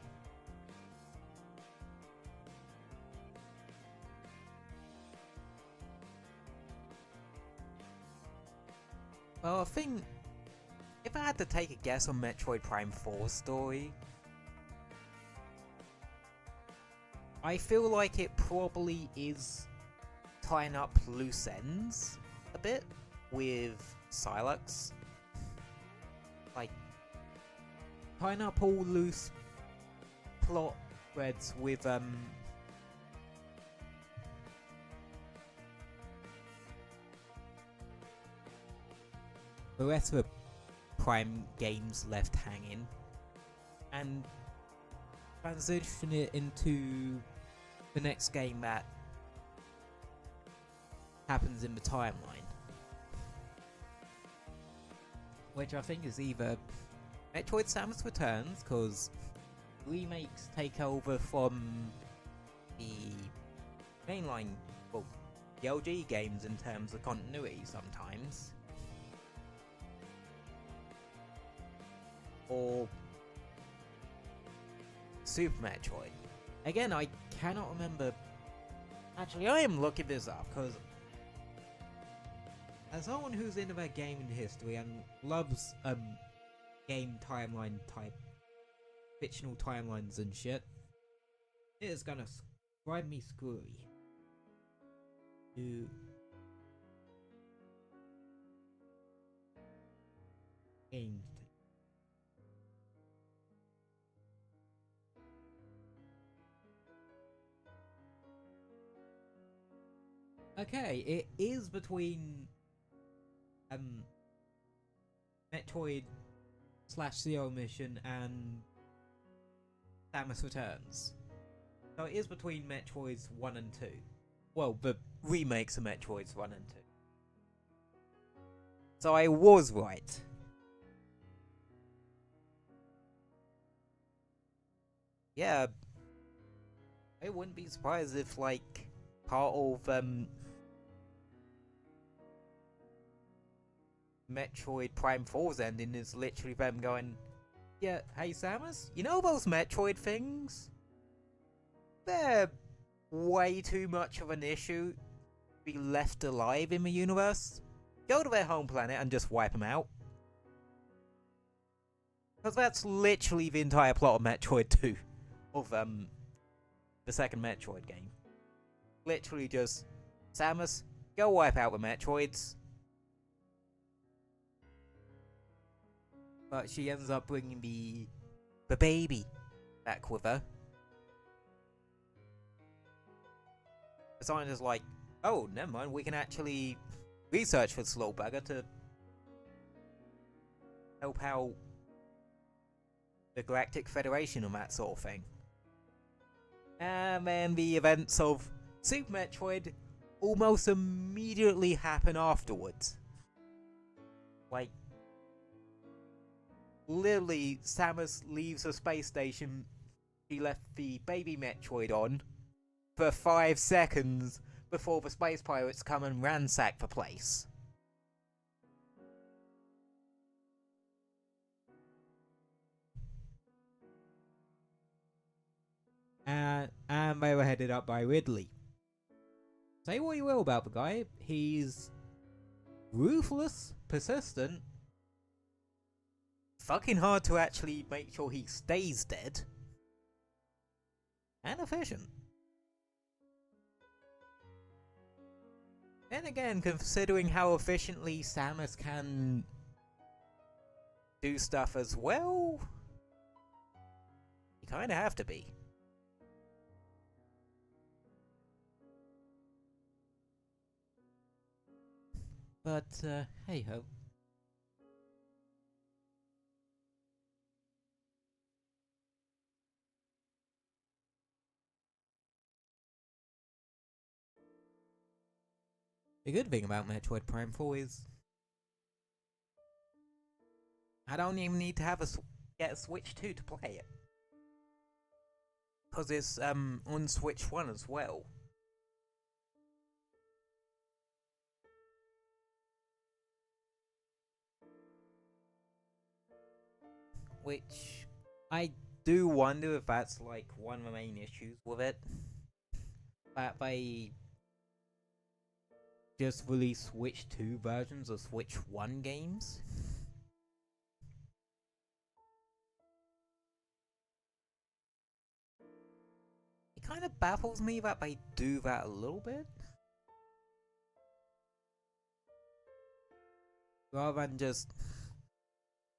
Well, I think if I had to take a guess on Metroid Prime 4's story, I feel like it probably is tying up loose ends a bit with Sylux. Like, tying up all loose plot threads with the rest of the Prime games left hanging, and transition it into the next game that happens in the timeline. which I think is either Metroid Samus Returns, because remakes take over from the mainline, well, the LG games in terms of continuity sometimes, or Super Metroid. Again, I cannot remember. Actually, I am looking this up because, as someone who's into their gaming history and loves game timeline type fictional timelines and shit, it is gonna drive me screwy to games. Okay, it is between Metroid / Zero Mission and Samus Returns. So it is between Metroids 1 and 2. Well, the remakes of Metroids 1 and 2. So I was right. Yeah, I wouldn't be surprised if, like, part of Metroid Prime 4's ending is literally them going, yeah, hey Samus, you know those Metroid things? They're way too much of an issue to be left alive in the universe. Go to their home planet and just wipe them out. Because that's literally the entire plot of Metroid 2. Of the second Metroid game. Literally just, Samus, go wipe out the Metroids. But she ends up bringing the baby back with her. The scientist is like, oh, never mind, we can actually research this little bugger to help out the Galactic Federation and that sort of thing. And then the events of Super Metroid almost immediately happen afterwards. Like, literally, Samus leaves the space station she left the baby Metroid on for 5 seconds before the space pirates come and ransack the place. And they were headed up by Ridley. Say what you will about the guy, he's ruthless, persistent, fucking hard to actually make sure he stays dead, and efficient. Then again, considering how efficiently Samus can do stuff as well, you kinda have to be. But, hey ho. The good thing about Metroid Prime 4 is I don't even need to have get a Switch 2 to play it. Because it's on Switch 1 as well. Which I do wonder if that's like one of the main issues with it. That they just release Switch 2 versions of Switch 1 games. It kind of baffles me that they do that a little bit. Rather than just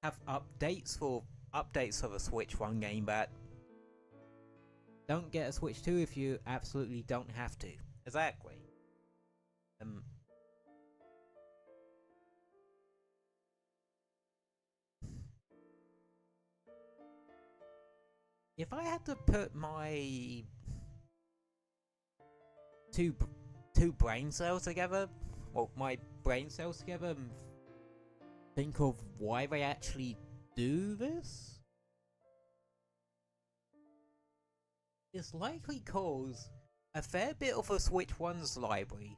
have updates for the Switch 1 game, but don't get a Switch 2 if you absolutely don't have to. Exactly. If I had to put my two brain cells together, well, my brain cells together, and think of why they actually do this. It's likely cause a fair bit of the Switch 1's library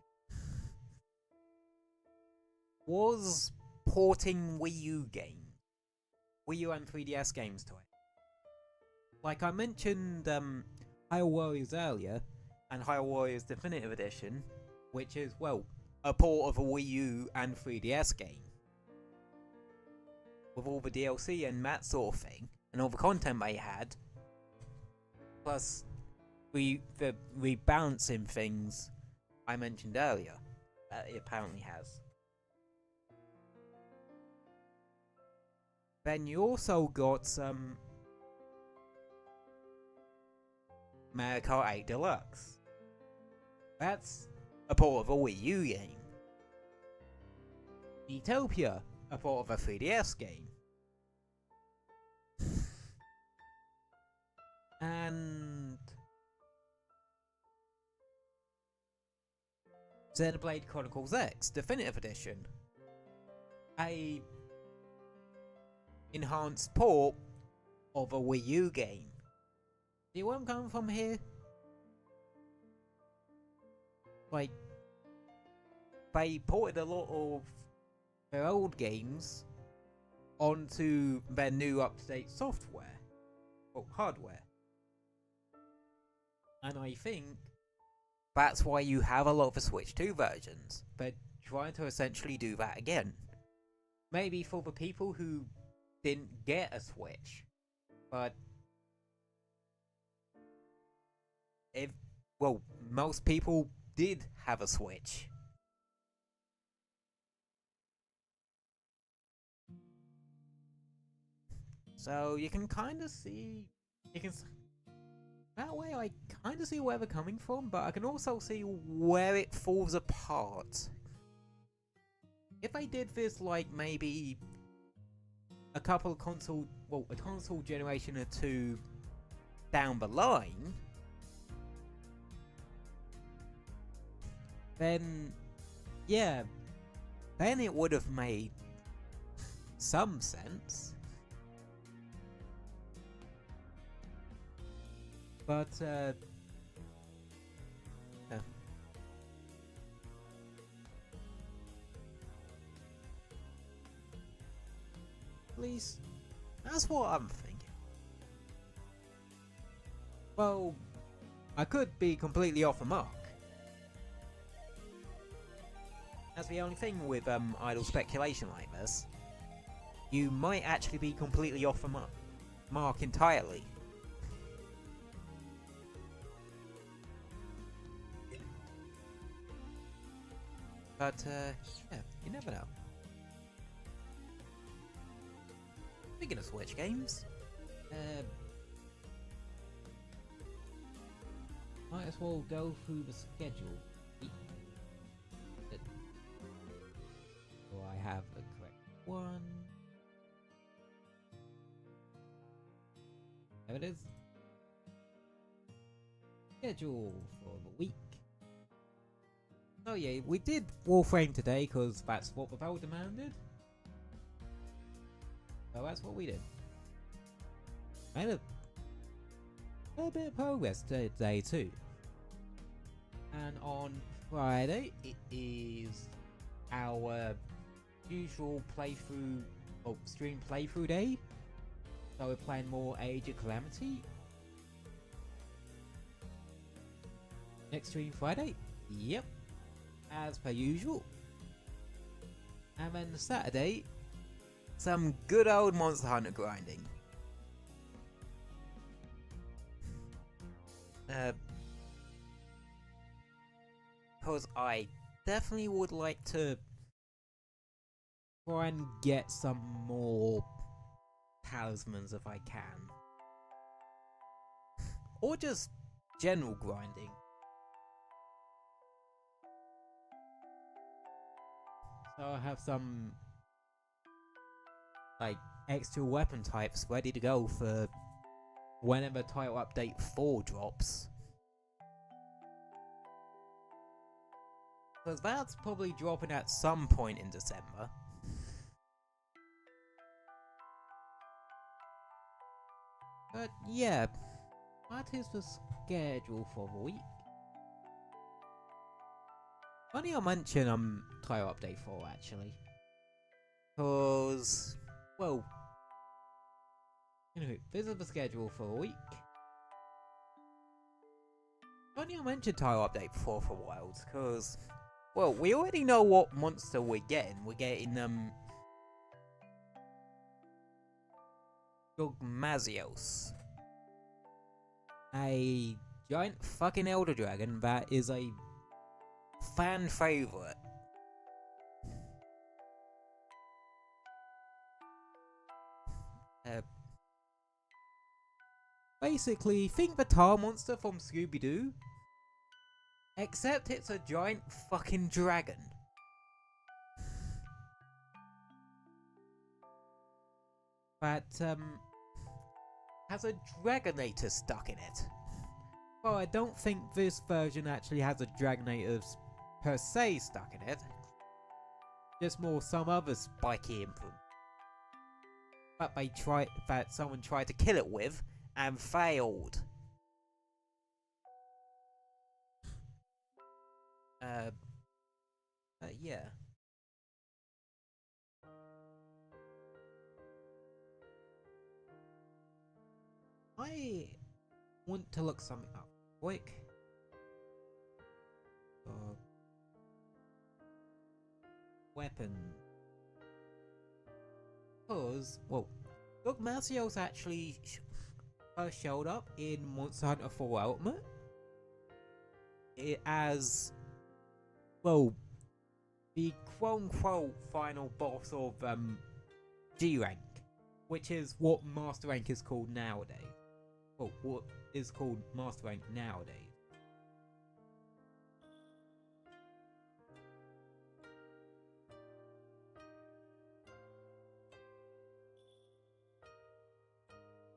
was porting Wii U games, Wii U and 3DS games to it. Like I mentioned Hyrule Warriors earlier, and Hyrule Warriors Definitive Edition, which is, well, a port of a Wii U and 3DS game. With all the DLC and that sort of thing, and all the content they had, plus the rebalancing things I mentioned earlier that it apparently has. Then you also got some Mario Kart 8 Deluxe. That's a port of a Wii U game. Utopia, a port of a 3DS game. And Xenoblade Chronicles X Definitive Edition, a enhanced port of a Wii U game. See where I'm coming from here? Like, they ported a lot of their old games onto their new up-to-date software, or hardware. And I think that's why you have a lot of the Switch 2 versions. They're trying to essentially do that again. Maybe for the people who didn't get a Switch, but most people did have a Switch. So you can kind of see, that way I kind of see where they're coming from, but I can also see where it falls apart. If they did this like maybe a console generation or two down the line, then yeah, then it would have made some sense. But at least that's what I'm thinking. Well, I could be completely off the mark. That's the only thing with idle speculation like this. You might actually be completely off the mark entirely. But yeah, you never know. Speaking of Switch games, might as well go through the schedule. So I have the correct one. There it is. Schedule for the week. Oh yeah, we did Warframe today because that's what the bell demanded. So that's what we did. Made a bit of progress today too. And on Friday it is our usual playthrough, or stream playthrough day. So we're playing more Age of Calamity. Next stream Friday? Yep. As per usual. And then Saturday, some good old Monster Hunter grinding. Because I definitely would like to try and get some more talismans if I can. Or just general grinding. So I have some like extra weapon types ready to go for whenever Title Update 4 drops. Because that's probably dropping at some point in December. But yeah, what is the schedule for the week? Funny I mention Tire Update 4 actually. Cause, well, anyway, this is the schedule for the week. Funny I mentioned Tire Update 4 for Wilds, cause, well, we already know what monster we're getting. We're getting, Gogmazios. A giant fucking Elder Dragon that is a fan favorite. Basically, think the tar monster from Scooby-Doo, except it's a giant fucking dragon. That, has a Dragonator stuck in it. Well, I don't think this version actually has a Dragonator per se stuck in it. Just more some other spiky input. That someone tried to kill it with and failed. Yeah. I want to look something up quick. Weapon. Because, well, Gogmazios actually showed up in Monster Hunter 4 Ultimate. As, well, the quote-unquote final boss of G rank, which is what Master Rank is called nowadays. Well, what is called Master Rank nowadays.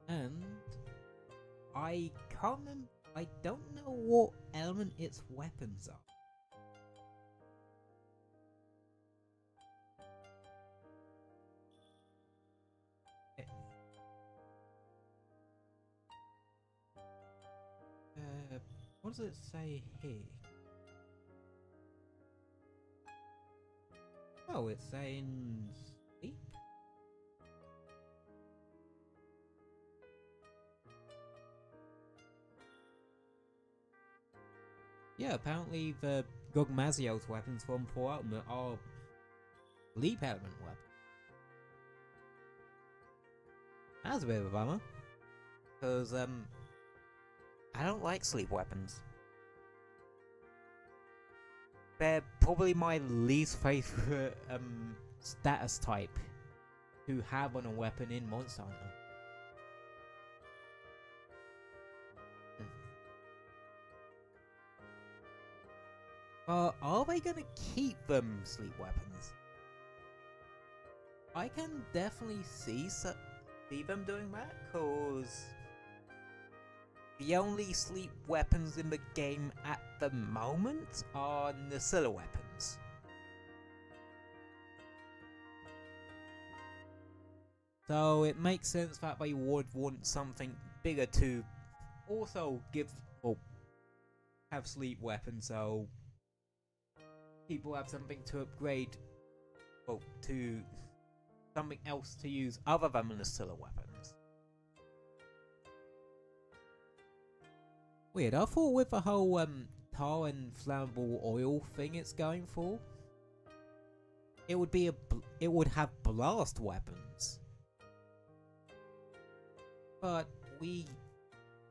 And I can't remember, I don't know what element its weapons are. What does it say here? Oh, it's saying sleep? Yeah, apparently the Gogmazios weapons from 4 Ultimate are sleep element weapons. That's a bit of a bummer. Because, I don't like sleep weapons. They're probably my least favorite status type to have on a weapon in Monster Hunter. But are they gonna keep them sleep weapons? I can definitely see them doing that, cause the only sleep weapons in the game at the moment are Nacilla weapons. So it makes sense that they would want something bigger to also give or have sleep weapons, so people have something to upgrade, well, to something else to use other than the Nacilla weapons. Weird, I thought with the whole tar and flammable oil thing it's going for, it would have blast weapons. But we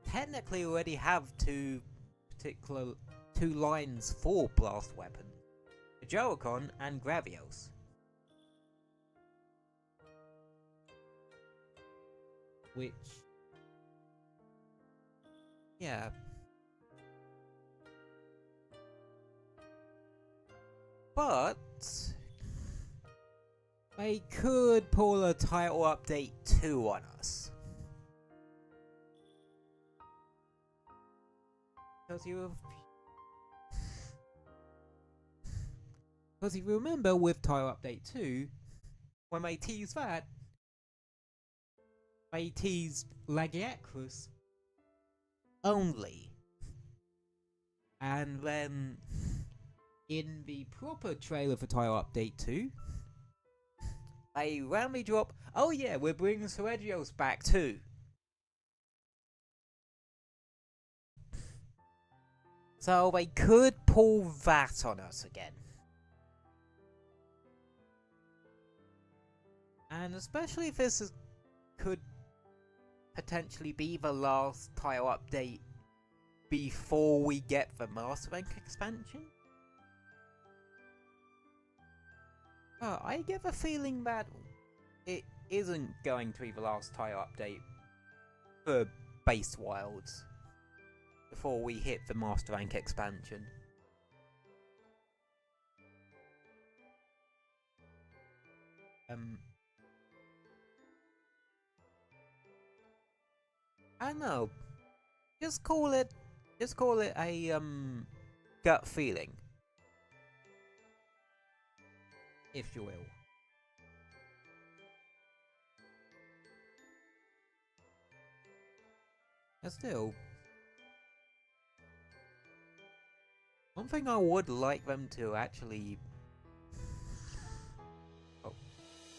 technically already have two lines for blast weapons. Joacon and Gravios. Which, yeah. But they could pull a title update 2 on us. Because if you remember with Title Update 2, when they teased that, they teased Lagiacrus only. And then in the proper trailer for Tile Update 2, they randomly drop, oh yeah, we're bringing Sergio's back too. So they could pull that on us again. And especially if could potentially be the last tile update before we get the Masterbank expansion. I get the feeling that it isn't going to be the last tile update for Base Wilds before we hit the Masterbank expansion. I don't know. Just call it a gut feeling, if you will. And still, one thing I would like them to actually,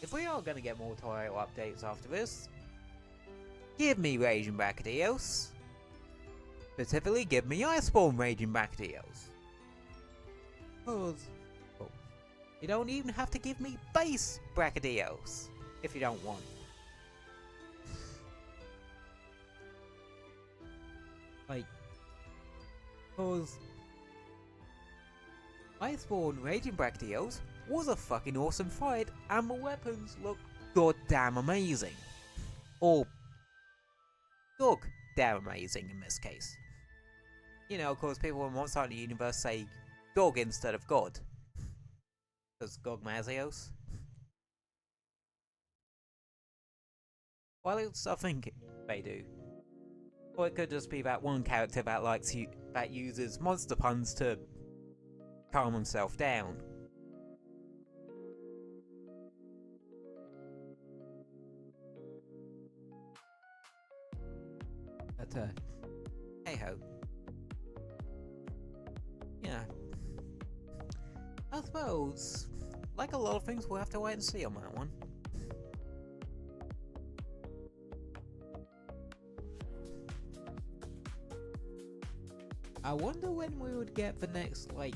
if we are gonna get more tile updates after this, give me Raging Brachydios. Specifically, give me Iceborne Raging Brachydios. Cause, you don't even have to give me base Brachydios if you don't want. Like, cause Iceborne Raging Brachydios was a fucking awesome fight, and the weapons look goddamn amazing. Or damn amazing in this case. You know, of course, people on one side of the universe say Gog instead of God. Because Gog Mazios. Well, it's I think they do. Or it could just be that one character that that uses monster puns to calm himself down. But hey ho. Yeah. I suppose, like a lot of things, we'll have to wait and see on that one. I wonder when we would get the next, like,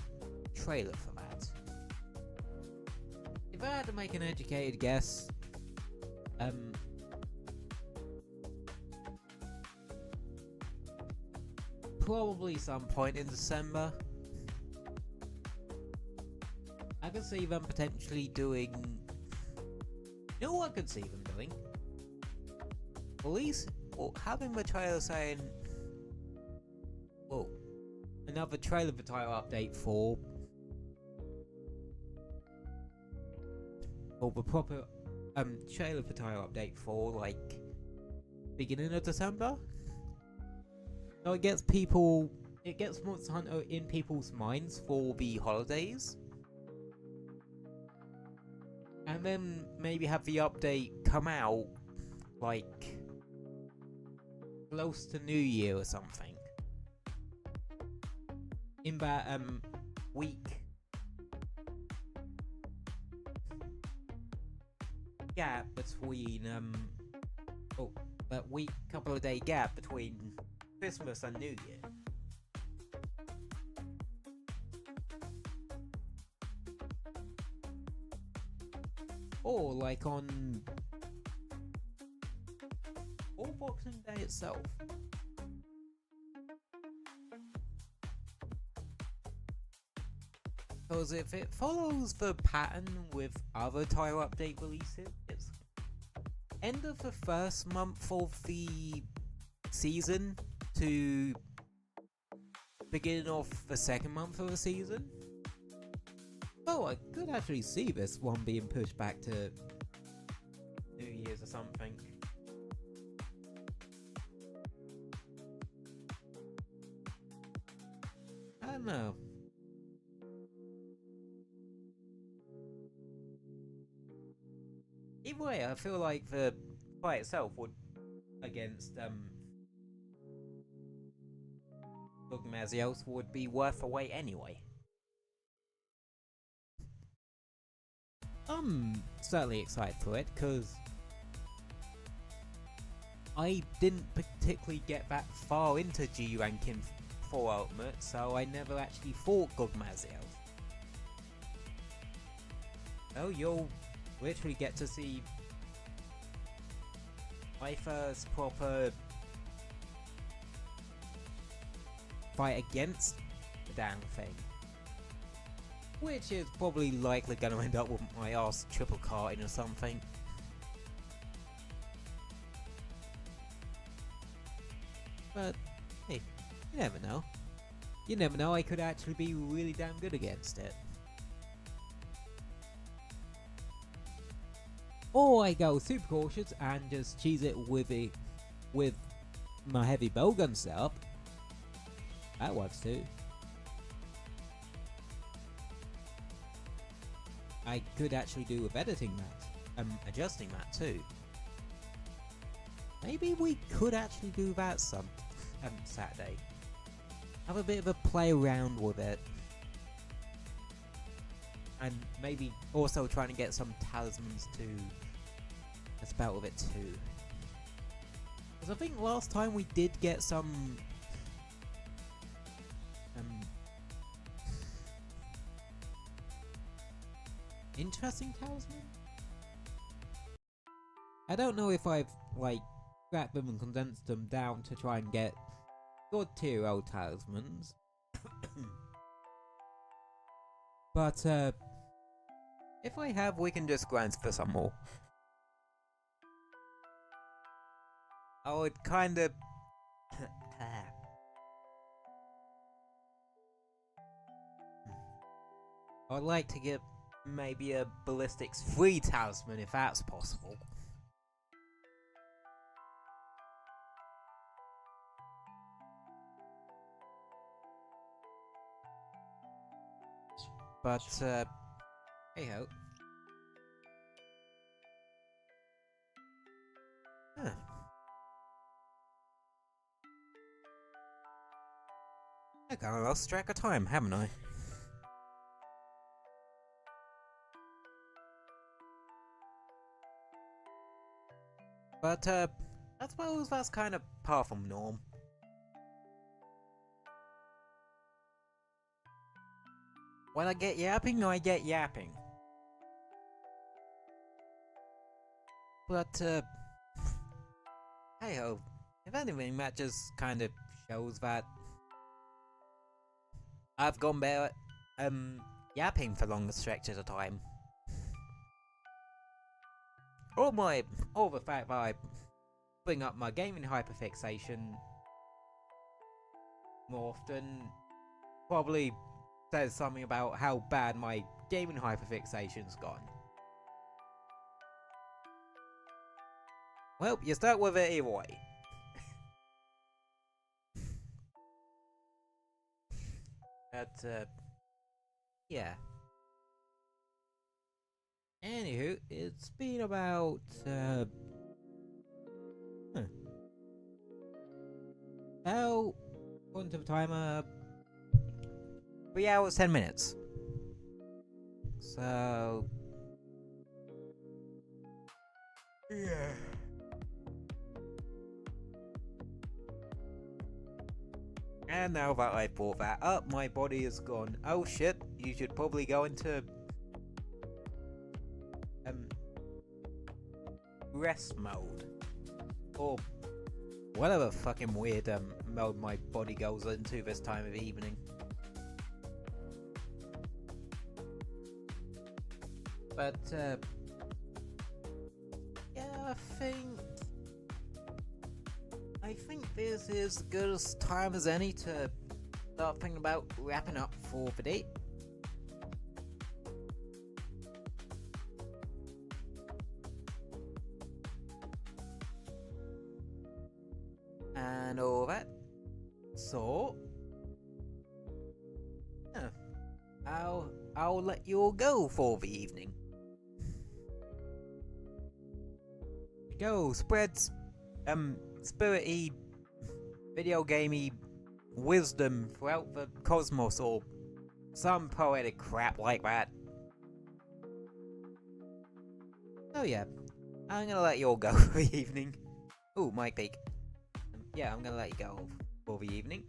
trailer for that. If I had to make an educated guess, probably some point in December. I could see them potentially doing... You know what I could see them doing? At least, or having the trailer saying... Well, another trailer for title update for... Or the proper trailer for title update for, like, beginning of December? So it gets Monster Hunter in people's minds for the holidays. And then maybe have the update come out, like, close to New Year or something. In that, week gap between, that week, couple of day gap between Christmas and New Year. Or like on Boxing Day itself. Because if it follows the pattern with other title update releases, it's end of the first month of the season to beginning of the second month of the season. Oh, I could actually see this one being pushed back to New Year's or something. I don't know. Either way, I feel like the fight itself would against Gugmazios would be worth a wait anyway. I'm certainly excited for it because I didn't particularly get that far into G rank in 4 Ultimate, so I never actually fought Gugmazios. Oh, you'll literally get to see my first proper fight against the damn thing. Which is probably likely going to end up with my ass triple carting or something. But, hey, you never know. You never know, I could actually be really damn good against it. Or I go super cautious and just cheese it with my heavy bowgun setup. That works too. I could actually do with editing that, adjusting that too. Maybe we could actually do that some Saturday. Have a bit of a play around with it. And maybe also trying to get some talismans to spell with it too. Because I think last time we did get some interesting talisman. I don't know if I've like scrapped them and condensed them down to try and get good tier old talismans. But if I have, we can just grind for some more. I would kind of I'd like to get maybe a ballistics 3 talisman if that's possible. But hey ho. Huh. I kinda lost track of time, haven't I? But I suppose that's kind of par from norm. When I get yapping, I get yapping. But hey ho, if anything, that just kind of shows that I've gone better yapping for longer stretches of time. Or the fact that I bring up my gaming hyperfixation more often probably says something about how bad my gaming hyperfixation's gone. Well, you start with it either way. But yeah. Anywho, it's been about how according to the timer 3 hours 10 minutes. So yeah. And now that I brought that up, my body is gone, oh shit, you should probably go into rest mode. Or whatever fucking weird mode my body goes into this time of evening. But yeah, I think this is as good as time as any to start thinking about wrapping up for the day. And all that. So I'll let you all go for the evening. Go, spreads spirity, video gamey wisdom throughout the cosmos, or some poetic crap like that. So yeah, I'm gonna let you all go for the evening. Ooh, mic peak. Yeah, I'm gonna let you go for the evening.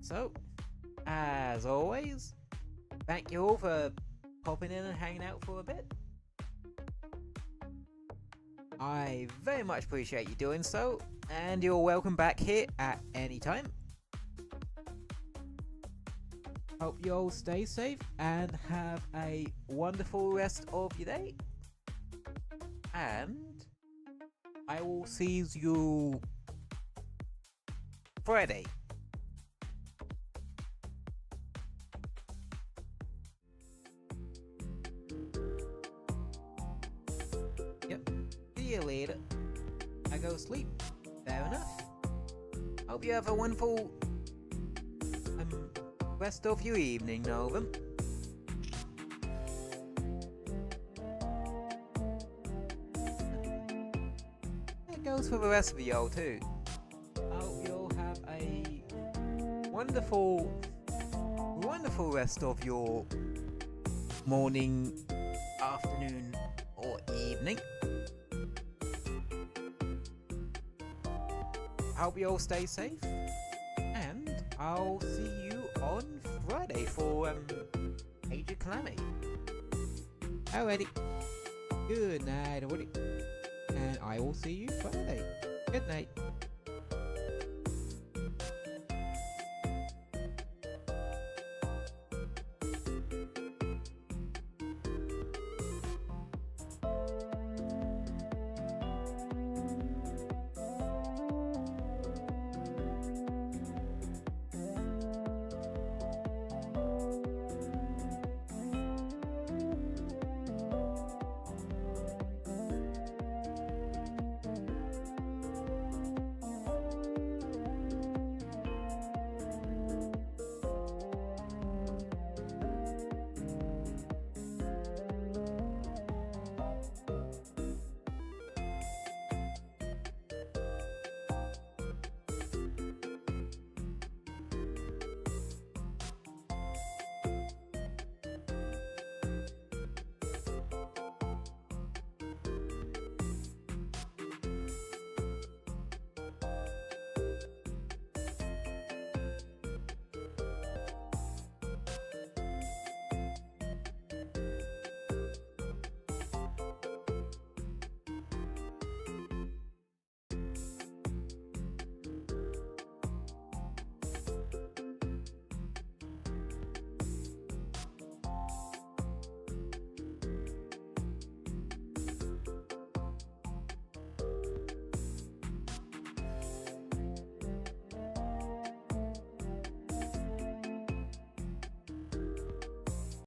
So, as always, thank you all for popping in and hanging out for a bit. I very much appreciate you doing so, and you're welcome back here at any time. Hope you all stay safe and have a wonderful rest of your day. And I will see you Friday. Yep. See you later. I go sleep. Fair enough. Hope you have a wonderful rest of your evening, Novum. That goes for the rest of y'all too. Hope you'll have a wonderful rest of your morning, afternoon, or evening. Hope you all stay safe, and I'll see you on Friday for Age of Calamity. Alrighty. Good night, everybody. And I will see you Friday. Good night.